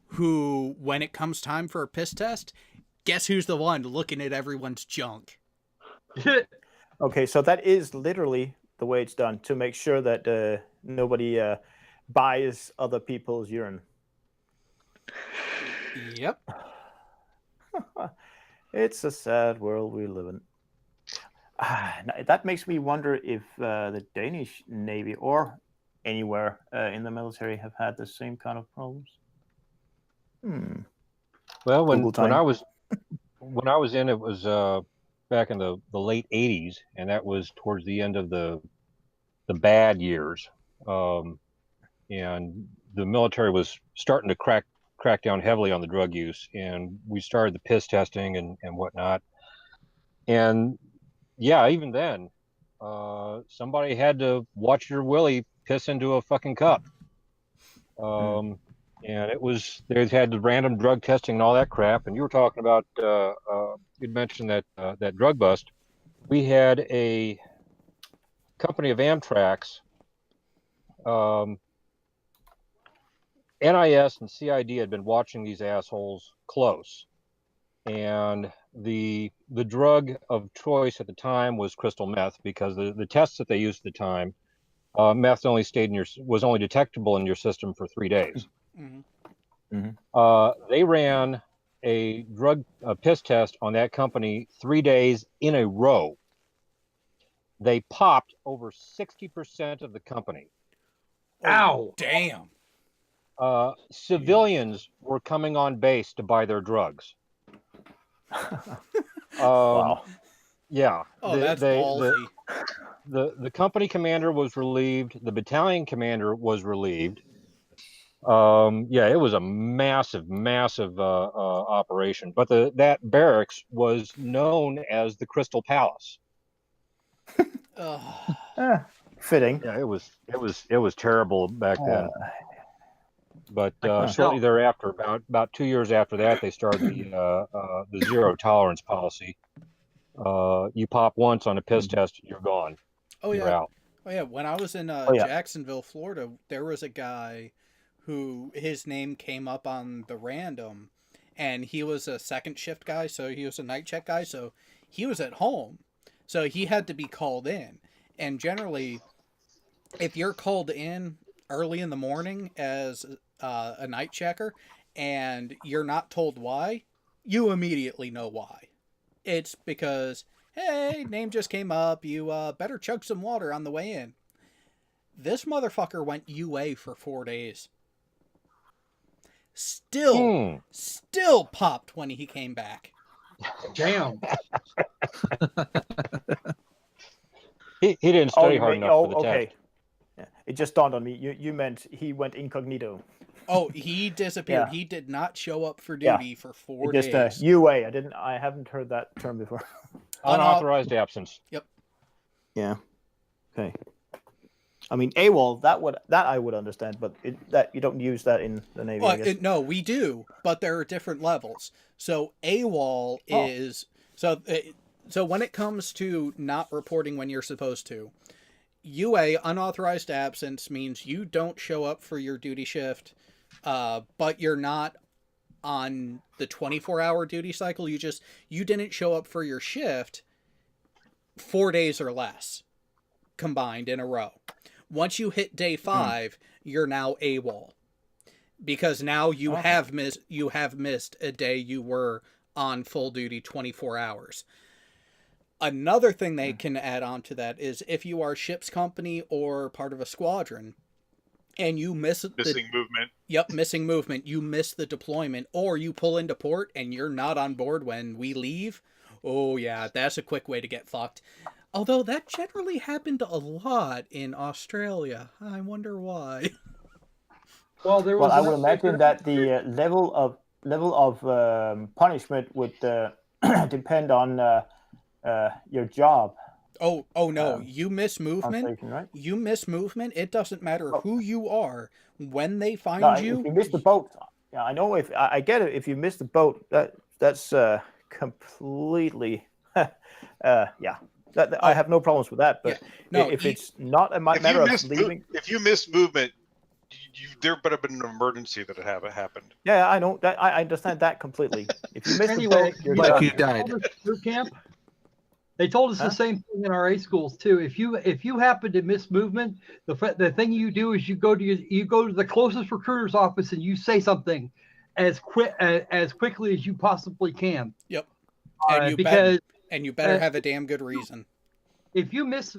[SPEAKER 1] who, when it comes time for a piss test, guess who's the one looking at everyone's junk?
[SPEAKER 2] Okay, so that is literally the way it's done to make sure that nobody buys other people's urine.
[SPEAKER 1] Yep.
[SPEAKER 2] It's a sad world we live in. That makes me wonder if the Danish Navy or anywhere in the military have had the same kind of problems.
[SPEAKER 10] Well, when when I was in, it was back in the late '80s, and that was towards the end of the bad years, and the military was starting to crack down heavily on the drug use, and we started the piss testing and whatnot. And yeah, even then, somebody had to watch your willy piss into a fucking cup. And it was, they had the random drug testing and all that crap. And you were talking about, you'd mentioned that that drug bust. We had a company of Amtrak's, NIS and CID had been watching these assholes close, and the drug of choice at the time was crystal meth, because the tests that they used at the time, meth only stayed in was only detectable in your system for 3 days. They ran a piss test on that company 3 days in a row. They popped over 60% of the company.
[SPEAKER 4] Ow!
[SPEAKER 1] Damn.
[SPEAKER 10] Civilians were coming on base to buy their drugs.
[SPEAKER 2] Wow.
[SPEAKER 10] Yeah.
[SPEAKER 1] Oh, that's ballsy.
[SPEAKER 10] The company commander was relieved. The battalion commander was relieved. Yeah, it was a massive operation. But that barracks was known as the Crystal Palace.
[SPEAKER 2] Fitting.
[SPEAKER 10] Yeah, it was terrible back then. But shortly thereafter, about 2 years after that, they started the zero tolerance policy. You pop once on a piss test, you're gone.
[SPEAKER 1] Oh,
[SPEAKER 10] you're
[SPEAKER 1] yeah.
[SPEAKER 10] out.
[SPEAKER 1] Oh, yeah. When I was in Jacksonville, Florida, there was a guy who his name came up on the random, and he was a second shift guy, so he was a night check guy, so he was at home. So he had to be called in. And generally, if you're called in early in the morning as a night checker and you're not told why, you immediately know why. It's because, hey, name just came up, you better chug some water on the way in. This motherfucker went UA for 4 days. Still popped when he came back.
[SPEAKER 4] Damn.
[SPEAKER 10] He didn't study hard enough for the test.
[SPEAKER 2] Yeah. It just dawned on me. You meant he went incognito.
[SPEAKER 1] Oh, he disappeared.
[SPEAKER 2] Yeah.
[SPEAKER 1] He did not show up for duty for 4 days.
[SPEAKER 2] Just UA. I haven't heard that term before.
[SPEAKER 10] Unauthorized absence.
[SPEAKER 1] Yep.
[SPEAKER 2] Yeah. Okay. I mean, AWOL, that I would understand, but that you don't use that in the Navy. I guess.
[SPEAKER 1] No, we do, but there are different levels. So AWOL is so when it comes to not reporting when you're supposed to, UA, unauthorized absence, means you don't show up for your duty shift, but you're not on the 24-hour duty cycle. You didn't show up for your shift 4 days or less combined in a row. Once you hit day 5, you're now AWOL, because now you have missed a day you were on full duty 24 hours. Another thing they can add on to that is if you are ship's company or part of a squadron and you miss
[SPEAKER 6] missing movement.
[SPEAKER 1] Yep, missing movement. You miss the deployment, or you pull into port and you're not on board when we leave. Oh yeah, that's a quick way to get fucked. Although that generally happened a lot in Australia. I wonder why.
[SPEAKER 2] Well, I would imagine that the level of punishment would depend on your job.
[SPEAKER 1] Oh no! You miss movement.
[SPEAKER 2] Station, right?
[SPEAKER 1] You miss movement. It doesn't matter who you are. When they find you,
[SPEAKER 2] if you miss the boat, yeah, I know. If I get it, if you miss the boat, that's completely, yeah. I have no problems with that. But if it's not a matter of leaving,
[SPEAKER 6] if you miss movement, there better have been an emergency that it happened.
[SPEAKER 2] Yeah, I know that. I understand that completely. If you miss the boat, you're
[SPEAKER 8] like
[SPEAKER 2] done.
[SPEAKER 8] you died.
[SPEAKER 4] Boot camp. They told us the same thing in our A schools too. If you happen to miss movement, the thing you do is you go to the closest recruiter's office and you say something as quickly as you possibly can.
[SPEAKER 1] Yep. And you better have a damn good reason.
[SPEAKER 4] If you miss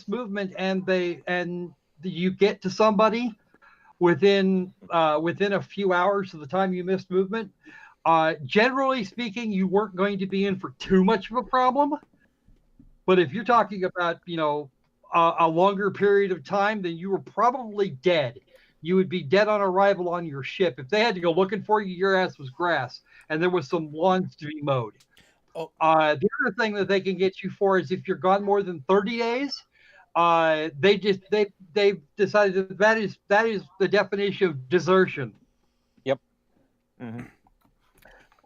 [SPEAKER 4] movement and you get to somebody within a few hours of the time you missed movement, Generally speaking, you weren't going to be in for too much of a problem. But if you're talking about, a longer period of time, then you were probably dead. You would be dead on arrival on your ship. If they had to go looking for you, your ass was grass, and there was some lawns to be mowed.
[SPEAKER 1] Oh.
[SPEAKER 4] The other thing that they can get you for is if you're gone more than 30 days. They've decided that is the definition of desertion.
[SPEAKER 10] Yep.
[SPEAKER 2] Mm-hmm.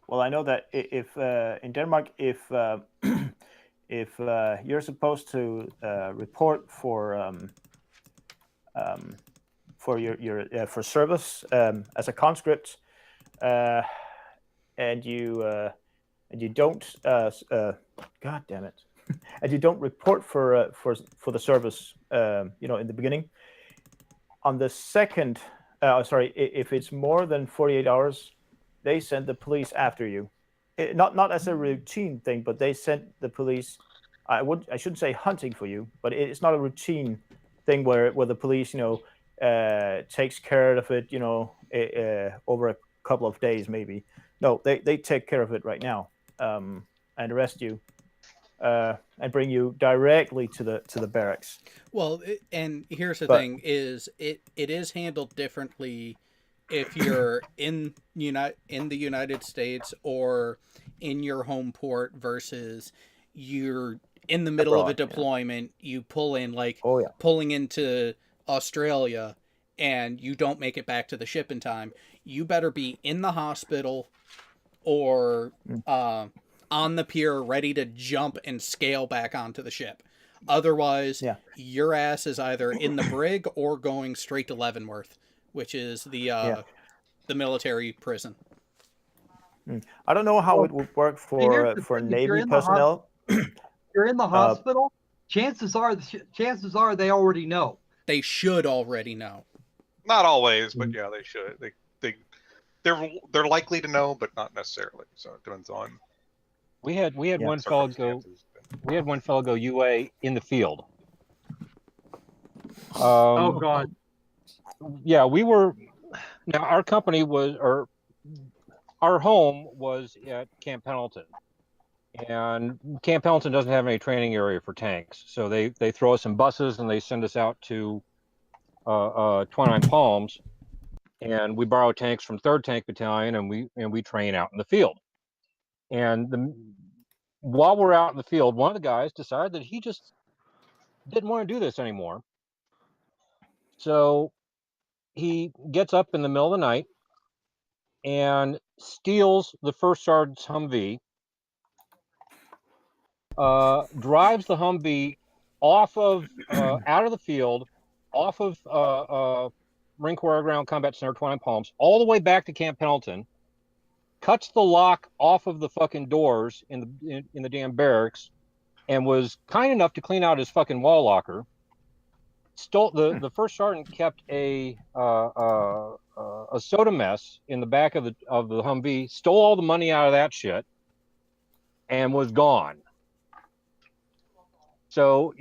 [SPEAKER 2] Well, I know that if in Denmark, if you're supposed to report for your for service as a conscript, and you don't, God damn it, and you don't report for the service, in the beginning. On the second, if it's more than 48 hours, they send the police after you. Not as a routine thing, but they sent the police. I shouldn't say hunting for you, but it's not a routine thing where the police, takes care of it, over a couple of days maybe. No, they take care of it right now, and arrest you, and bring you directly to the barracks.
[SPEAKER 1] Well, and here's the thing: is it is handled differently if you're in the United States or in your home port versus you're in the middle of a deployment. Yeah. You pull in pulling into Australia, and you don't make it back to the ship in time. You better be in the hospital or on the pier, ready to jump and scale back onto the ship. Otherwise, your ass is either in the brig or going straight to Leavenworth, which is the military prison.
[SPEAKER 2] I don't know how it would work for Navy personnel.
[SPEAKER 4] You're in the hospital. Chances are they already know.
[SPEAKER 1] They should already know.
[SPEAKER 6] Not always, but yeah, they should. They're likely to know, but not necessarily. So it depends on.
[SPEAKER 10] We had one fellow go. We had one fellow go UA in the field.
[SPEAKER 4] Oh God.
[SPEAKER 10] Yeah, we were. Now our company was, or our home was at Camp Pendleton, and Camp Pendleton doesn't have any training area for tanks, so they throw us in buses and they send us out to 29 Palms, and we borrow tanks from 3rd Tank Battalion, and we train out in the field. And while we're out in the field, one of the guys decided that he just didn't want to do this anymore. So he gets up in the middle of the night and steals the first sergeant's Humvee, drives the Humvee off of out of the field, off of Marine Corps Air Ground Combat Center 29 Palms, all the way back to Camp Pendleton, cuts the lock off of the fucking doors in the damn barracks, and was kind enough to clean out his fucking wall locker. Stole the first sergeant kept a soda mess in the back of the Humvee, stole all the money out of that shit, and was gone. So,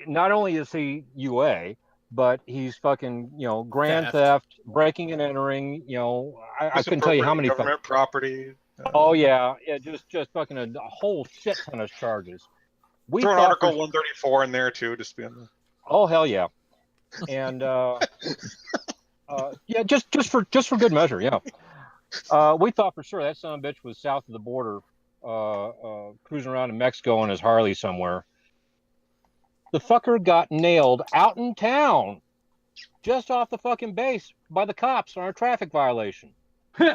[SPEAKER 10] not only is he UA, but he's fucking, grand theft, breaking and entering, I couldn't tell you how many
[SPEAKER 6] government property.
[SPEAKER 10] Oh yeah, just fucking a whole shit ton of charges. We
[SPEAKER 6] throw an Article 134 in there too, just being the...
[SPEAKER 10] Oh hell yeah. And yeah, just for good measure, yeah. We thought for sure that son of a bitch was south of the border, cruising around in Mexico on his Harley somewhere. The fucker got nailed out in town, just off the fucking base by the cops on a traffic violation.
[SPEAKER 4] He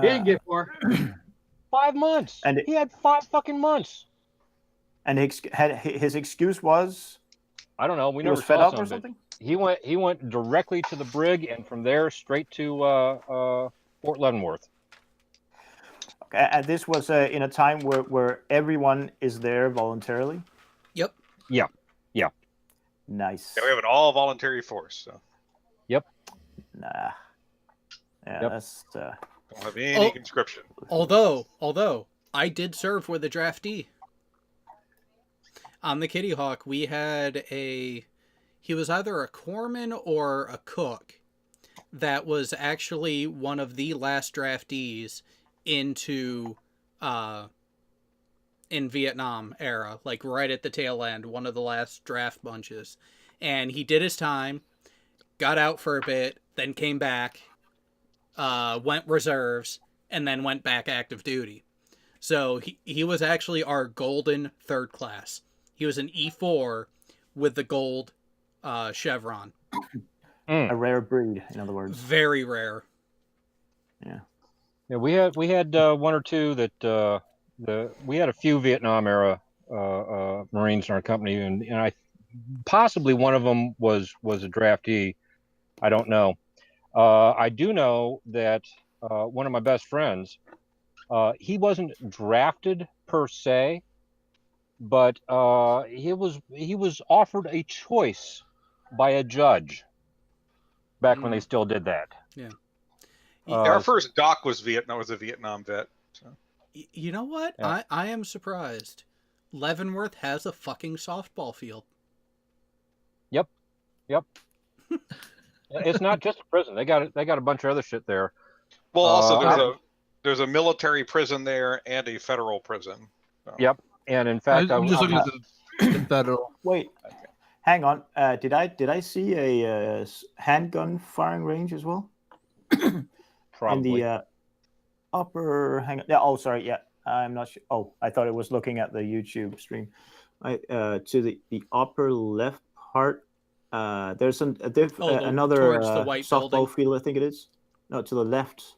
[SPEAKER 4] didn't get far.
[SPEAKER 10] 5 months. And he had 5 fucking months.
[SPEAKER 2] And his excuse was,
[SPEAKER 10] I don't know. We never
[SPEAKER 2] was fed up or something.
[SPEAKER 10] He went directly to the brig, and from there straight to Fort Leavenworth.
[SPEAKER 2] Okay, and this was in a time where everyone is there voluntarily.
[SPEAKER 1] Yep.
[SPEAKER 10] Yeah.
[SPEAKER 2] Nice.
[SPEAKER 6] Yeah, we have an all voluntary force. So.
[SPEAKER 10] Yep.
[SPEAKER 2] Nah. Yeah,
[SPEAKER 10] yep.
[SPEAKER 2] That's.
[SPEAKER 6] Don't have any conscription.
[SPEAKER 1] Although I did serve with a draftee. On the Kitty Hawk, we had he was either a corpsman or a cook that was actually one of the last draftees into in Vietnam era, like right at the tail end, one of the last draft bunches. And he did his time, got out for a bit, then came back, went reserves, and then went back active duty. So he was actually our golden third class. He was an E4 with the gold chevron.
[SPEAKER 2] A rare breed, in other words.
[SPEAKER 1] Very rare.
[SPEAKER 10] Yeah, we had one or two that we had a few Vietnam era Marines in our company, and I possibly one of them was a draftee. I don't know. I do know that one of my best friends, he wasn't drafted per se, but he was offered a choice by a judge back when they still did that.
[SPEAKER 1] Yeah.
[SPEAKER 6] Our first doc was a Vietnam vet. So.
[SPEAKER 1] You know what? Yeah. I am surprised. Leavenworth has a fucking softball field.
[SPEAKER 10] Yep. It's not just a prison. They got a bunch of other shit there.
[SPEAKER 6] Well, also there's a military prison there and a federal prison. So.
[SPEAKER 10] Yep. And in fact,
[SPEAKER 8] I'm just looking at the federal.
[SPEAKER 2] Wait, hang on. Did I see a handgun firing range as well?
[SPEAKER 10] Probably.
[SPEAKER 2] In the upper. Hang on. Yeah. Oh, sorry. Yeah. I'm not sure. Oh, I thought it was looking at the YouTube stream. To the upper left part. There's another softball field. I think it is. No, to the left.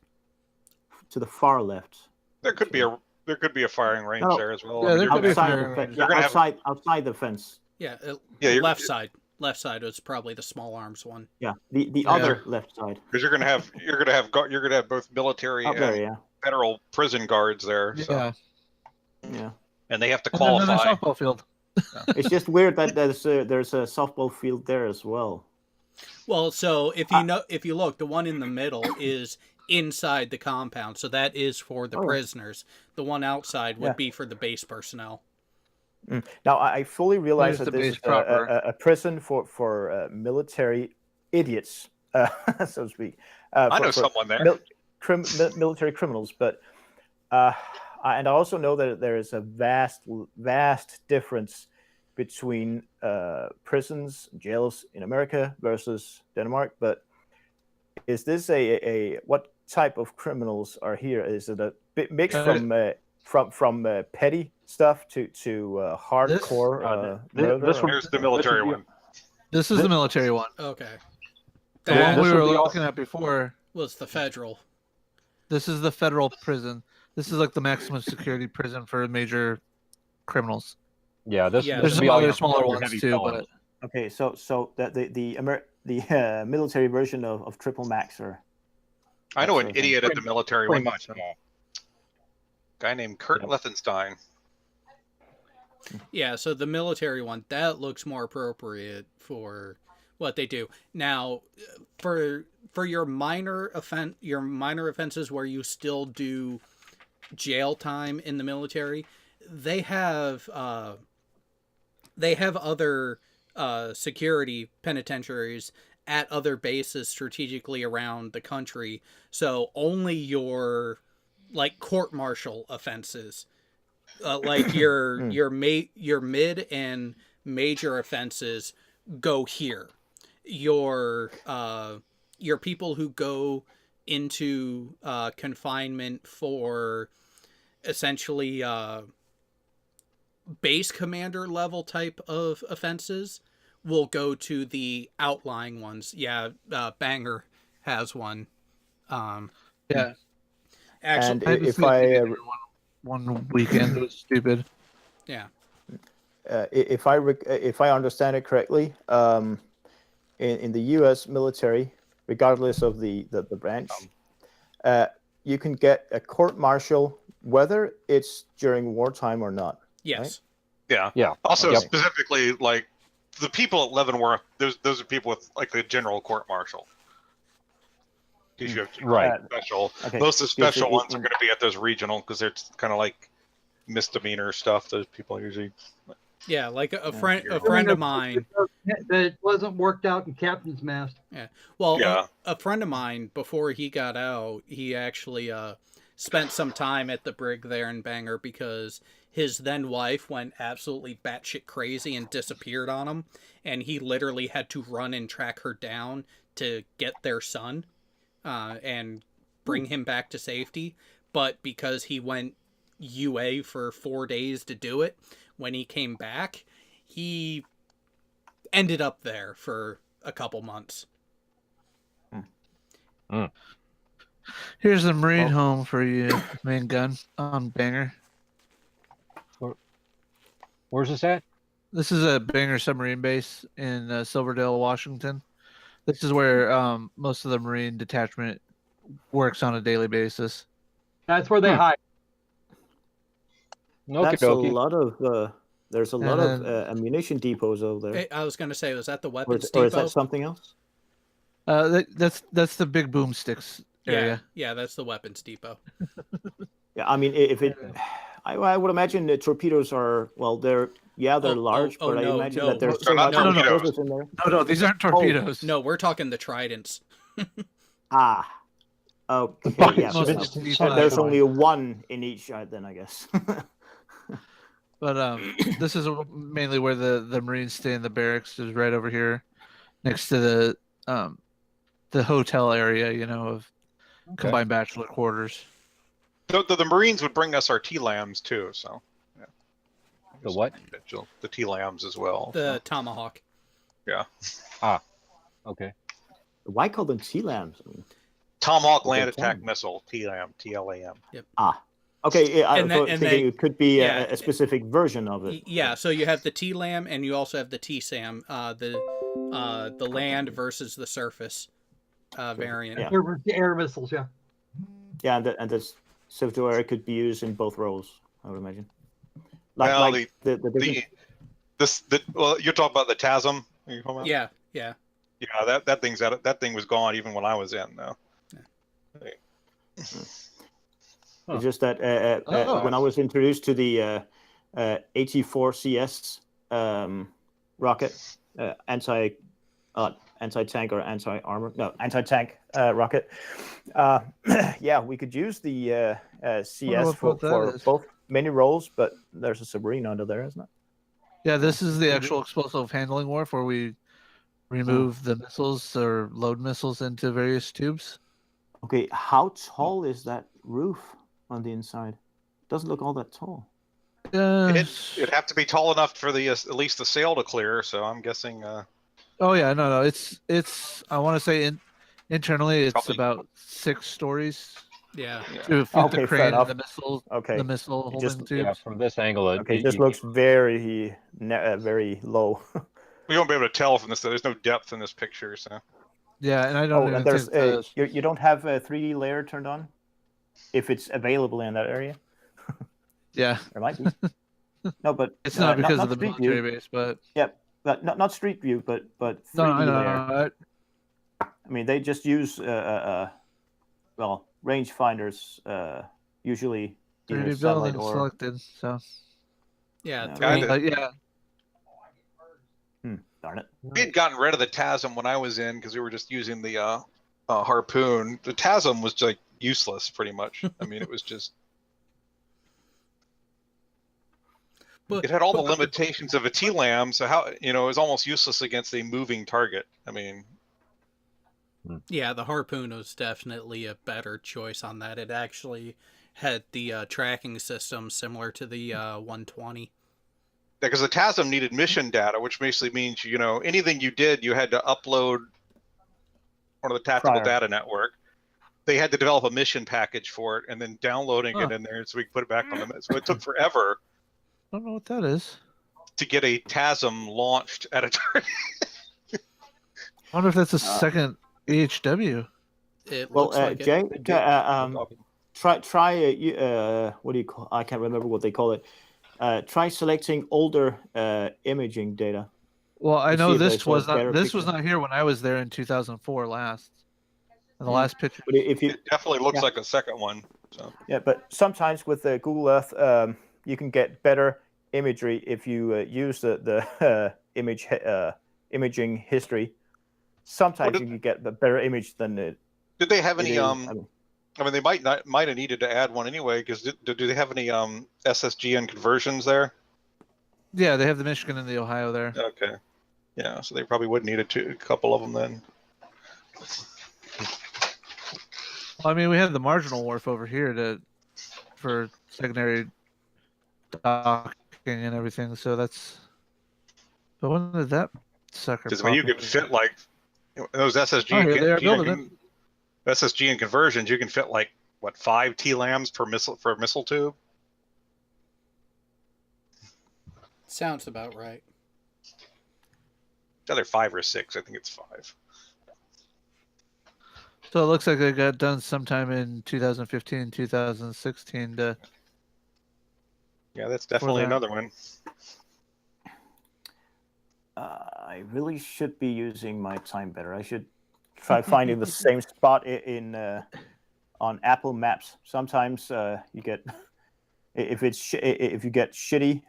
[SPEAKER 2] To the far left.
[SPEAKER 6] There could be a firing range there as well.
[SPEAKER 8] Yeah,
[SPEAKER 2] outside the fence.
[SPEAKER 1] Yeah, left side. Left side was probably the small arms one.
[SPEAKER 2] Yeah, the other left side.
[SPEAKER 6] Because you're gonna have both military and federal prison guards there. So.
[SPEAKER 2] Yeah.
[SPEAKER 6] And they have to qualify.
[SPEAKER 8] And then a softball field.
[SPEAKER 2] It's just weird that there's a softball field there as well.
[SPEAKER 1] Well, so if you look, the one in the middle is inside the compound, so that is for the prisoners. The one outside would be for the base personnel.
[SPEAKER 2] Now, I fully realize that this is a prison for military idiots, so to speak.
[SPEAKER 6] I know someone there.
[SPEAKER 2] Military criminals, but and I also know that there is a vast difference between prisons, jails in America versus Denmark. But is this what type of criminals are here? Is it a bit mixed from petty stuff to hardcore murder?
[SPEAKER 6] Here's the military one.
[SPEAKER 8] This is the military one.
[SPEAKER 1] Okay.
[SPEAKER 8] The one we were looking at before
[SPEAKER 1] was the federal.
[SPEAKER 8] This is the federal prison. This is like the maximum security prison for major criminals.
[SPEAKER 10] Yeah,
[SPEAKER 8] there's some other smaller ones too. But
[SPEAKER 2] okay, so the military version of triple maxer.
[SPEAKER 6] I know an idiot at the military one.
[SPEAKER 10] Much.
[SPEAKER 6] Guy named Kurt Lethenstein.
[SPEAKER 1] Yeah, so the military one, that looks more appropriate for what they do. Now, for your minor offenses where you still do jail time in the military, they have other security penitentiaries at other bases strategically around the country. So only your court-martial offenses, like your mid and major offenses, go here. Your people who go into confinement for essentially base commander level type of offenses will go to the outlying ones. Yeah, Banger has one.
[SPEAKER 8] Yeah.
[SPEAKER 2] Actually,
[SPEAKER 8] and if one weekend, it was stupid.
[SPEAKER 1] Yeah.
[SPEAKER 2] If I understand it correctly, in the U.S. military, regardless of the branch, you can get a court-martial whether it's during wartime or not.
[SPEAKER 1] Yes.
[SPEAKER 6] Right?
[SPEAKER 10] Yeah.
[SPEAKER 6] Also, specifically, like the people at Leavenworth, those are people with like the general court-martial. You have special. Okay. Most of the special ones are going to be at those regional because they're kind of like misdemeanor stuff. Those people usually.
[SPEAKER 1] Yeah, like a
[SPEAKER 2] Yeah.
[SPEAKER 1] friend of mine.
[SPEAKER 4] That wasn't worked out in Captain's Mast.
[SPEAKER 1] Yeah. Well,
[SPEAKER 6] Yeah.
[SPEAKER 1] a friend of mine, before he got out, he actually spent some time at the brig there in Bangor because his then wife went absolutely batshit crazy and disappeared on him, and he literally had to run and track her down to get their son and bring him back to safety. But because he went UA for 4 days to do it, when he came back, he ended up there for a couple months.
[SPEAKER 8] Here's the Marine home for you, main gun on Bangor.
[SPEAKER 10] Where's this at?
[SPEAKER 8] This is a Bangor submarine base in Silverdale, Washington. This is where most of the Marine detachment works on a daily basis.
[SPEAKER 4] That's where they hide.
[SPEAKER 2] That's a lot of. There's a lot
[SPEAKER 8] then-
[SPEAKER 2] of ammunition depots over there.
[SPEAKER 1] I was going to say, was that the
[SPEAKER 2] Or
[SPEAKER 1] weapons
[SPEAKER 2] is
[SPEAKER 1] depot?
[SPEAKER 2] that something else?
[SPEAKER 8] That's the big boomsticks area.
[SPEAKER 1] Yeah, that's the weapons depot.
[SPEAKER 2] Yeah, I mean, if it, I would imagine the torpedoes are they're large, but I imagine that there's so much torpedoes in there.
[SPEAKER 8] No, these aren't torpedoes.
[SPEAKER 1] No, we're talking the tridents.
[SPEAKER 2] Okay, yeah.
[SPEAKER 8] Most
[SPEAKER 2] So there's only one in each, then I guess.
[SPEAKER 8] But this is mainly where the Marines stay in the barracks, is right over here, next to the hotel area, of combined bachelor quarters.
[SPEAKER 6] The Marines would bring us our T-lambs too, so. Yeah.
[SPEAKER 10] The what?
[SPEAKER 6] The T-lambs as well.
[SPEAKER 1] The Tomahawk.
[SPEAKER 6] Yeah.
[SPEAKER 10] Okay.
[SPEAKER 2] Why call them T-lambs? I mean,
[SPEAKER 6] Tomahawk land attack missile, T-lam, T-L-A-M.
[SPEAKER 1] Yep.
[SPEAKER 2] Okay, I
[SPEAKER 1] And
[SPEAKER 2] thought
[SPEAKER 1] then-
[SPEAKER 2] it could be a specific version of it.
[SPEAKER 1] Yeah, so you have the T-LAM and you also have the T-SAM, the land versus the surface variant.
[SPEAKER 2] Yeah.
[SPEAKER 4] Air missiles, yeah.
[SPEAKER 2] Yeah, and the civil air could be used in both roles, I would imagine.
[SPEAKER 6] Well,
[SPEAKER 2] the
[SPEAKER 6] you're talking about the TASM. You're talking about?
[SPEAKER 1] Yeah.
[SPEAKER 6] Yeah, that thing's out. That thing was gone even when I was in, though.
[SPEAKER 2] It's just that when I was introduced to the AT-4CS rocket, anti-tank or anti-armor, no, anti-tank rocket, we could use the CS for both many roles, but there's a submarine under there, isn't it?
[SPEAKER 8] Yeah, this is the actual explosive handling wharf where we remove the missiles or load missiles into various tubes.
[SPEAKER 2] Okay, how tall is that roof on the inside? Doesn't look all that tall.
[SPEAKER 6] It'd have to be tall enough for the at least the sail to clear. So I'm guessing.
[SPEAKER 8] Oh yeah, no, it's. I want to say internally it's
[SPEAKER 6] Probably-
[SPEAKER 8] about 6 stories.
[SPEAKER 1] Yeah.
[SPEAKER 8] To fit
[SPEAKER 2] Okay,
[SPEAKER 8] the
[SPEAKER 2] fair
[SPEAKER 8] crane
[SPEAKER 2] enough.
[SPEAKER 8] and the missile.
[SPEAKER 2] Okay.
[SPEAKER 8] The missile holding
[SPEAKER 2] Just-
[SPEAKER 8] tubes.
[SPEAKER 10] Yeah, from this angle.
[SPEAKER 2] Okay, this looks very low.
[SPEAKER 6] We won't be able to tell from this. There's no depth in this picture, so.
[SPEAKER 8] Yeah, and I don't.
[SPEAKER 2] and
[SPEAKER 8] even
[SPEAKER 2] there's
[SPEAKER 8] think
[SPEAKER 2] you don't have a 3D layer turned on, if it's available in that area.
[SPEAKER 8] Yeah,
[SPEAKER 2] There might be. No, but
[SPEAKER 8] it's not because of the
[SPEAKER 2] Street
[SPEAKER 8] military
[SPEAKER 2] View.
[SPEAKER 8] base, but
[SPEAKER 2] Yeah, but not Street View, but 3D
[SPEAKER 8] no, I
[SPEAKER 2] layer.
[SPEAKER 8] know.
[SPEAKER 2] I mean, they just use rangefinders usually either
[SPEAKER 8] 3D
[SPEAKER 2] satellite
[SPEAKER 8] building
[SPEAKER 2] or.
[SPEAKER 8] selected. So
[SPEAKER 1] Yeah.
[SPEAKER 2] Yeah.
[SPEAKER 6] Kinda.
[SPEAKER 2] Darn it.
[SPEAKER 6] We had gotten rid of the TASM when I was in because we were just using the harpoon. The TASM was like useless, pretty much. I mean, it was just. It had all the limitations of a T-LAM, so how it was almost useless against a moving target. I mean,
[SPEAKER 1] Yeah, the harpoon was definitely a better choice on that. It actually had the tracking system similar to the 120.
[SPEAKER 6] because the TASM needed mission data, which basically means anything you did, you had to upload one of the tactical
[SPEAKER 2] Prior.
[SPEAKER 6] data network. They had to develop a mission package for it, and then downloading it in there so we could put it back on the. So it took forever
[SPEAKER 8] I don't know what that is.
[SPEAKER 6] to get a TASM launched at a target.
[SPEAKER 8] I wonder if that's a second EHW.
[SPEAKER 1] It
[SPEAKER 2] Well,
[SPEAKER 1] looks like
[SPEAKER 2] Jay,
[SPEAKER 1] it.
[SPEAKER 2] try what do you call? I can't remember what they call it. Try selecting older imaging data.
[SPEAKER 8] Well, I
[SPEAKER 2] To
[SPEAKER 8] know
[SPEAKER 2] see if
[SPEAKER 8] this
[SPEAKER 2] there's a
[SPEAKER 8] was
[SPEAKER 2] better
[SPEAKER 8] not. This was
[SPEAKER 2] picture.
[SPEAKER 8] not here when I was there in 2004 last. And the last picture.
[SPEAKER 2] But if you
[SPEAKER 6] It definitely looks
[SPEAKER 2] Yeah.
[SPEAKER 6] like a second one. So
[SPEAKER 2] but sometimes with the Google Earth, you can get better imagery, if you use the imaging history, sometimes you can get a better image than it.
[SPEAKER 6] Did they have any?
[SPEAKER 2] is.
[SPEAKER 6] I mean, they might have needed to add one anyway. Because do they have any SSGN conversions there?
[SPEAKER 8] Yeah, they have the Michigan and the Ohio there.
[SPEAKER 6] Okay. Yeah, so they probably would need a couple of them then.
[SPEAKER 8] Well, I mean, we have the marginal wharf over here for secondary docking and everything. So that's. But when did that sucker?
[SPEAKER 6] Because when you could fit like those SSG,
[SPEAKER 8] here they are building it.
[SPEAKER 6] SSGN conversions, you can fit like what 5 TLAMs per missile for a missile tube.
[SPEAKER 1] Sounds about right.
[SPEAKER 6] It's either 5 or 6. I think it's 5.
[SPEAKER 8] So it looks like they got done sometime in 2015, 2016 to.
[SPEAKER 6] Yeah, that's definitely another one.
[SPEAKER 2] I really should be using my time better. I should try finding the same spot in on Apple Maps. Sometimes you get if you get shitty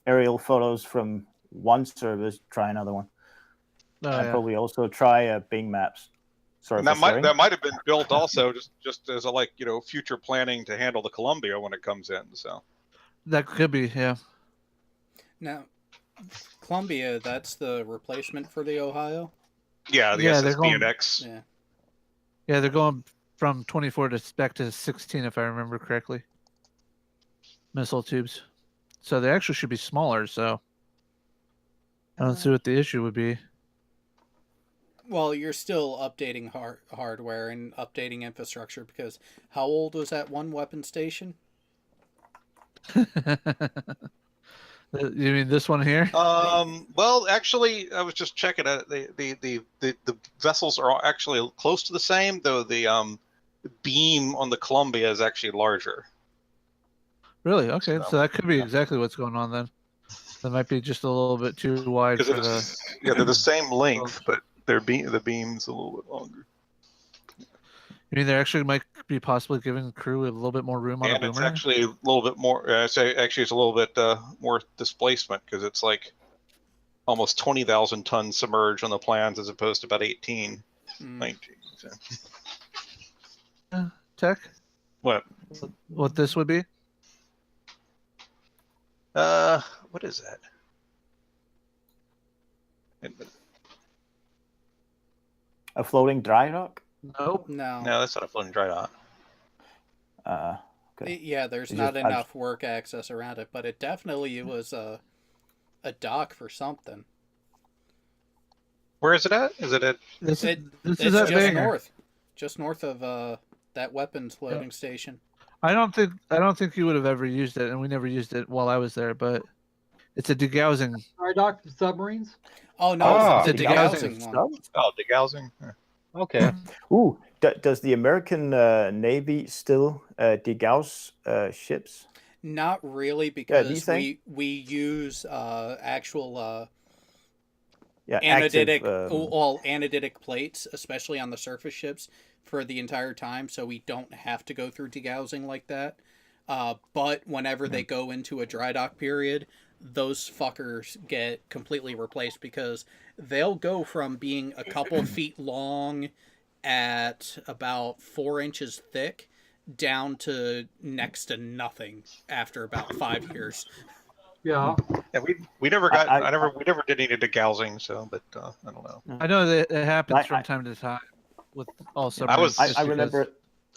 [SPEAKER 2] aerial photos from one service, try another one. And probably also try Bing Maps. Sorry,
[SPEAKER 6] and that might have been built also just as a future planning to handle the Columbia when it comes in. So
[SPEAKER 8] that could be, yeah.
[SPEAKER 1] Now, Columbia, that's the replacement for the Ohio?
[SPEAKER 6] Yeah, the SSB&X.
[SPEAKER 8] Yeah, they're going from 24 back to 16, if I remember correctly. Missile tubes. So they actually should be smaller, so I don't see what the issue would be.
[SPEAKER 1] Well, you're still updating hardware and updating infrastructure, because how old was that one weapon station?
[SPEAKER 8] You mean this one here?
[SPEAKER 6] Well, actually, I was just checking it. The vessels are actually close to the same, though the beam on the Columbia is actually larger.
[SPEAKER 8] Really? Okay, so that could be exactly what's going on then. That might be just a little bit too wide for the.
[SPEAKER 6] Yeah, they're the same length, but the beam's a little bit longer.
[SPEAKER 8] You mean there actually might be possibly giving the crew a little bit more room on a boomer?
[SPEAKER 6] And it's actually a little bit more. It's a little bit more displacement, because it's like almost 20,000 tons submerged on the plans as opposed to about 18, 19. So.
[SPEAKER 8] Tech?
[SPEAKER 6] What
[SPEAKER 8] this would be?
[SPEAKER 6] What is that?
[SPEAKER 2] A floating dry dock?
[SPEAKER 8] Nope.
[SPEAKER 1] No,
[SPEAKER 6] that's not a floating dry dock.
[SPEAKER 2] Okay.
[SPEAKER 1] Yeah, there's not enough work access around it, but it definitely was a dock for something.
[SPEAKER 6] Where is it at? Is it at?
[SPEAKER 8] This is
[SPEAKER 1] just north, just north of that weapons loading station.
[SPEAKER 8] I don't think you would have ever used it, and we never used it while I was there. But it's a degaussing.
[SPEAKER 4] Dry dock for submarines.
[SPEAKER 1] Oh no, it's a
[SPEAKER 2] degaussing
[SPEAKER 1] one.
[SPEAKER 6] Oh, degaussing.
[SPEAKER 10] Okay.
[SPEAKER 2] Ooh, does the American Navy still degauss ships?
[SPEAKER 1] Not really, because we use actual anodidic plates, especially on the surface ships, for the entire time, so we don't have to go through degaussing like that. But whenever they go into a dry dock period, those fuckers get completely replaced, because they'll go from being a couple feet long at about 4 inches thick down to next to nothing after about 5 years.
[SPEAKER 4] Yeah.
[SPEAKER 6] Yeah, we never got we never did any degaussing, so but I don't know.
[SPEAKER 8] I know that it happens from time to time with all submarines.
[SPEAKER 2] I remember.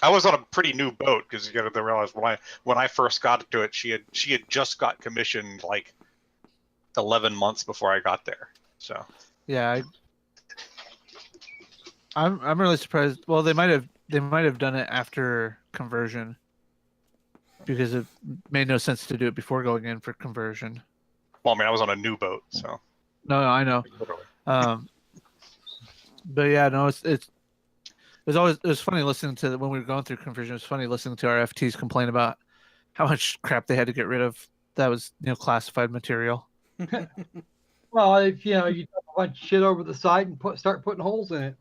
[SPEAKER 6] I was on a pretty new boat, because you got to realize when I first got to it, she had just got commissioned like 11 months before I got there. So
[SPEAKER 8] yeah, I'm really surprised. Well, they might have done it after conversion, because it made no sense to do it before going in for conversion.
[SPEAKER 6] Well, I mean, I was on a new boat, so.
[SPEAKER 8] No, I know. But yeah, no, it was funny listening to when we were going through conversion. It was funny listening to our FTs complain about how much crap they had to get rid of that was classified material.
[SPEAKER 4] Well, if you dump a bunch of shit over the side and start putting holes in it.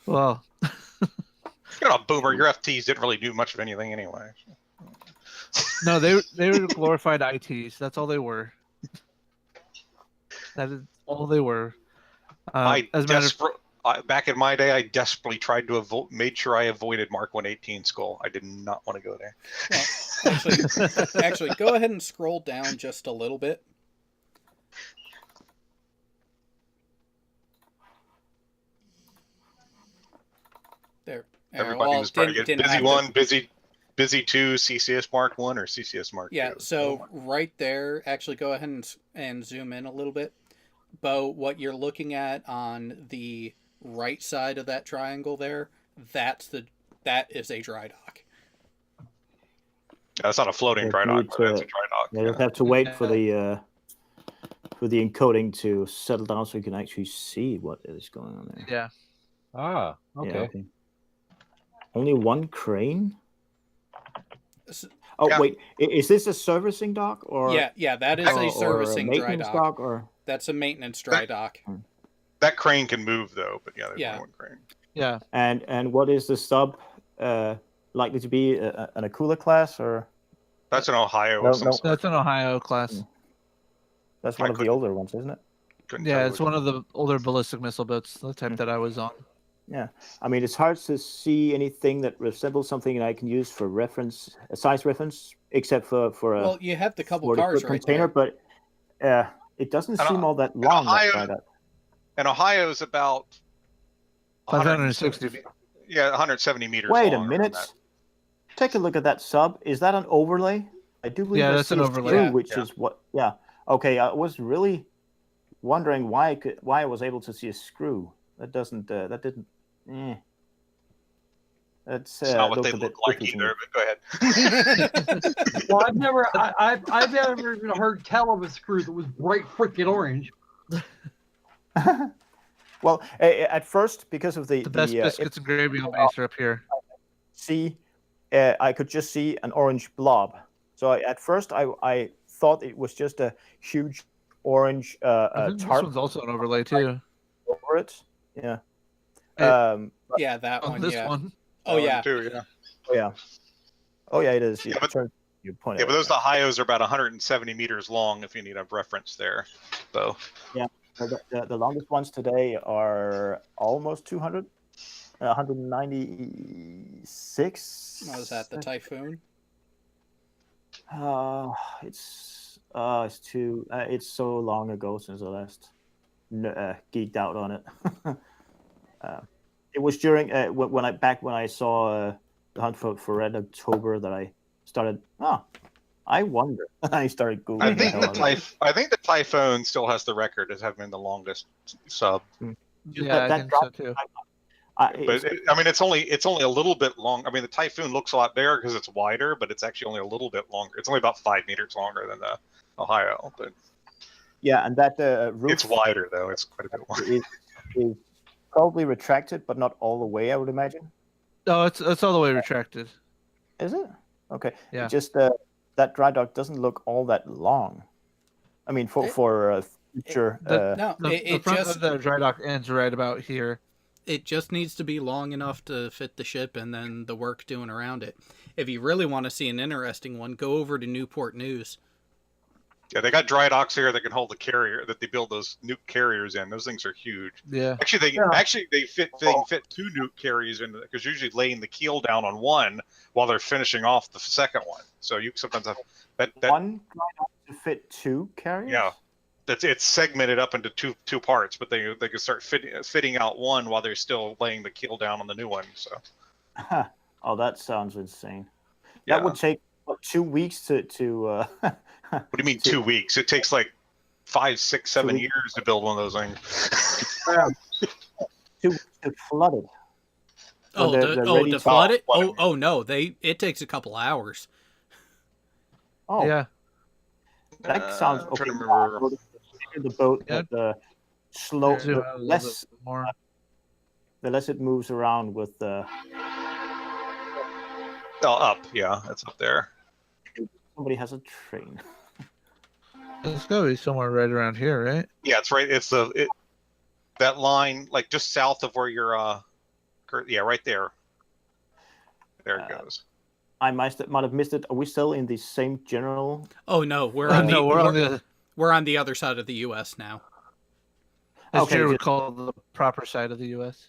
[SPEAKER 8] Well,
[SPEAKER 6] you're not a boomer. Your FTs didn't really do much of anything anyway.
[SPEAKER 8] No, they were glorified ITs. That's all they were. That is all they were. As a matter of
[SPEAKER 6] back in my day, I desperately tried to made sure I avoided Mark 118 school. I did not want to go there.
[SPEAKER 1] Well, actually, go ahead and scroll down just a little bit. There.
[SPEAKER 6] Everybody was trying to get busy one, busy two, CCS Mark 1 or CCS Mark 2.
[SPEAKER 1] Yeah, so right there, actually go ahead and zoom in a little bit. Bo, what you're looking at on the right side of that triangle there, that is a dry dock.
[SPEAKER 6] That's not a floating dry dock, but that's a dry dock.
[SPEAKER 2] Yeah, you'll have to wait for the encoding to settle down so you can actually see what is going on there.
[SPEAKER 8] Yeah.
[SPEAKER 10] Ah, okay.
[SPEAKER 2] Yeah, okay. Only one crane?
[SPEAKER 1] Oh,
[SPEAKER 2] yeah. Wait, is this a servicing dock or?
[SPEAKER 1] Yeah, that is a servicing dry dock.
[SPEAKER 2] Or
[SPEAKER 1] that's a maintenance dry dock.
[SPEAKER 6] That crane can move though, but yeah, there's only one crane.
[SPEAKER 8] Yeah.
[SPEAKER 2] And what is the sub likely to be? An Akula class or?
[SPEAKER 6] That's an Ohio.
[SPEAKER 8] That's an Ohio class.
[SPEAKER 2] That's one of the older ones, isn't it?
[SPEAKER 8] Yeah, it's one of the older ballistic missile boats, the type that I was on.
[SPEAKER 2] Yeah, I mean, it's hard to see anything that resembles something that I can use for reference, a size reference, except for a.
[SPEAKER 1] Well, you have the couple cars right
[SPEAKER 2] container,
[SPEAKER 1] there.
[SPEAKER 2] But it doesn't seem all that long.
[SPEAKER 6] And Ohio's about
[SPEAKER 8] 560.
[SPEAKER 6] Yeah, 170 meters.
[SPEAKER 2] Wait a minute. Take a look at that sub. Is that an overlay? I do believe
[SPEAKER 8] that's an overlay.
[SPEAKER 2] Which is what? Yeah. Okay, I was really wondering why I was able to see a screw. That didn't. That's
[SPEAKER 6] not what they look like either. But go ahead.
[SPEAKER 4] Well, I've never even heard tell of a screw that was bright freaking orange.
[SPEAKER 2] Well, at first, because of the
[SPEAKER 8] best biscuits and gravy on base are up here.
[SPEAKER 2] I could just see an orange blob. So at first, I thought it was just a huge orange tarp.
[SPEAKER 8] This one's also an overlay too.
[SPEAKER 2] Over it, yeah.
[SPEAKER 1] Yeah, that one.
[SPEAKER 8] This
[SPEAKER 1] yeah.
[SPEAKER 8] one.
[SPEAKER 1] Oh yeah.
[SPEAKER 6] One too, yeah.
[SPEAKER 2] Oh yeah. Oh yeah, it is.
[SPEAKER 6] Yeah, but those Ohios are about 170 meters long. If you need a reference there, so.
[SPEAKER 2] Yeah, the longest ones today are almost 200, 196.
[SPEAKER 1] Was that the Typhoon?
[SPEAKER 2] It's too. It's so long ago since I last geeked out on it. It was during when I saw the Hunt for Red October that I started. I wonder. I started googling.
[SPEAKER 6] I think the Typhoon still has the record as having the longest sub.
[SPEAKER 8] Yeah, I think so too.
[SPEAKER 6] But it's only a little bit long. I mean, the Typhoon looks a lot bigger because it's wider, but it's actually only a little bit longer. It's only about 5 meters longer than the Ohio. But
[SPEAKER 2] yeah, and that roof.
[SPEAKER 6] It's wider though. It's quite a bit longer.
[SPEAKER 2] Is probably retracted, but not all the way, I would imagine.
[SPEAKER 8] No, it's all the way retracted.
[SPEAKER 2] Is it? Okay.
[SPEAKER 8] Yeah.
[SPEAKER 2] Just that dry dock doesn't look all that long. I mean, for future.
[SPEAKER 8] The front of the dry dock ends right about here.
[SPEAKER 1] It just needs to be long enough to fit the ship and then the work doing around it. If you really want to see an interesting one, go over to Newport News.
[SPEAKER 6] Yeah, they got dry docks here that can hold the carrier that they build those nuke carriers in. Those things are huge.
[SPEAKER 8] Yeah.
[SPEAKER 6] Actually, they can fit 2 nuke carriers in because usually laying the keel down on one while they're finishing off the second one. So you sometimes have that
[SPEAKER 2] one dry dock to fit 2 carriers.
[SPEAKER 6] Yeah, it's segmented up into two parts, but they can start fitting out one while they're still laying the keel down on the new one. So.
[SPEAKER 2] Oh, that sounds insane.
[SPEAKER 6] Yeah.
[SPEAKER 2] That would take 2 weeks to.
[SPEAKER 6] What do you mean 2 weeks? It takes like 5, 6, 7 years to build one of those things.
[SPEAKER 2] 2 weeks to flood it.
[SPEAKER 1] To flood it? Oh no, it takes a couple hours.
[SPEAKER 2] Oh
[SPEAKER 8] yeah.
[SPEAKER 2] That sounds okay. The boat, the slow, the less it moves around with the.
[SPEAKER 6] Up, yeah, that's up there.
[SPEAKER 2] Somebody has a train.
[SPEAKER 8] It's gotta be somewhere right around here, right?
[SPEAKER 6] Yeah, it's right. It's that line, like just south of where you're. Yeah, right there. There it goes.
[SPEAKER 2] might have missed it. Are we still in the same general?
[SPEAKER 1] Oh no, we're on the
[SPEAKER 8] no,
[SPEAKER 1] we're on the other side of the U.S. now.
[SPEAKER 8] as
[SPEAKER 2] Okay,
[SPEAKER 8] Joe would
[SPEAKER 2] just-
[SPEAKER 8] call the proper side of the U.S.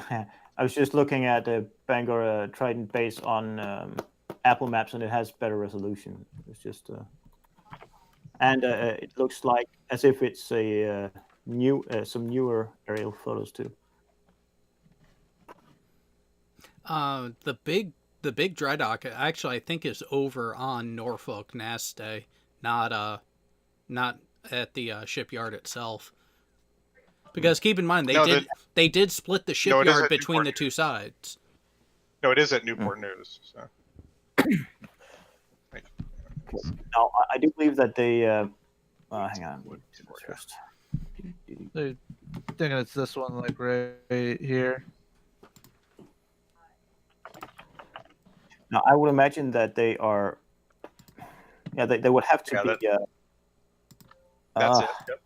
[SPEAKER 2] I was just looking at Bangor Trident base on Apple Maps, and it has better resolution. It's just, and it looks like as if it's a some newer aerial photos too.
[SPEAKER 1] The big dry dock actually I think is over on Norfolk Neste, not at the shipyard itself. Because keep in mind they did split the shipyard between the two sides.
[SPEAKER 6] No, it is at Newport News. So.
[SPEAKER 2] Now I do believe that they. Hang on. First.
[SPEAKER 8] I think it's this one, like right here.
[SPEAKER 2] Now I would imagine that they are. Yeah, they would have to be.
[SPEAKER 6] That's it. Yep.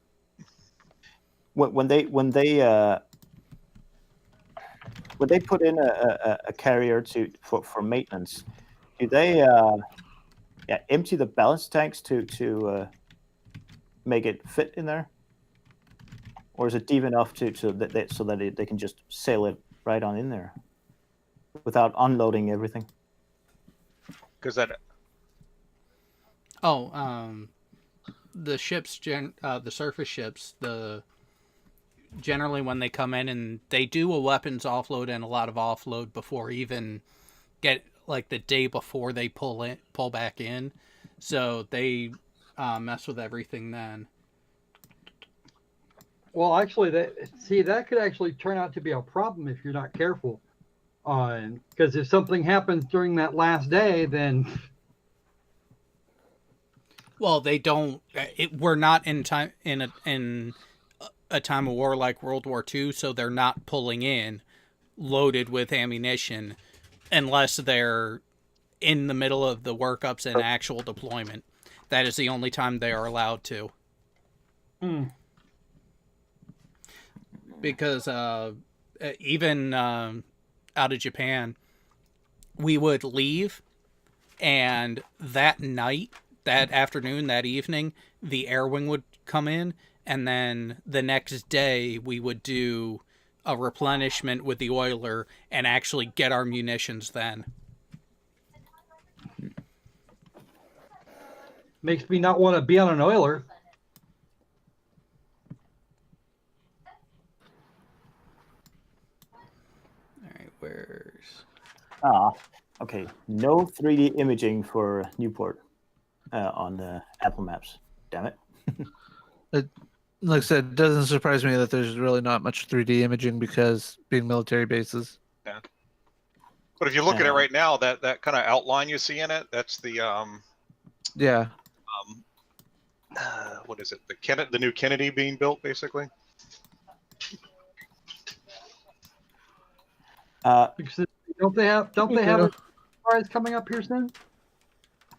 [SPEAKER 2] When they put in a carrier for maintenance, do they empty the ballast tanks to make it fit in there, or is it deep enough so that they can just sail it right on in there without unloading everything?
[SPEAKER 6] Because that.
[SPEAKER 1] The ships, the surface ships, generally when they come in and they do a weapons offload and a lot of offload before even get like the day before they pull back in, so they mess with everything then.
[SPEAKER 4] Well, actually, that could actually turn out to be a problem if you're not careful. Because if something happens during that last day, then
[SPEAKER 1] well, they don't. We're not in a time of war like World War II, so they're not pulling in loaded with ammunition unless they're in the middle of the workups and actual deployment. That is the only time they are allowed to. Because even out of Japan, we would leave, and that night, that afternoon, that evening, the air wing would come in, and then the next day we would do a replenishment with the oiler and actually get our munitions then.
[SPEAKER 4] makes me not want to be on an oiler.
[SPEAKER 1] All right, where's...
[SPEAKER 2] Okay. No 3D imaging for Newport on the Apple Maps. Damn it.
[SPEAKER 8] Like I said, it doesn't surprise me that there's really not much 3D imaging because being military bases.
[SPEAKER 6] Yeah. But if you look at it right now, that kind of outline you see in it, that's the
[SPEAKER 8] yeah.
[SPEAKER 6] What is it? The new Kennedy being built, basically.
[SPEAKER 4] Don't they have a prize coming up here soon?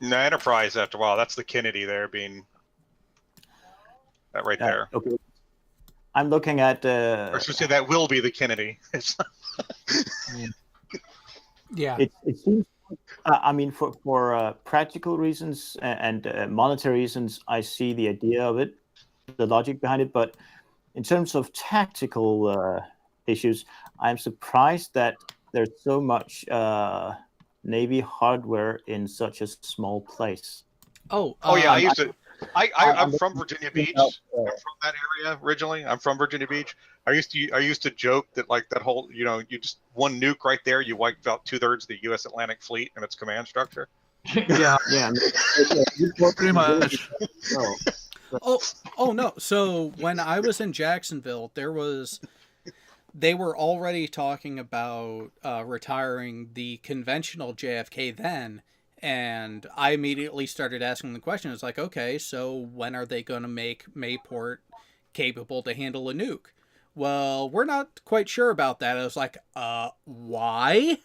[SPEAKER 6] No, Enterprise after a while. That's the Kennedy there being that right there.
[SPEAKER 2] Okay. I'm looking at.
[SPEAKER 6] Or should I say that will be the Kennedy.
[SPEAKER 1] Yeah.
[SPEAKER 2] It seems. I mean, for practical reasons and monetary reasons, I see the idea of it, the logic behind it. But in terms of tactical issues, I'm surprised that there's so much Navy hardware in such a small place.
[SPEAKER 6] Oh yeah, I'm from Virginia Beach. I'm from that area originally. I'm from Virginia Beach. I used to joke that like that whole, you just one nuke right there, you wiped out 2/3 of the U.S. Atlantic Fleet and its command structure.
[SPEAKER 4] Yeah.
[SPEAKER 8] Pretty much.
[SPEAKER 1] Oh no. So when I was in Jacksonville, they were already talking about retiring the conventional JFK then, and I immediately started asking the question. It's like, okay, so when are they going to make Mayport capable to handle a nuke? Well, we're not quite sure about that. I was like, why?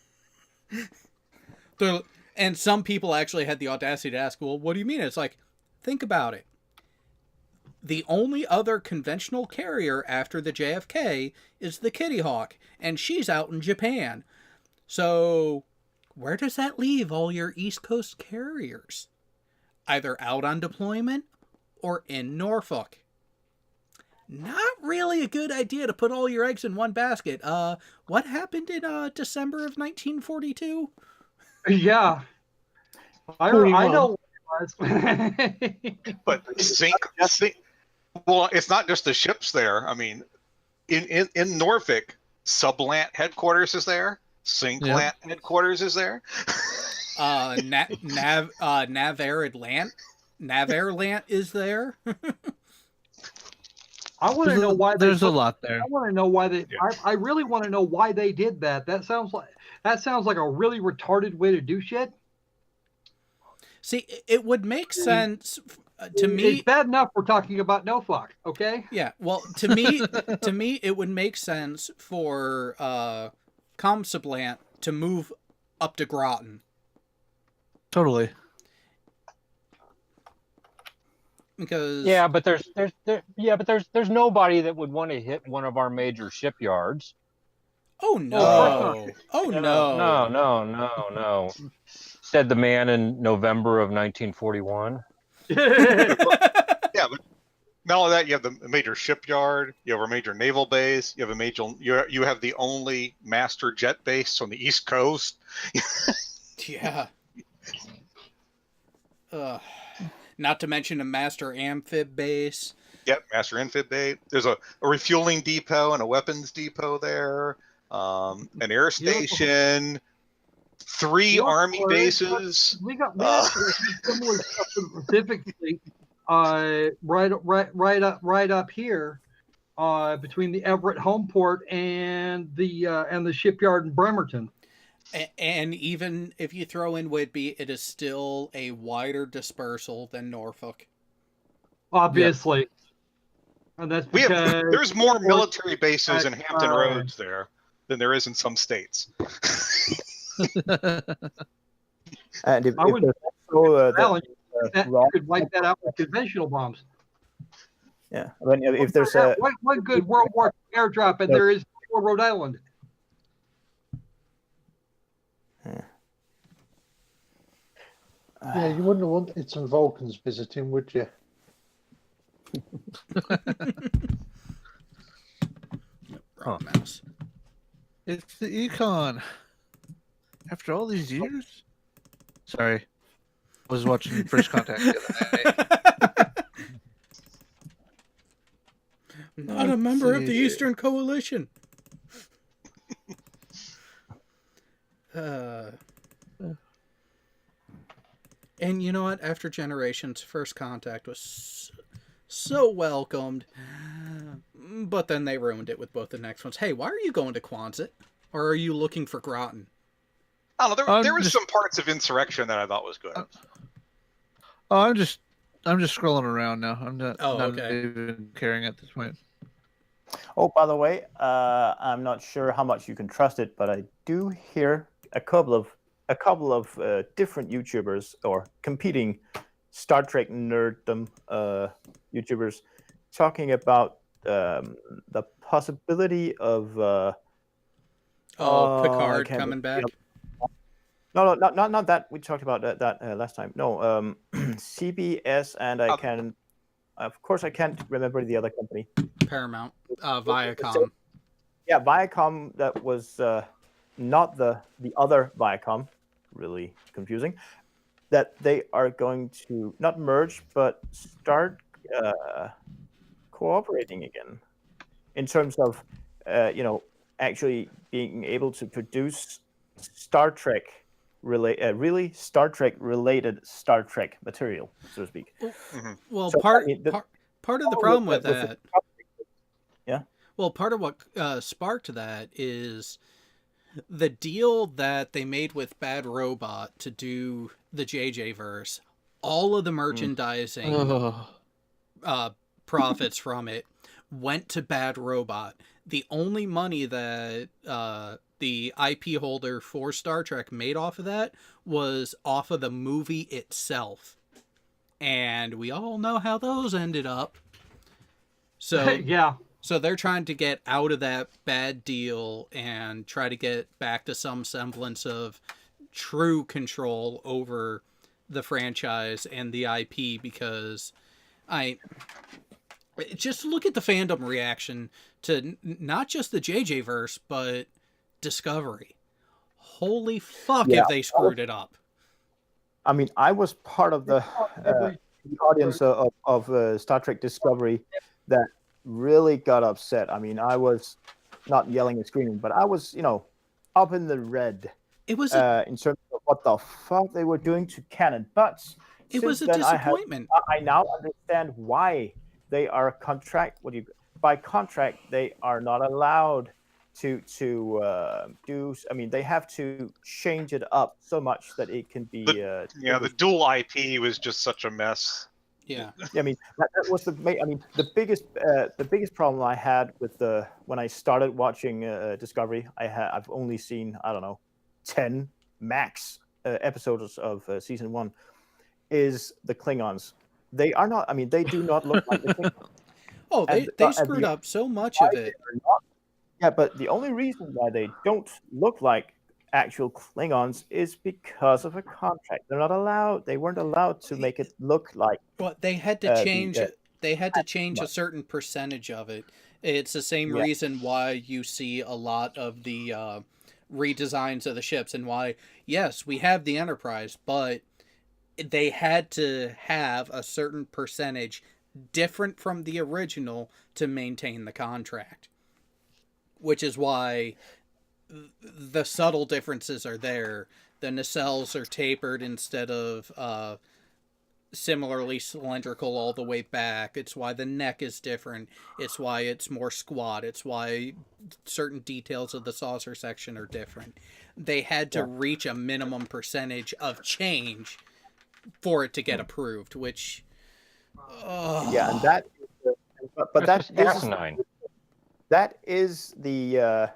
[SPEAKER 1] And some people actually had the audacity to ask, well, what do you mean? It's like, think about it. The only other conventional carrier after the JFK is the Kitty Hawk, and she's out in Japan. So where does that leave all your East Coast carriers? Either out on deployment or in Norfolk. Not really a good idea to put all your eggs in one basket. What happened in December of 1942?
[SPEAKER 4] Yeah, I know what it was.
[SPEAKER 6] But well, it's not just the ships there. I mean, in Norfolk, Sublant headquarters is there. Sinklant headquarters is there.
[SPEAKER 1] Navarland is there.
[SPEAKER 4] I want to know why.
[SPEAKER 8] There's a lot there.
[SPEAKER 4] I want to know why they. Yeah. I really want to know why they did that. That sounds like a really retarded way to do shit.
[SPEAKER 1] See, it would make sense to me.
[SPEAKER 4] It's bad enough we're talking about Norfolk, okay?
[SPEAKER 1] Yeah. Well, to me, it would make sense for Comsublant to move up to Groton.
[SPEAKER 8] Totally.
[SPEAKER 1] Because
[SPEAKER 10] but there's nobody that would want to hit one of our major shipyards.
[SPEAKER 1] Oh no! Oh
[SPEAKER 10] no! Said the man in November of 1941.
[SPEAKER 6] Yeah, but not only that, you have the major shipyard, you have a major naval base, you have the only master jet base on the East Coast.
[SPEAKER 1] Yeah. Not to mention a master amphib base.
[SPEAKER 6] Yep, master amphib base. There's a refueling depot and a weapons depot there. An air station. 3 army bases.
[SPEAKER 4] We got similar stuff in the Pacific Fleet, right up here, between the Everett Homeport and the shipyard in Bremerton.
[SPEAKER 1] And even if you throw in Whitby, it is still a wider dispersal than Norfolk.
[SPEAKER 4] Obviously. Yep. And that's because
[SPEAKER 6] there's more military bases in Hampton Roads there than there is in some states.
[SPEAKER 2] And if
[SPEAKER 4] you could wipe that out with conventional bombs.
[SPEAKER 2] Yeah. If there's
[SPEAKER 4] one good World War II airdrop, and there is for Rhode Island.
[SPEAKER 7] Yeah, you wouldn't have wanted some Vulcans visiting, would you?
[SPEAKER 1] Wrong mouse.
[SPEAKER 8] It's the Econ. After all these years? Sorry. I was watching First Contact the other night.
[SPEAKER 1] Not a member of the Eastern Coalition. And you know what? After Generations, First Contact was so welcomed. But then they ruined it with both the next ones. Hey, why are you going to Quonset? Or are you looking for Groton?
[SPEAKER 6] I don't know. There was some parts of Insurrection that I thought was good.
[SPEAKER 8] I'm just scrolling around now. I'm not
[SPEAKER 1] okay.
[SPEAKER 8] even caring at this point.
[SPEAKER 2] Oh, by the way, I'm not sure how much you can trust it, but I do hear a couple of different YouTubers or competing Star Trek nerddom YouTubers talking about the possibility of
[SPEAKER 1] Picard coming back.
[SPEAKER 2] No, not that. We talked about that last time. No, CBS, and I can't remember the other company.
[SPEAKER 1] Paramount, Viacom.
[SPEAKER 2] Yeah, Viacom. That was not the other Viacom. Really confusing. That they are going to not merge, but start cooperating again, in terms of actually being able to produce Star Trek really Star Trek related Star Trek material, so to speak.
[SPEAKER 1] Well, so, part of the problem with that.
[SPEAKER 2] Yeah.
[SPEAKER 1] Well, part of what sparked that is the deal that they made with Bad Robot to do the JJ verse. All of the merchandising profits from it went to Bad Robot. The only money that the IP holder for Star Trek made off of that was off of the movie itself. And we all know how those ended up. So
[SPEAKER 4] yeah.
[SPEAKER 1] So they're trying to get out of that bad deal and try to get back to some semblance of true control over the franchise and the IP, because just look at the fandom reaction to not just the JJ verse, but Discovery. Holy fuck,
[SPEAKER 2] Yeah.
[SPEAKER 1] if they screwed it up.
[SPEAKER 2] I mean, I was part of the audience of Star Trek Discovery that really got upset. I mean, I was not yelling and screaming, but I was, up in the red.
[SPEAKER 1] It was
[SPEAKER 2] in terms of what the fuck they were doing to canon. But
[SPEAKER 1] it was a
[SPEAKER 2] then
[SPEAKER 1] disappointment.
[SPEAKER 2] I now understand why they are by contract they are not allowed to do. I mean, they have to change it up so much that it can be.
[SPEAKER 6] The dual IP was just such a mess.
[SPEAKER 1] Yeah.
[SPEAKER 2] I mean, that was the biggest problem I had with when I started watching Discovery. I've only seen, I don't know, 10 max episodes of season 1. Is the Klingons? They are not. I mean, they do not look like the Klingons.
[SPEAKER 1] Oh, they screwed up so much of it.
[SPEAKER 2] Yeah, but the only reason why they don't look like actual Klingons is because of a contract. They're not allowed. They weren't allowed to make it look like.
[SPEAKER 1] But they had to change it. They had to change a certain percentage of it. It's the same reason why you see a lot of the redesigns of the ships, and why, yes, we have the Enterprise, but they had to have a certain percentage different from the original to maintain the contract. Which is why the subtle differences are there. The nacelles are tapered instead of similarly cylindrical all the way back. It's why the neck is different. It's why it's more squat. It's why certain details of the saucer section are different. They had to reach a minimum percentage of change for it to get approved, which...
[SPEAKER 2] Yeah, and that... But that's asinine. That is the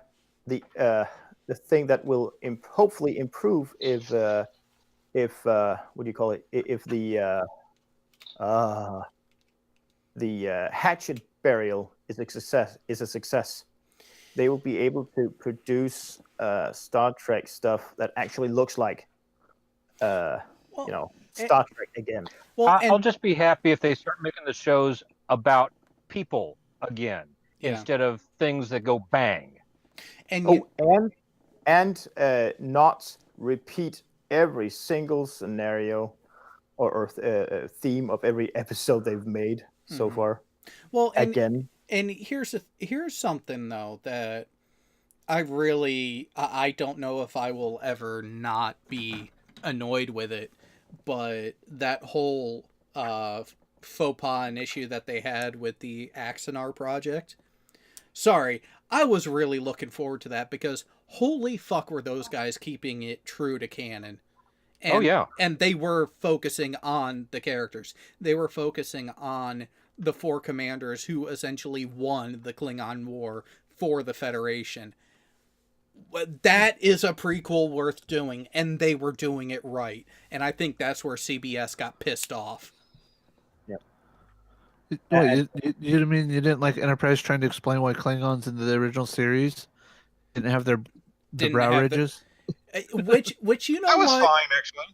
[SPEAKER 2] thing that will hopefully improve if what do you call it? If the hatchet burial is a success, they will be able to produce Star Trek stuff that actually looks like Star Trek again.
[SPEAKER 10] Well, I'll just be happy if they start making the shows about people again.
[SPEAKER 1] Yeah.
[SPEAKER 10] Instead of things that go bang.
[SPEAKER 1] And
[SPEAKER 2] not repeat every single scenario or theme of every episode they've made so far.
[SPEAKER 1] Well,
[SPEAKER 2] again.
[SPEAKER 1] And here's something though that I don't know if I will ever not be annoyed with it, but that whole faux pas and issue that they had with the Axanar project. Sorry, I was really looking forward to that, because holy fuck were those guys keeping it true to canon. And, and they were focusing on the characters. They were focusing on the 4 commanders who essentially won the Klingon War for the Federation. That is a prequel worth doing, and they were doing it right. And I think that's where CBS got pissed off.
[SPEAKER 8] You mean you didn't like Enterprise trying to explain why Klingons in the original series didn't have the brow ridges?
[SPEAKER 1] Which you know
[SPEAKER 6] that was
[SPEAKER 1] what?
[SPEAKER 6] fine actually.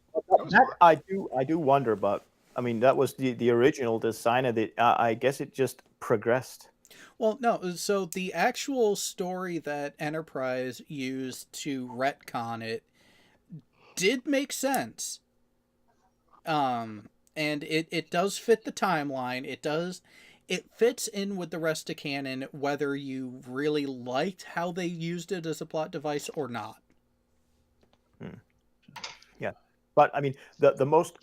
[SPEAKER 2] I do wonder, but I mean that was the original design of it. I guess it just progressed.
[SPEAKER 1] Well, no. So the actual story that Enterprise used to retcon it did make sense. And it does fit the timeline. It fits in with the rest of canon, whether you really liked how they used it as a plot device or not.
[SPEAKER 2] Yeah, but I mean, the most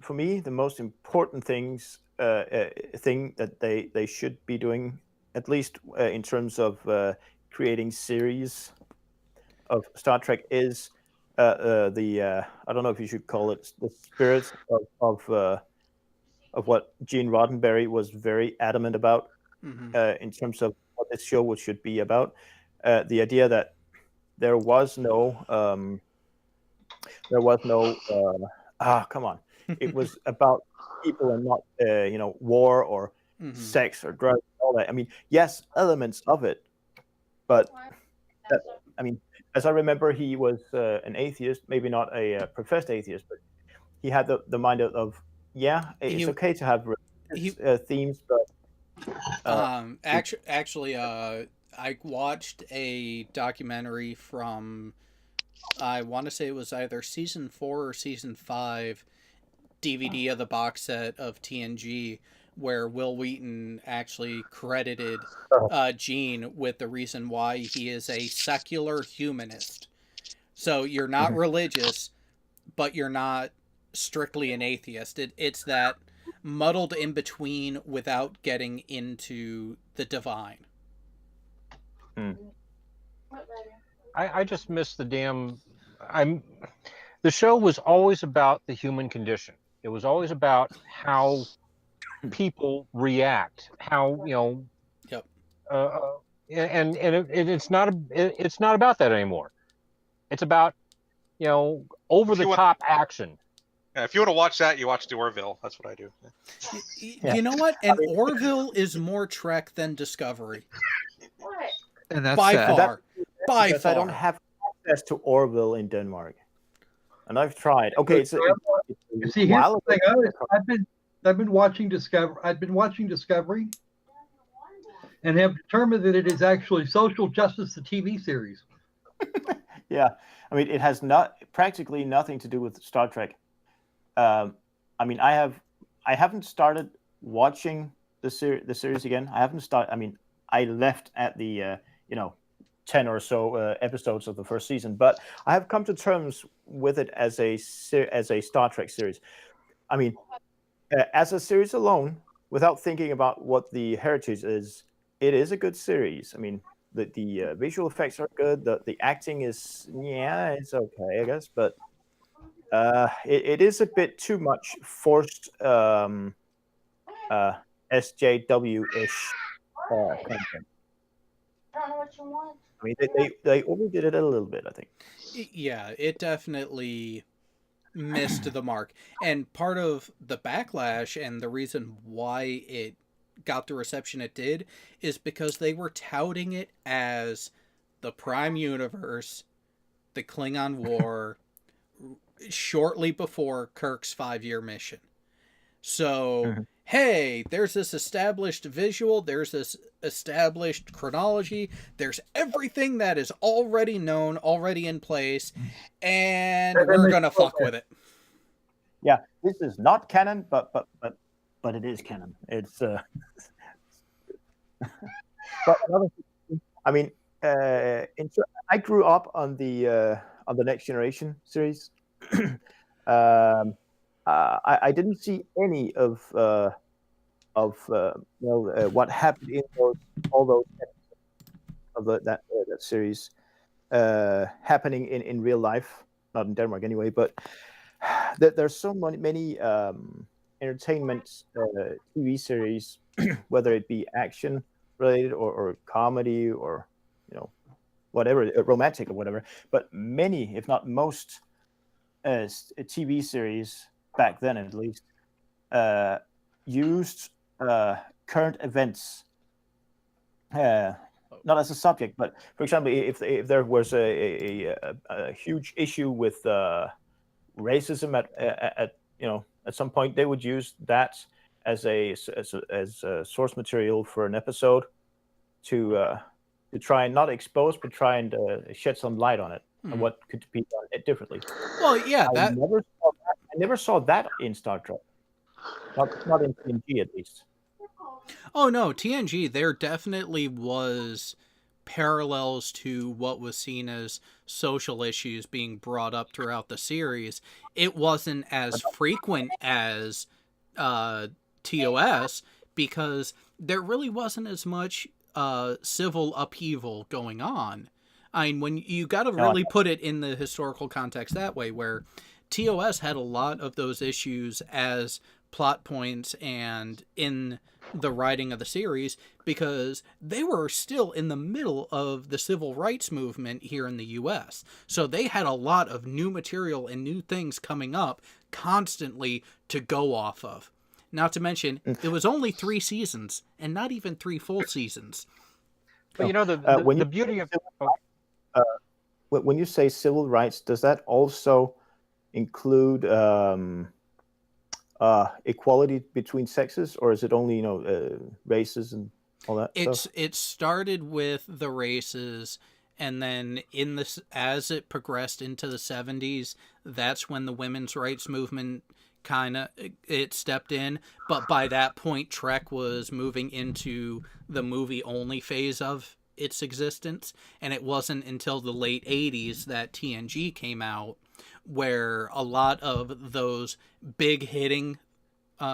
[SPEAKER 2] important thing that they should be doing, at least in terms of creating series of Star Trek, is I don't know if you should call it the spirit of what Gene Roddenberry was very adamant about in terms of what this show should be about. The idea that there was no come on. It was about people and not war or sex or drugs, all that. I mean, yes, elements of it, but as I remember, he was an atheist, maybe not a professed atheist, but he had the mind of it's okay to have religious themes, but
[SPEAKER 1] actually, I watched a documentary from, I want to say it was either season 4 or season 5 DVD of the box set of TNG, where Will Wheaton actually credited Gene with the reason why he is a secular humanist. So you're not religious, but you're not strictly an atheist. It's that muddled in between without getting into the divine.
[SPEAKER 10] I just miss the damn. The show was always about the human condition. It was always about how people react, how
[SPEAKER 1] Yep.
[SPEAKER 10] And it's not about that anymore. It's about over the top action.
[SPEAKER 6] Yeah, if you want to watch that, you watch the Orville. That's what I do.
[SPEAKER 1] You know what? And Orville is more Trek than Discovery.
[SPEAKER 11] What?
[SPEAKER 8] And that's
[SPEAKER 1] By
[SPEAKER 8] sad.
[SPEAKER 1] far. By
[SPEAKER 2] because
[SPEAKER 1] far.
[SPEAKER 2] I don't have access to Orville in Denmark, and I've tried. Okay, it's
[SPEAKER 4] See, here's the thing. I've been watching Discovery. I've been watching Discovery, and have determined that it is actually Social Justice, the TV series.
[SPEAKER 2] Yeah, I mean, it has practically nothing to do with Star Trek. I mean, I haven't started watching the series again. I haven't started. I mean, I left at the 10 or so episodes of the first season, but I have come to terms with it as a Star Trek series. I mean, as a series alone, without thinking about what the heritage is, it is a good series. I mean, the visual effects are good. The acting is, it's okay, I guess, but it is a bit too much forced SJW-ish content.
[SPEAKER 11] I don't know what you want.
[SPEAKER 2] I mean, they overdid it a little bit, I think.
[SPEAKER 1] Yeah, it definitely missed the mark. And part of the backlash and the reason why it got the reception it did is because they were touting it as the Prime Universe, the Klingon War, shortly before Kirk's 5-year mission. So, hey, there's this established visual, there's this established chronology, there's everything that is already known, already in place, and we're gonna fuck with it.
[SPEAKER 2] Yeah, this is not canon, but it is canon. It's but another thing, I mean, I grew up on the Next Generation series. I didn't see any of what happened in all those episodes of that series happening in real life, not in Denmark anyway. But there's so many entertainment TV series, whether it be action related or comedy or whatever, romantic or whatever. But many, if not most, TV series back then, at least, used current events, not as a subject, but for example, if there was a huge issue with racism at some point, they would use that as a source material for an episode to try and not expose, but try and shed some light on it and what could be done differently.
[SPEAKER 1] Well, yeah,
[SPEAKER 2] I never saw that in Star Trek. Not in TNG, at least.
[SPEAKER 1] Oh no, TNG, there definitely was parallels to what was seen as social issues being brought up throughout the series. It wasn't as frequent as TOS because there really wasn't as much civil upheaval going on. I mean, when you got to really put it in the historical context that way, where TOS had a lot of those issues as plot points and in the writing of the series because they were still in the middle of the civil rights movement here in the US. So they had a lot of new material and new things coming up constantly to go off of. Not to mention, it was only 3 seasons and not even 3 full seasons.
[SPEAKER 10] But the beauty of
[SPEAKER 2] when you say civil rights, does that also include equality between sexes, or is it only races and all that stuff?
[SPEAKER 1] It started with the races, and then as it progressed into the 70s, that's when the women's rights movement it stepped in. But by that point, Trek was moving into the movie only phase of its existence, and it wasn't until the late 80s that TNG came out, where a lot of those big hitting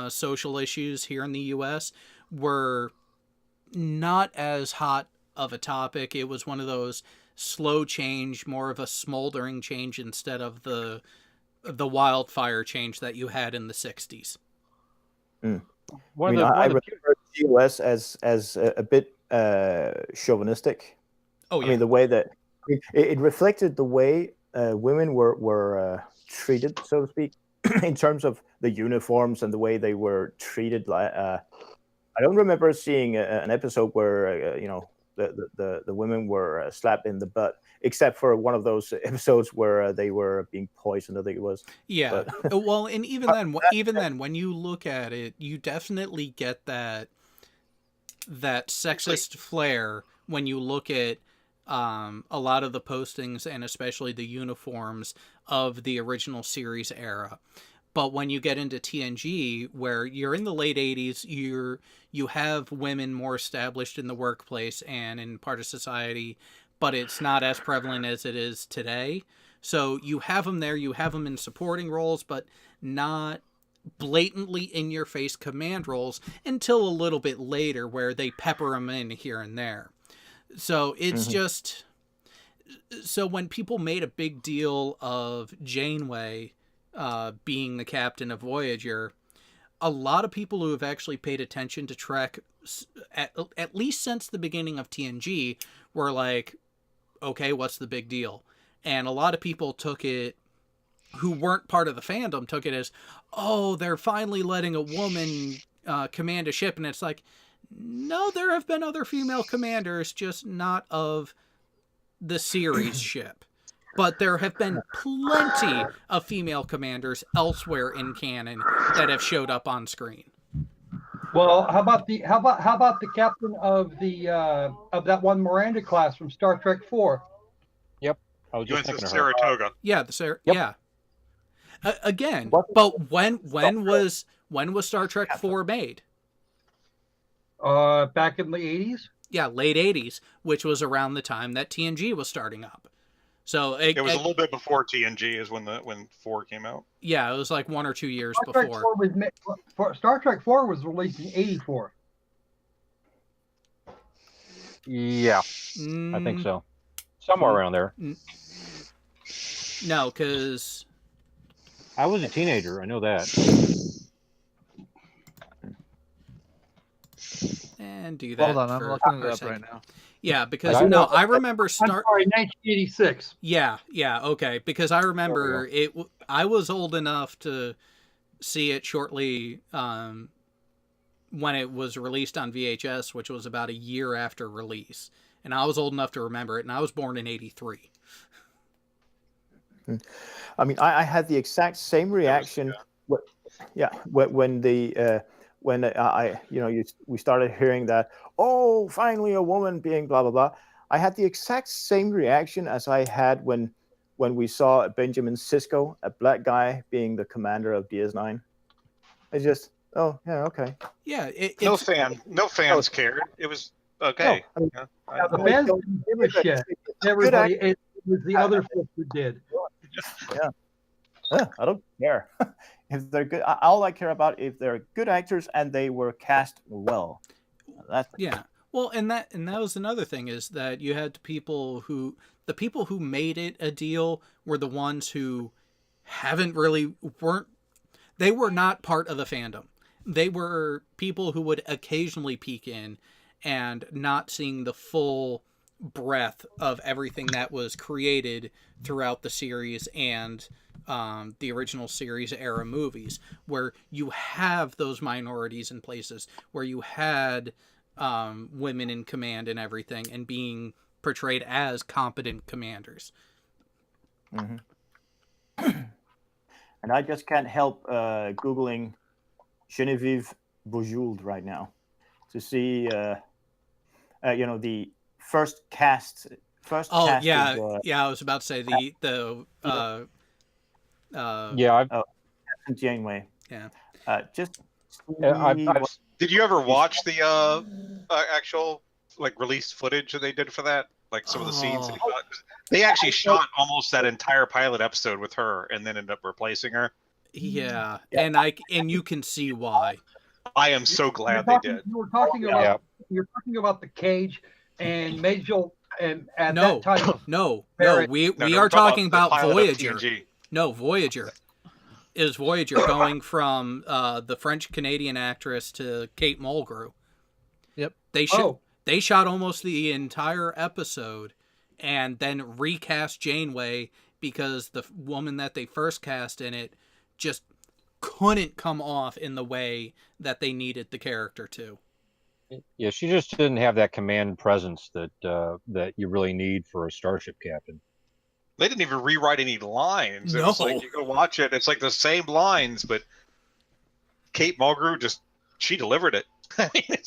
[SPEAKER 1] social issues here in the US were not as hot of a topic. It was one of those slow change, more of a smoldering change instead of the wildfire change that you had in the 60s.
[SPEAKER 2] I remember the US as a bit chauvinistic.
[SPEAKER 1] Oh yeah.
[SPEAKER 2] I mean, the way that it reflected the way women were treated, so to speak, in terms of the uniforms and the way they were treated. I don't remember seeing an episode where the women were slapped in the butt, except for one of those episodes where they were being poisoned, I think it was.
[SPEAKER 1] Yeah.
[SPEAKER 2] But,
[SPEAKER 1] well, and even then, when you look at it, you definitely get that sexist flair when you look at a lot of the postings and especially the uniforms of the original series era. But when you get into TNG, where you're in the late 80s, you have women more established in the workplace and in part of society, but it's not as prevalent as it is today. So you have them there, you have them in supporting roles, but not blatantly in-your-face command roles until a little bit later, where they pepper them in here and there. So it's just... So when people made a big deal of Janeway being the captain of Voyager, a lot of people who have actually paid attention to Trek, at least since the beginning of TNG, were like, okay, what's the big deal? And a lot of people took it, who weren't part of the fandom, took it as, oh, they're finally letting a woman command a ship. And it's like, no, there have been other female commanders, just not of the series ship. But there have been plenty of female commanders elsewhere in canon that have showed up on screen.
[SPEAKER 4] Well, how about the captain of that one Miranda class from Star Trek IV?
[SPEAKER 10] Yep, I was just thinking of her.
[SPEAKER 6] Saratoga.
[SPEAKER 1] Yeah, yeah. Again, but when was Star Trek IV made?
[SPEAKER 4] Back in the 80s.
[SPEAKER 1] Yeah, late 80s, which was around the time that TNG was starting up. So
[SPEAKER 6] it was a little bit before TNG is when 4 came out.
[SPEAKER 1] Yeah, it was like 1 or 2 years
[SPEAKER 4] Star
[SPEAKER 1] before.
[SPEAKER 4] Star Trek 4 was released in 84.
[SPEAKER 10] Yeah, I think so. Somewhere around there.
[SPEAKER 1] No, because
[SPEAKER 10] I was a teenager. I know that.
[SPEAKER 1] And do that.
[SPEAKER 8] Hold on, I'm looking it up right now.
[SPEAKER 1] Yeah, because I remember
[SPEAKER 4] I'm sorry, 1986.
[SPEAKER 1] Yeah, okay. Because I remember it. I was old enough to see it shortly when it was released on VHS, which was about a year after release, and I was old enough to remember it. And I was born in '83.
[SPEAKER 2] I mean, I had the exact same reaction. When we started hearing that, oh, finally a woman being blah, blah, blah. I had the exact same reaction as I had when we saw Benjamin Sisko, a black guy, being the commander of DS9. It's just, oh, yeah, okay.
[SPEAKER 1] Yeah.
[SPEAKER 6] No fans cared. It was okay.
[SPEAKER 2] No,
[SPEAKER 4] the fans didn't give a shit. Everybody, it was the other folks who did.
[SPEAKER 2] Yeah, I don't care. If they're good, all I care about if they're good actors and they were cast well.
[SPEAKER 1] Yeah. Well, and that was another thing, is that you had the people who made it a deal were the ones who they were not part of the fandom. They were people who would occasionally peek in and not seeing the full breadth of everything that was created throughout the series and the original series era movies, where you have those minorities in places, where you had women in command and everything, and being portrayed as competent commanders.
[SPEAKER 2] Hmm. And I just can't help Googling Genevieve Bujold right now to see, the first cast.
[SPEAKER 1] Oh
[SPEAKER 2] Casted,
[SPEAKER 1] yeah. I was about to say the
[SPEAKER 10] Yeah,
[SPEAKER 2] Janeway.
[SPEAKER 1] Yeah.
[SPEAKER 2] Just
[SPEAKER 10] I've
[SPEAKER 2] see what-
[SPEAKER 6] Did you ever watch the actual like released footage that they did for that? Like some of the scenes they shot? They actually shot almost that entire pilot episode with her, and then ended up replacing her.
[SPEAKER 1] Yeah, and you can see why.
[SPEAKER 6] I am so glad they did.
[SPEAKER 4] You were talking about
[SPEAKER 10] Yeah.
[SPEAKER 4] you're talking about the cage and Majel, and at
[SPEAKER 1] No,
[SPEAKER 4] that time
[SPEAKER 1] no,
[SPEAKER 4] Barrett-
[SPEAKER 1] we
[SPEAKER 6] No,
[SPEAKER 1] are
[SPEAKER 6] we're
[SPEAKER 1] talking
[SPEAKER 6] the
[SPEAKER 1] about
[SPEAKER 6] pilot of
[SPEAKER 1] Voyager.
[SPEAKER 6] TNG.
[SPEAKER 1] No, Voyager. Is Voyager going from the French Canadian actress to Kate Mulgrew?
[SPEAKER 8] Yep.
[SPEAKER 1] They shot almost the entire episode and then recast Janeway because the woman that they first cast in it just couldn't come off in the way that they needed the character to.
[SPEAKER 10] Yeah, she just didn't have that command presence that you really need for a starship captain.
[SPEAKER 6] They didn't even rewrite any lines. It
[SPEAKER 1] No.
[SPEAKER 6] was like you go watch it. It's like the same lines, but Kate Mulgrew she delivered it. I mean,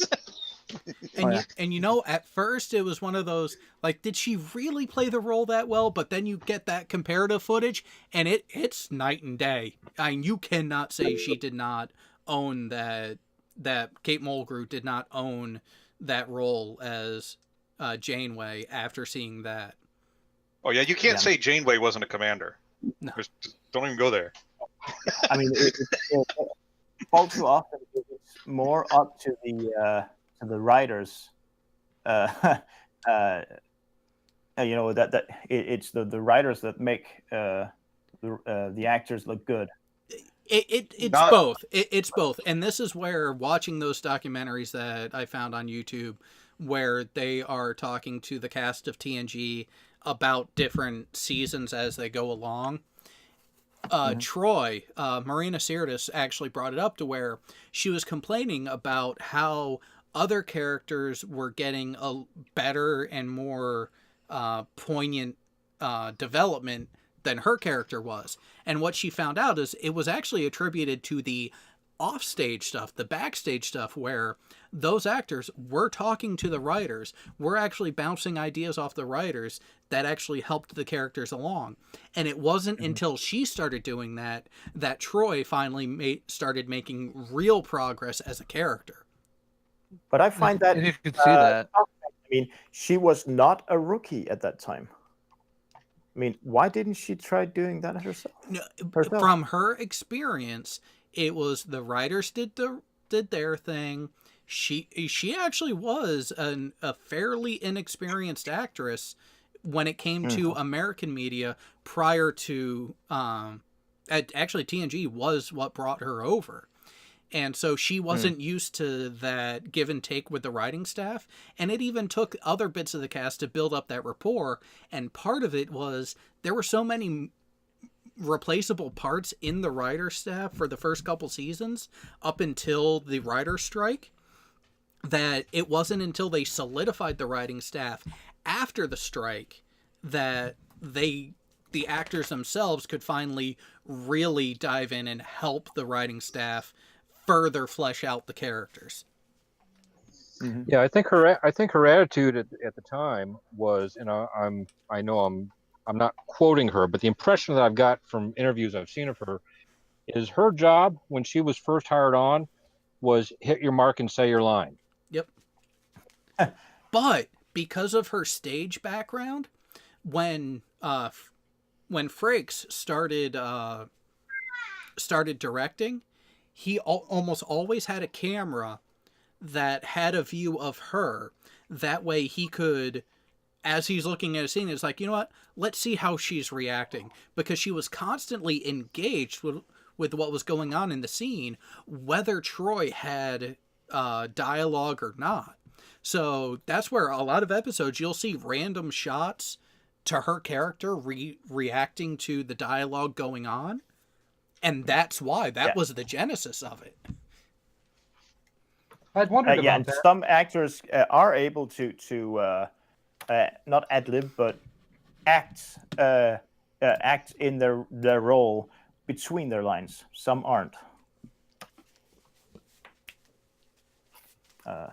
[SPEAKER 1] And you know, at first it was one of those like, did she really play the role that well? But then you get that comparative footage, and it's night and day. I mean, you cannot say she did not own that Kate Mulgrew did not own that role as Janeway after seeing that.
[SPEAKER 6] oh yeah, you can't say Janeway wasn't a commander.
[SPEAKER 1] No.
[SPEAKER 6] Just don't even go there.
[SPEAKER 2] I mean, all too often it's more up to the writers. It's the writers that make the actors look good.
[SPEAKER 1] It's
[SPEAKER 6] Not-
[SPEAKER 1] both. It's both. And this is where watching those documentaries that I found on YouTube where they are talking to the cast of TNG about different seasons as they go along. Troy, Marina Sirtis actually brought it up to where she was complaining about how other characters were getting a better and more poignant development than her character was. And what she found out is it was actually attributed to the offstage stuff, the backstage stuff, where those actors were talking to the writers, were actually bouncing ideas off the writers that actually helped the characters along. And it wasn't until she started doing that Troy finally started making real progress as a character.
[SPEAKER 2] But I find that
[SPEAKER 8] And you can see that.
[SPEAKER 2] I mean, she was not a rookie at that time. I mean, why didn't she try doing that herself?
[SPEAKER 1] No,
[SPEAKER 2] Herself.
[SPEAKER 1] from her experience, it was the writers did their thing. She actually was a fairly inexperienced actress when it came to American media prior to actually TNG was what brought her over. And so she wasn't used to that give and take with the writing staff. And it even took other bits of the cast to build up that rapport. And part of it was there were so many replaceable parts in the writer staff for the first couple seasons up until the writer strike that it wasn't until they solidified the writing staff after the strike that the actors themselves could finally really dive in and help the writing staff further flesh out the characters.
[SPEAKER 10] Yeah, I think her attitude at the time was, and I know I'm not quoting her, but the impression that I've got from interviews I've seen of her is her job when she was first hired on was hit your mark and say your line.
[SPEAKER 1] Yep. But because of her stage background, when Frakes started directing, he almost always had a camera that had a view of her. That way he could, as he's looking at a scene, it's like, you know what? Let's see how she's reacting. Because she was constantly engaged with what was going on in the scene, whether Troy had dialogue or not. So that's where a lot of episodes you'll see random shots to her character reacting to the dialogue going on. And that's why that was the genesis of it.
[SPEAKER 4] I'd wondered about
[SPEAKER 2] and
[SPEAKER 4] that.
[SPEAKER 2] some actors are able to not ad lib but act act in their role between their lines. Some aren't. I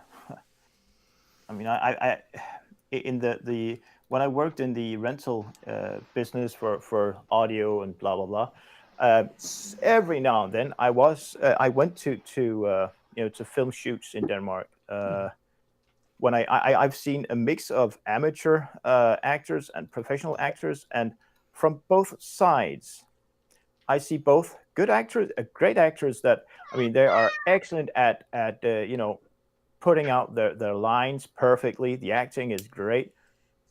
[SPEAKER 2] mean, I in the when I worked in the rental business for audio and blah blah blah, every now and then I went to to film shoots in Denmark. When I've seen a mix of amateur actors and professional actors, and from both sides, I see both good actors, great actors that I mean they are excellent at putting out their lines perfectly. The acting is great,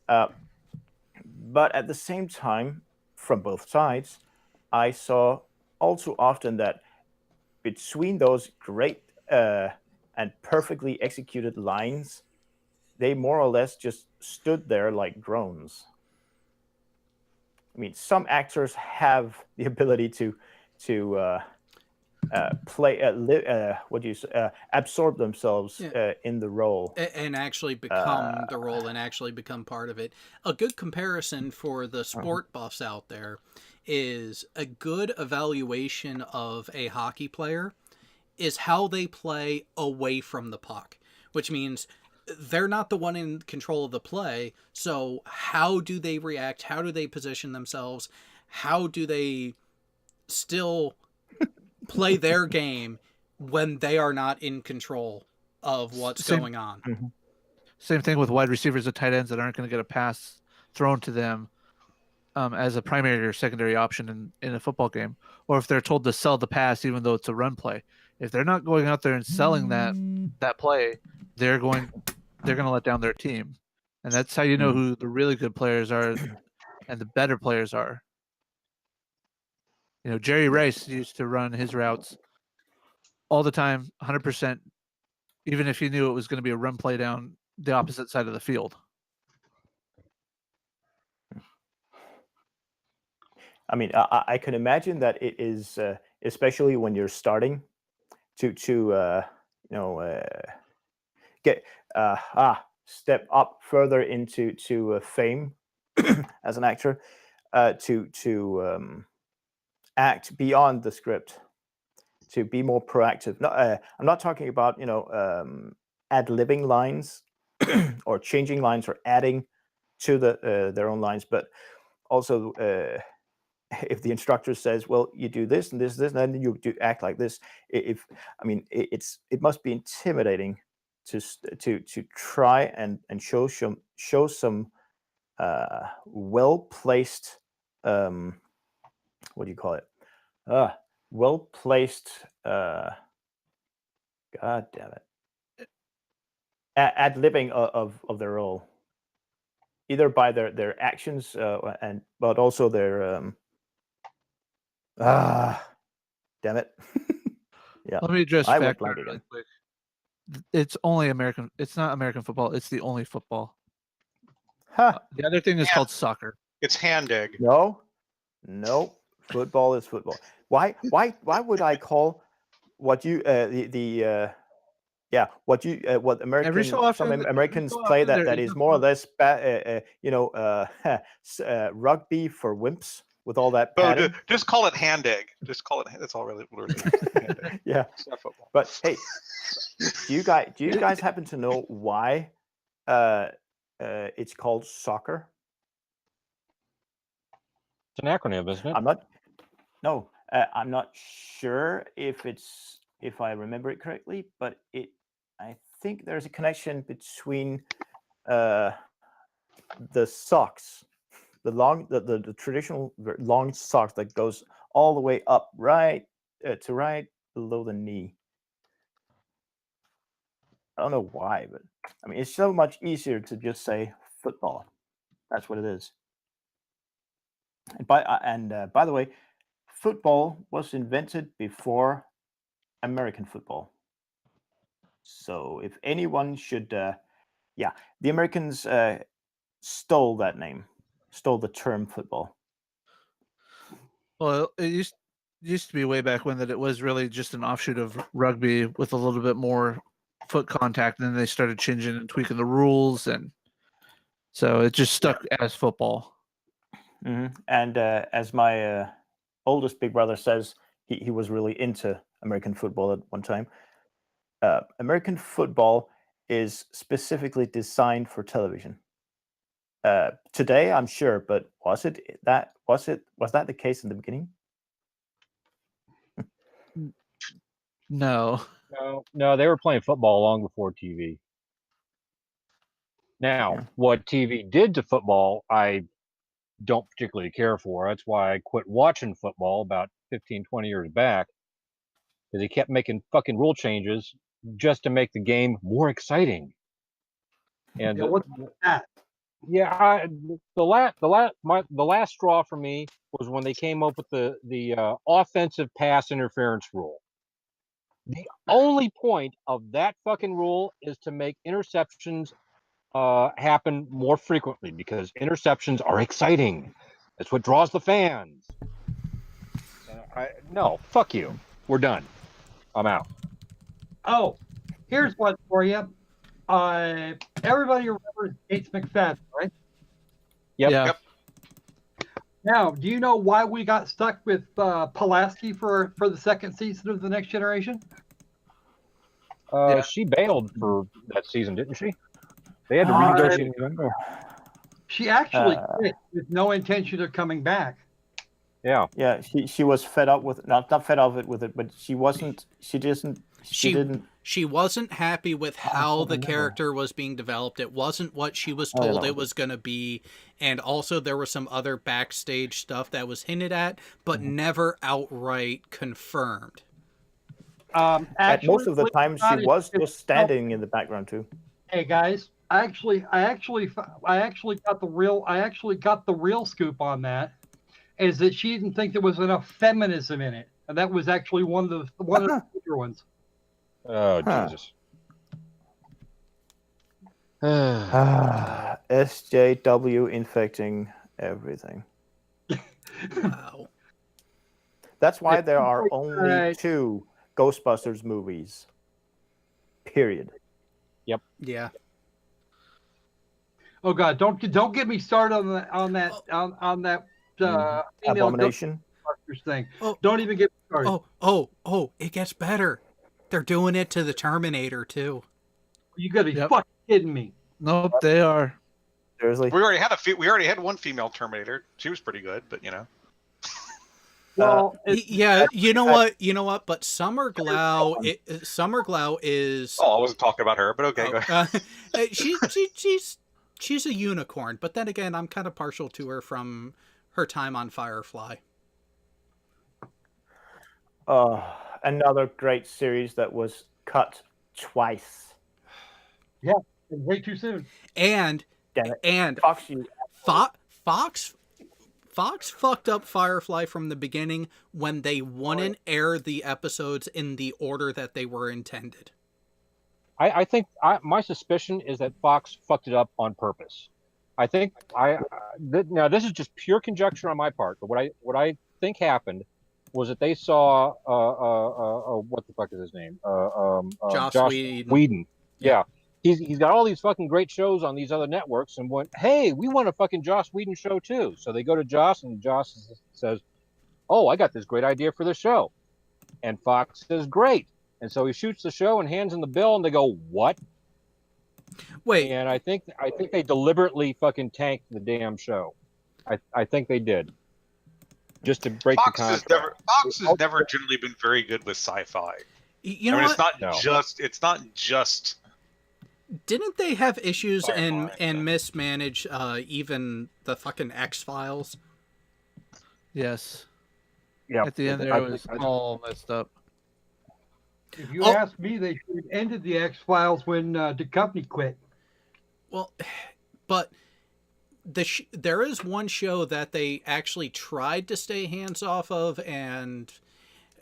[SPEAKER 2] but at the same time, from both sides, I saw also often that between those great and perfectly executed lines, they more or less just stood there like drones. I mean, some actors have the ability to play absorb themselves in the role
[SPEAKER 1] and actually become the role and actually become part of it. A good comparison for the sport buffs out there is a good evaluation of a hockey player is how they play away from the puck, which means they're not the one in control of the play. So how do they react? How do they position themselves? How do they still play their game when they are not in control of what's going on?
[SPEAKER 2] Mm-hmm.
[SPEAKER 8] Same thing with wide receivers and tight ends that aren't going to get a pass thrown to them as a primary or secondary option in a football game, or if they're told to sell the pass even though it's a run play. If they're not going out there and selling that play, they're going to let down their team, and that's how you know who the really good players are and the better players are. You know, Jerry Rice used to run his routes all the time, 100%, even if he knew it was going to be a run play down the opposite side of the field.
[SPEAKER 2] I mean, I can imagine that it is, especially when you're starting to get step up further into fame as an actor, to act beyond the script, to be more proactive. No, I'm not talking about ad-libbing lines or changing lines or adding to their own lines, but also if the instructor says, "Well, you do this and this, and then you do act like this," it must be intimidating to try and show some well placed what do you call it? Well placed. God damn it! Ad-libbing of their role, either by their actions but also their damn it. Yeah.
[SPEAKER 8] Let me address
[SPEAKER 2] I went
[SPEAKER 8] fact
[SPEAKER 2] blank
[SPEAKER 8] really
[SPEAKER 2] again.
[SPEAKER 8] quick. It's only American. It's not American football. It's the only football.
[SPEAKER 2] Huh.
[SPEAKER 8] The other thing is called soccer.
[SPEAKER 6] It's hand egg.
[SPEAKER 2] No. Football is football. Why would I call what you what
[SPEAKER 8] Every so often,
[SPEAKER 2] some Americans play that is more or less rugby for wimps with all that padding?
[SPEAKER 6] Just call it hand egg. Just call it. That's all really what it is. Hand egg.
[SPEAKER 2] Yeah.
[SPEAKER 6] It's not football.
[SPEAKER 2] But hey, do you guys happen to know why it's called soccer?
[SPEAKER 10] It's an acronym, isn't it?
[SPEAKER 2] I'm not sure if I remember it correctly, but I think there's a connection between the socks, the traditional long socks that goes all the way up right below the knee. I don't know why, but I mean it's so much easier to just say football. That's what it is. And by the way, football was invented before American football. So if anyone should, the Americans stole that name, stole the term football.
[SPEAKER 8] Well, it used to be way back when that it was really just an offshoot of rugby with a little bit more foot contact, and then they started changing and tweaking the rules, and so it just stuck as football.
[SPEAKER 2] And as my oldest big brother says, he was really into American football at one time. American football is specifically designed for television. Today, I'm sure, but was that the case in the beginning?
[SPEAKER 8] No.
[SPEAKER 10] No, they were playing football long before TV. Now,
[SPEAKER 2] Yeah.
[SPEAKER 10] what TV did to football, I don't particularly care for. That's why I quit watching football about 15, 20 years back, because they kept making fucking rule changes just to make the game more exciting. And
[SPEAKER 4] Yeah, what's that?
[SPEAKER 10] yeah, the last straw for me was when they came up with the offensive pass interference rule. The only point of that fucking rule is to make interceptions happen more frequently, because interceptions are exciting. That's what draws the fans. And no, fuck you. We're done. I'm out.
[SPEAKER 4] Oh, here's one for you. Everybody remembers Gates McFadden, right?
[SPEAKER 10] Yep.
[SPEAKER 8] Yeah.
[SPEAKER 6] Yep.
[SPEAKER 4] Now, do you know why we got stuck with Pulaski for the second season of The Next Generation?
[SPEAKER 8] Yeah.
[SPEAKER 10] She bailed for that season, didn't she? They had to
[SPEAKER 4] Uh,
[SPEAKER 10] renegotiate.
[SPEAKER 4] She actually quit with no intention of coming back.
[SPEAKER 10] Yeah.
[SPEAKER 2] Yeah, she was fed up with not fed up with it, but she didn't.
[SPEAKER 1] She wasn't happy with how the character was being developed. It wasn't what she was told it was going to be. And also there was some other backstage stuff that was hinted at, but never outright confirmed.
[SPEAKER 2] At most of the time, she was just standing in the background too.
[SPEAKER 4] Hey guys, I actually got the real scoop on that. Is that she didn't think there was enough feminism in it, and that was actually one of the bigger ones.
[SPEAKER 10] Oh, Jesus.
[SPEAKER 2] SJW infecting everything.
[SPEAKER 1] Wow.
[SPEAKER 2] That's why there are only 2 Ghostbusters movies. Period.
[SPEAKER 10] Yep.
[SPEAKER 1] Yeah.
[SPEAKER 4] Oh God, don't get me started on that
[SPEAKER 2] Abomination
[SPEAKER 4] Ghostbusters thing.
[SPEAKER 1] Oh.
[SPEAKER 4] Don't even get me started.
[SPEAKER 1] Oh, it gets better. They're doing it to the Terminator too.
[SPEAKER 4] You gotta be fucking kidding me.
[SPEAKER 8] Nope, they are.
[SPEAKER 2] Seriously.
[SPEAKER 6] We already had one female Terminator. She was pretty good, but you know.
[SPEAKER 4] Well,
[SPEAKER 1] yeah, you know what? But Summer Glau is.
[SPEAKER 6] Oh, I wasn't talking about her, but okay, go ahead.
[SPEAKER 1] She's a unicorn, but then again, I'm kind of partial to her from her time on Firefly.
[SPEAKER 2] Another great series that was cut twice.
[SPEAKER 4] Yeah, way too soon.
[SPEAKER 1] And Fox fucked up Firefly from the beginning when they wouldn't air the episodes in the order that they were intended.
[SPEAKER 10] I think my suspicion is that Fox fucked it up on purpose. I think now this is just pure conjecture on my part, but what I think happened was that they saw what the fuck is his name?
[SPEAKER 1] Joss
[SPEAKER 10] Whedon. Yeah. He's got all these fucking great shows on these other networks, and went, hey, we want a fucking Joss Whedon show too. So they go to Joss, and Joss says, oh, I got this great idea for the show. And Fox says, great. And so he shoots the show and hands them the bill, and they go, what?
[SPEAKER 1] Wait.
[SPEAKER 10] And I think they deliberately fucking tanked the damn show. I think they did. Just to break the contract.
[SPEAKER 6] Fox has never generally been very good with sci-fi.
[SPEAKER 1] You know what?
[SPEAKER 6] It's not just.
[SPEAKER 1] Didn't they have issues and
[SPEAKER 6] yeah.
[SPEAKER 1] mismanage even the fucking X-Files?
[SPEAKER 8] Yes.
[SPEAKER 10] Yeah.
[SPEAKER 8] At the end there, it was all messed up.
[SPEAKER 4] If you ask me, they should have ended the X-Files when the company quit.
[SPEAKER 1] Well, but there is one show that they actually tried to stay hands off of, and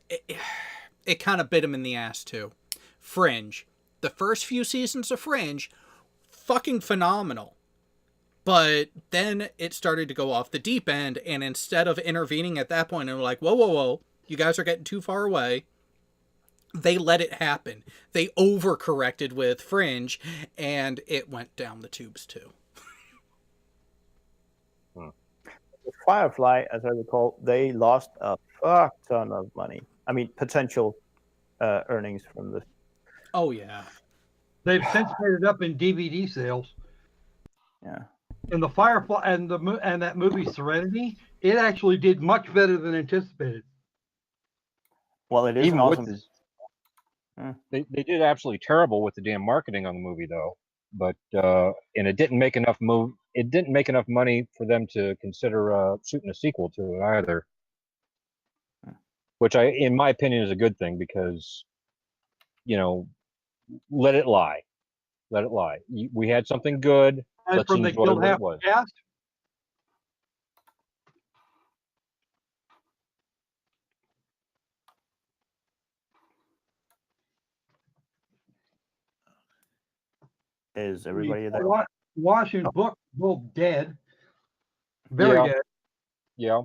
[SPEAKER 1] it kind of bit them in the ass too. Fringe. The first few seasons of Fringe, fucking phenomenal. But then it started to go off the deep end, and instead of intervening at that point and were like, whoa, you guys are getting too far away, they let it happen. They overcorrected with Fringe, and it went down the tubes too.
[SPEAKER 2] Firefly, as I recall, they lost a fuck ton of money. I mean, potential earnings from this.
[SPEAKER 1] Oh yeah.
[SPEAKER 4] They've since made it up in DVD sales.
[SPEAKER 2] Yeah.
[SPEAKER 4] And the Firefly and that movie Serenity, it actually did much better than anticipated.
[SPEAKER 2] Well, it is
[SPEAKER 10] Even
[SPEAKER 2] an
[SPEAKER 10] with
[SPEAKER 2] awesome.
[SPEAKER 10] this, they did absolutely terrible with the damn marketing on the movie though. But and it didn't make enough money for them to consider shooting a sequel to it either. Which in my opinion, is a good thing because, let it lie. Let it lie. We had something good.
[SPEAKER 4] And
[SPEAKER 10] Let's
[SPEAKER 4] from the
[SPEAKER 10] enjoy what it
[SPEAKER 4] Guild
[SPEAKER 10] was.
[SPEAKER 4] cast,
[SPEAKER 2] Is everybody there?
[SPEAKER 4] Wash and Book both dead. Very dead.
[SPEAKER 10] Yeah.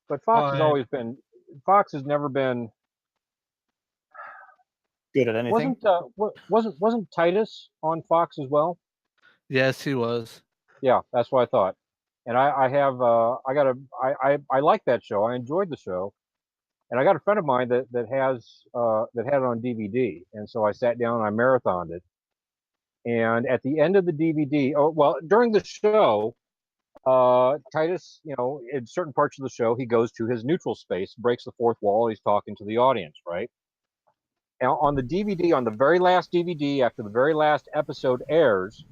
[SPEAKER 10] But Fox has never been
[SPEAKER 2] good at anything.
[SPEAKER 10] Wasn't Titus on Fox as well?
[SPEAKER 8] Yes, he was.
[SPEAKER 10] Yeah, that's what I thought. And I like that show. I enjoyed the show. And I got a friend of mine that had it on DVD, and so I sat down and I marathoned it. And at the end of the DVD, during the show, Titus, in certain parts of the show, he goes to his neutral space, breaks the fourth wall, he's talking to the audience, right? And on the DVD, on the very last DVD, after the very last episode airs,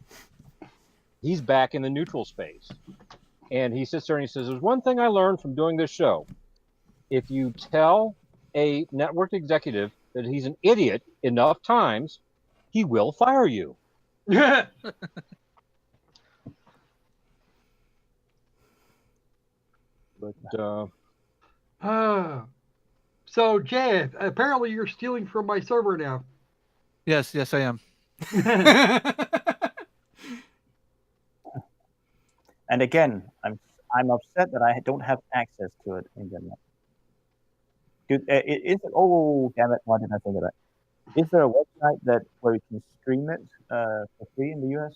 [SPEAKER 10] he's back in the neutral space. And he sits there and he says, "There's one thing I learned from doing this show. If you tell a network executive that he's an idiot enough times, he will fire you." But
[SPEAKER 4] so Jay, apparently you're stealing from my server now.
[SPEAKER 8] Yes, I am.
[SPEAKER 2] And again, I'm upset that I don't have access to it in general. Dude, damn it! Why didn't I think of that? Is there a website where you can stream it for free in the US?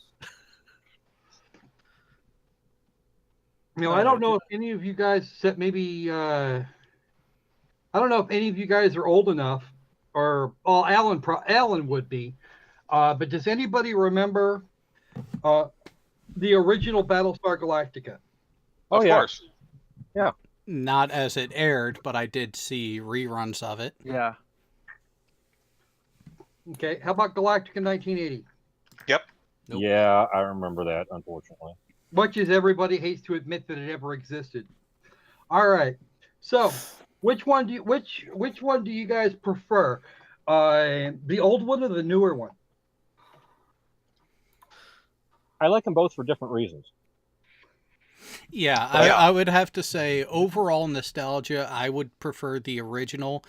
[SPEAKER 4] I don't know if any of you guys I don't know if any of you guys are old enough, or Alan would be. But does anybody remember the original Battlestar Galactica?
[SPEAKER 6] Of course.
[SPEAKER 10] Yeah.
[SPEAKER 1] Not as it aired, but I did see reruns of it.
[SPEAKER 8] Yeah.
[SPEAKER 4] Okay. How about Galactica 1980?
[SPEAKER 6] Yep.
[SPEAKER 1] Nope.
[SPEAKER 10] Yeah, I remember that, unfortunately.
[SPEAKER 4] Much as everybody hates to admit that it ever existed. All right. So, which one do you guys prefer? The old one or the newer one?
[SPEAKER 10] I like them both for different reasons.
[SPEAKER 1] Yeah, I would have to say overall nostalgia, I would prefer the original,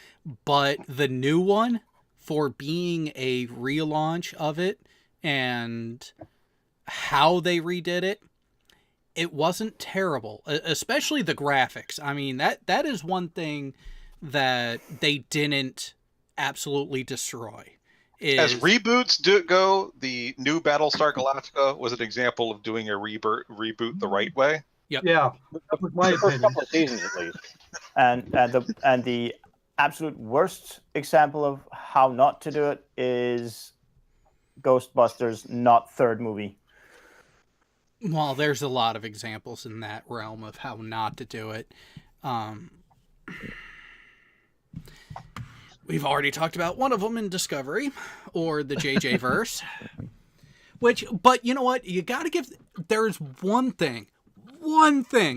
[SPEAKER 1] but the new one, for being a relaunch of it and how they redid it, it wasn't terrible, especially the graphics. I mean, that is one thing that they didn't absolutely destroy.
[SPEAKER 6] As reboots go, the new Battlestar Galactica was an example of doing a reboot the right way.
[SPEAKER 1] Yep.
[SPEAKER 4] Yeah, that was my opinion.
[SPEAKER 10] A couple of seasons at least.
[SPEAKER 2] And the absolute worst example of how not to do it is Ghostbusters, not third movie.
[SPEAKER 1] Well, there's a lot of examples in that realm of how not to do it. We've already talked about one of them in Discovery, or the JJ verse. But you know what? You got to give. There's one thing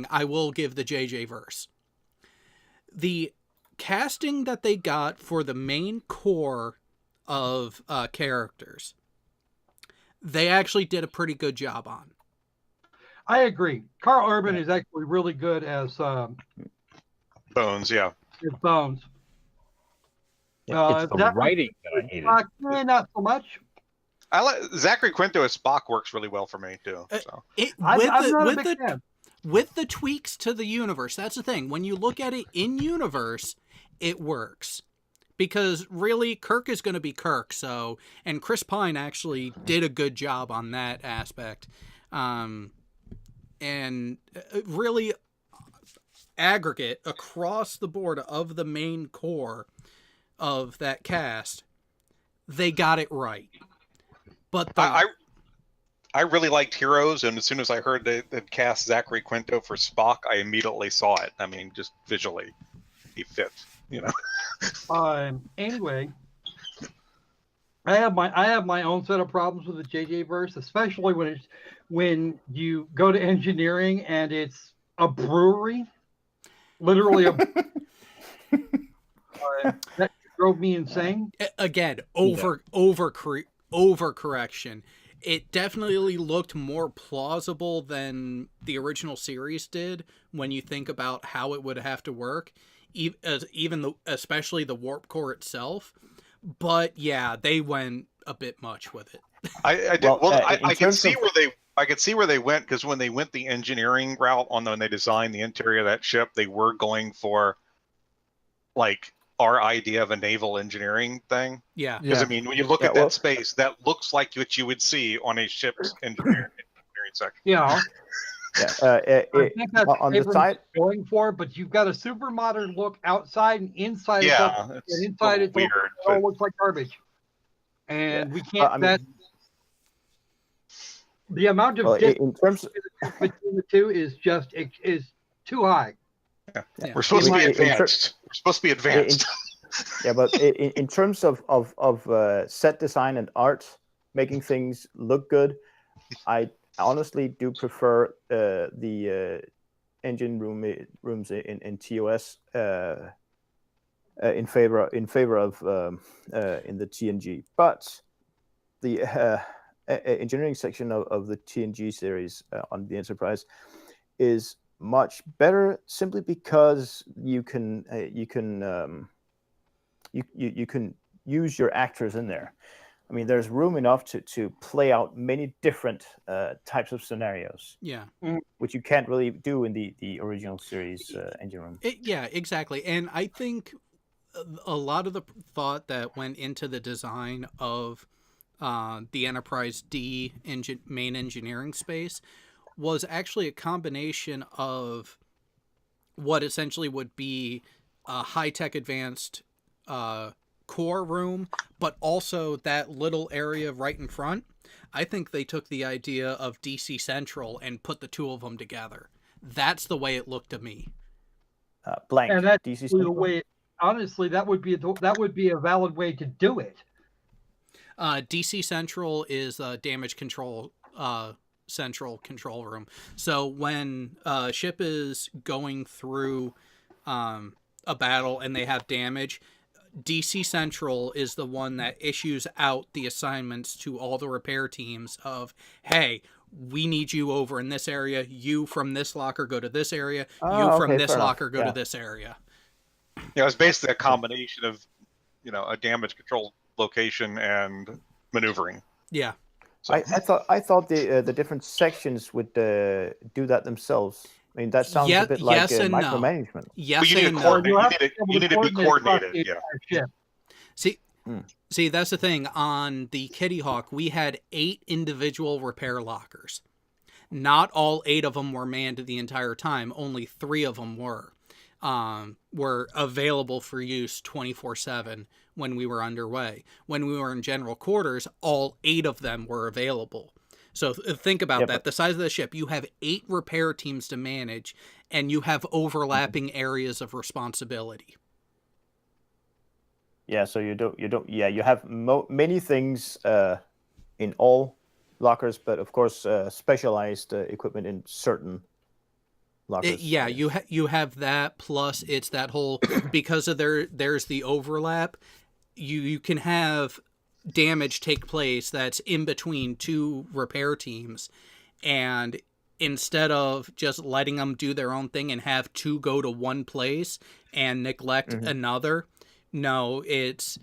[SPEAKER 1] I will give the JJ verse. The casting that they got for the main core of characters, they actually did a pretty good job on.
[SPEAKER 4] I agree. Carl Urban is actually really good as
[SPEAKER 6] Bones, yeah.
[SPEAKER 4] As Bones.
[SPEAKER 10] It's the writing that I hated.
[SPEAKER 4] Not so much.
[SPEAKER 6] I like Zachary Quinto as Spock works really well for me too. So.
[SPEAKER 1] With the tweaks to the universe, that's the thing. When you look at it in universe, it works because really Kirk is going to be Kirk. So, and Chris Pine actually did a good job on that aspect. And really aggregate across the board of the main core of that cast, they got it right. But
[SPEAKER 6] I really liked Heroes, and as soon as I heard that cast Zachary Quinto for Spock, I immediately saw it. I mean, just visually, he fits.
[SPEAKER 4] Anyway, I have my own set of problems with the JJ verse, especially when you go to engineering and it's a brewery, literally a. That drove me insane.
[SPEAKER 1] Again, overcorrection. It definitely looked more plausible than the original series did when you think about how it would have to work, especially the warp core itself. But yeah, they went a bit much with it.
[SPEAKER 6] I could see where they went, because when they went the engineering route when they designed the interior of that ship, they were going for like our idea of a naval engineering thing.
[SPEAKER 1] Yeah.
[SPEAKER 6] Because I mean, when you look at that space, that looks like what you would see on a ship's engineering section.
[SPEAKER 4] Yeah.
[SPEAKER 2] I think that's on the side
[SPEAKER 4] going for, but you've got a super modern look outside and inside.
[SPEAKER 6] Yeah,
[SPEAKER 4] and inside it's weird. It all looks like garbage, and we can't. The amount of
[SPEAKER 2] in terms
[SPEAKER 4] between the two is too high.
[SPEAKER 6] Yeah. We're supposed to be advanced. We're supposed to be advanced.
[SPEAKER 2] But in terms of set design and art, making things look good, I honestly do prefer the engine rooms in TOS in favor of in the TNG. But the engineering section of the TNG series on the Enterprise is much better, simply because you can use your actors in there. I mean, there's room enough to play out many different types of scenarios.
[SPEAKER 1] Yeah.
[SPEAKER 2] Which you can't really do in the original series engine room.
[SPEAKER 1] Yeah, exactly. And I think a lot of the thought that went into the design of the Enterprise D main engineering space was actually a combination of what essentially would be a high-tech advanced core room, but also that little area right in front. I think they took the idea of DC Central and put the two of them together. That's the way it looked to me.
[SPEAKER 2] Blank.
[SPEAKER 4] And that's
[SPEAKER 2] DC
[SPEAKER 4] the way. Honestly, that would be a valid way to do it.
[SPEAKER 1] DC Central is damage control central control room. So when a ship is going through a battle and they have damage, DC Central is the one that issues out the assignments to all the repair teams of, hey, we need you over in this area. You from this locker go to this area. You from this locker go to this area.
[SPEAKER 6] Yeah, it's basically a combination of, a damage control location and maneuvering.
[SPEAKER 1] Yeah.
[SPEAKER 2] So. I thought the different sections would do that themselves. I mean, that sounds a bit like micromanagement.
[SPEAKER 1] No. Yes,
[SPEAKER 6] you need to be coordinated. Yeah.
[SPEAKER 1] See, that's the thing. On the Kitty Hawk, we had 8 individual repair lockers. Not all 8 of them were manned the entire time. Only 3 of them were available for use 24/7 when we were underway. When we were in general quarters, all 8 of them were available. So think about that. The size of the ship, you have 8 repair teams to manage, and you have overlapping areas of responsibility.
[SPEAKER 2] Yeah, so you have many things in all lockers, but of course specialized equipment in certain lockers.
[SPEAKER 1] You have that, plus it's that whole, because of there's the overlap, you can have damage take place that's in between 2 repair teams, and instead of just letting them do their own thing and have 2 go to one place and neglect another, no, it's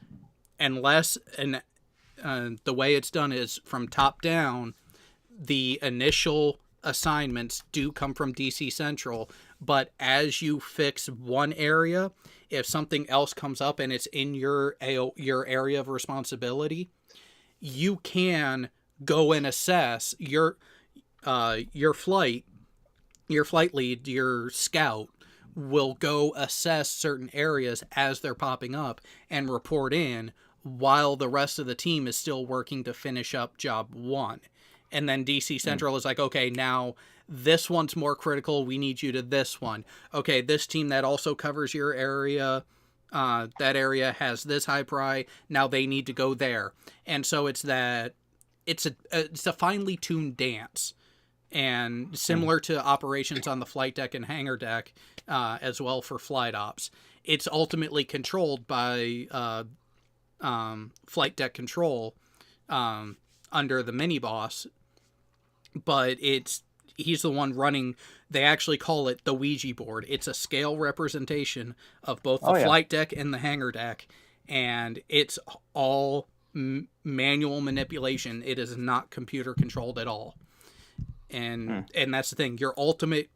[SPEAKER 1] the way it's done is from top down. The initial assignments do come from DC Central, but as you fix one area, if something else comes up and it's in your area of responsibility, you can go and assess your flight lead, your scout will go assess certain areas as they're popping up and report in while the rest of the team is still working to finish up job one. And then DC Central is like, okay, now this one's more critical. We need you to this one. Okay, this team that also covers your area, that area has this high pry. Now they need to go there. And so it's a finely tuned dance. And similar to operations on the flight deck and hangar deck, as well for flight ops, it's ultimately controlled by flight deck control under the mini boss, but he's the one running. They actually call it the Ouija board. It's a scale representation of both the flight deck and the hangar deck, and it's all manual manipulation. It is not computer controlled at all. And that's the thing. Your ultimate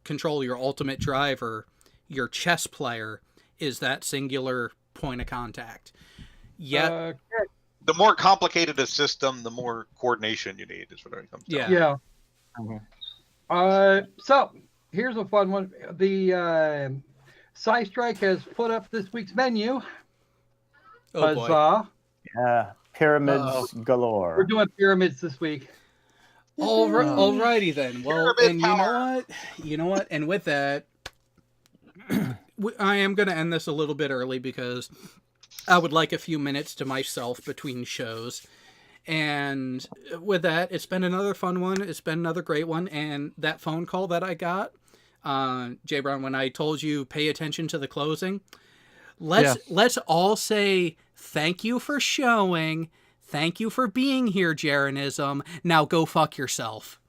[SPEAKER 1] control, your ultimate driver, your chess player is that singular point of contact. Yet,
[SPEAKER 6] the more complicated a system, the more coordination you need. Is what it comes down.
[SPEAKER 4] Yeah. So here's a fun one. The Strike has put up this week's menu.
[SPEAKER 1] Oh boy.
[SPEAKER 2] Yeah, pyramids galore.
[SPEAKER 4] We're doing pyramids this week.
[SPEAKER 1] Alrighty then. Well, and you know what? And with that, I am going to end this a little bit early because I would like a few minutes to myself between shows. And with that, it's been another fun one. It's been another great one. And that phone call that I got, Jay Brown, when I told you pay attention to the closing, let's all say thank you for showing. Thank you for being here, Jeranism. Now go fuck yourself.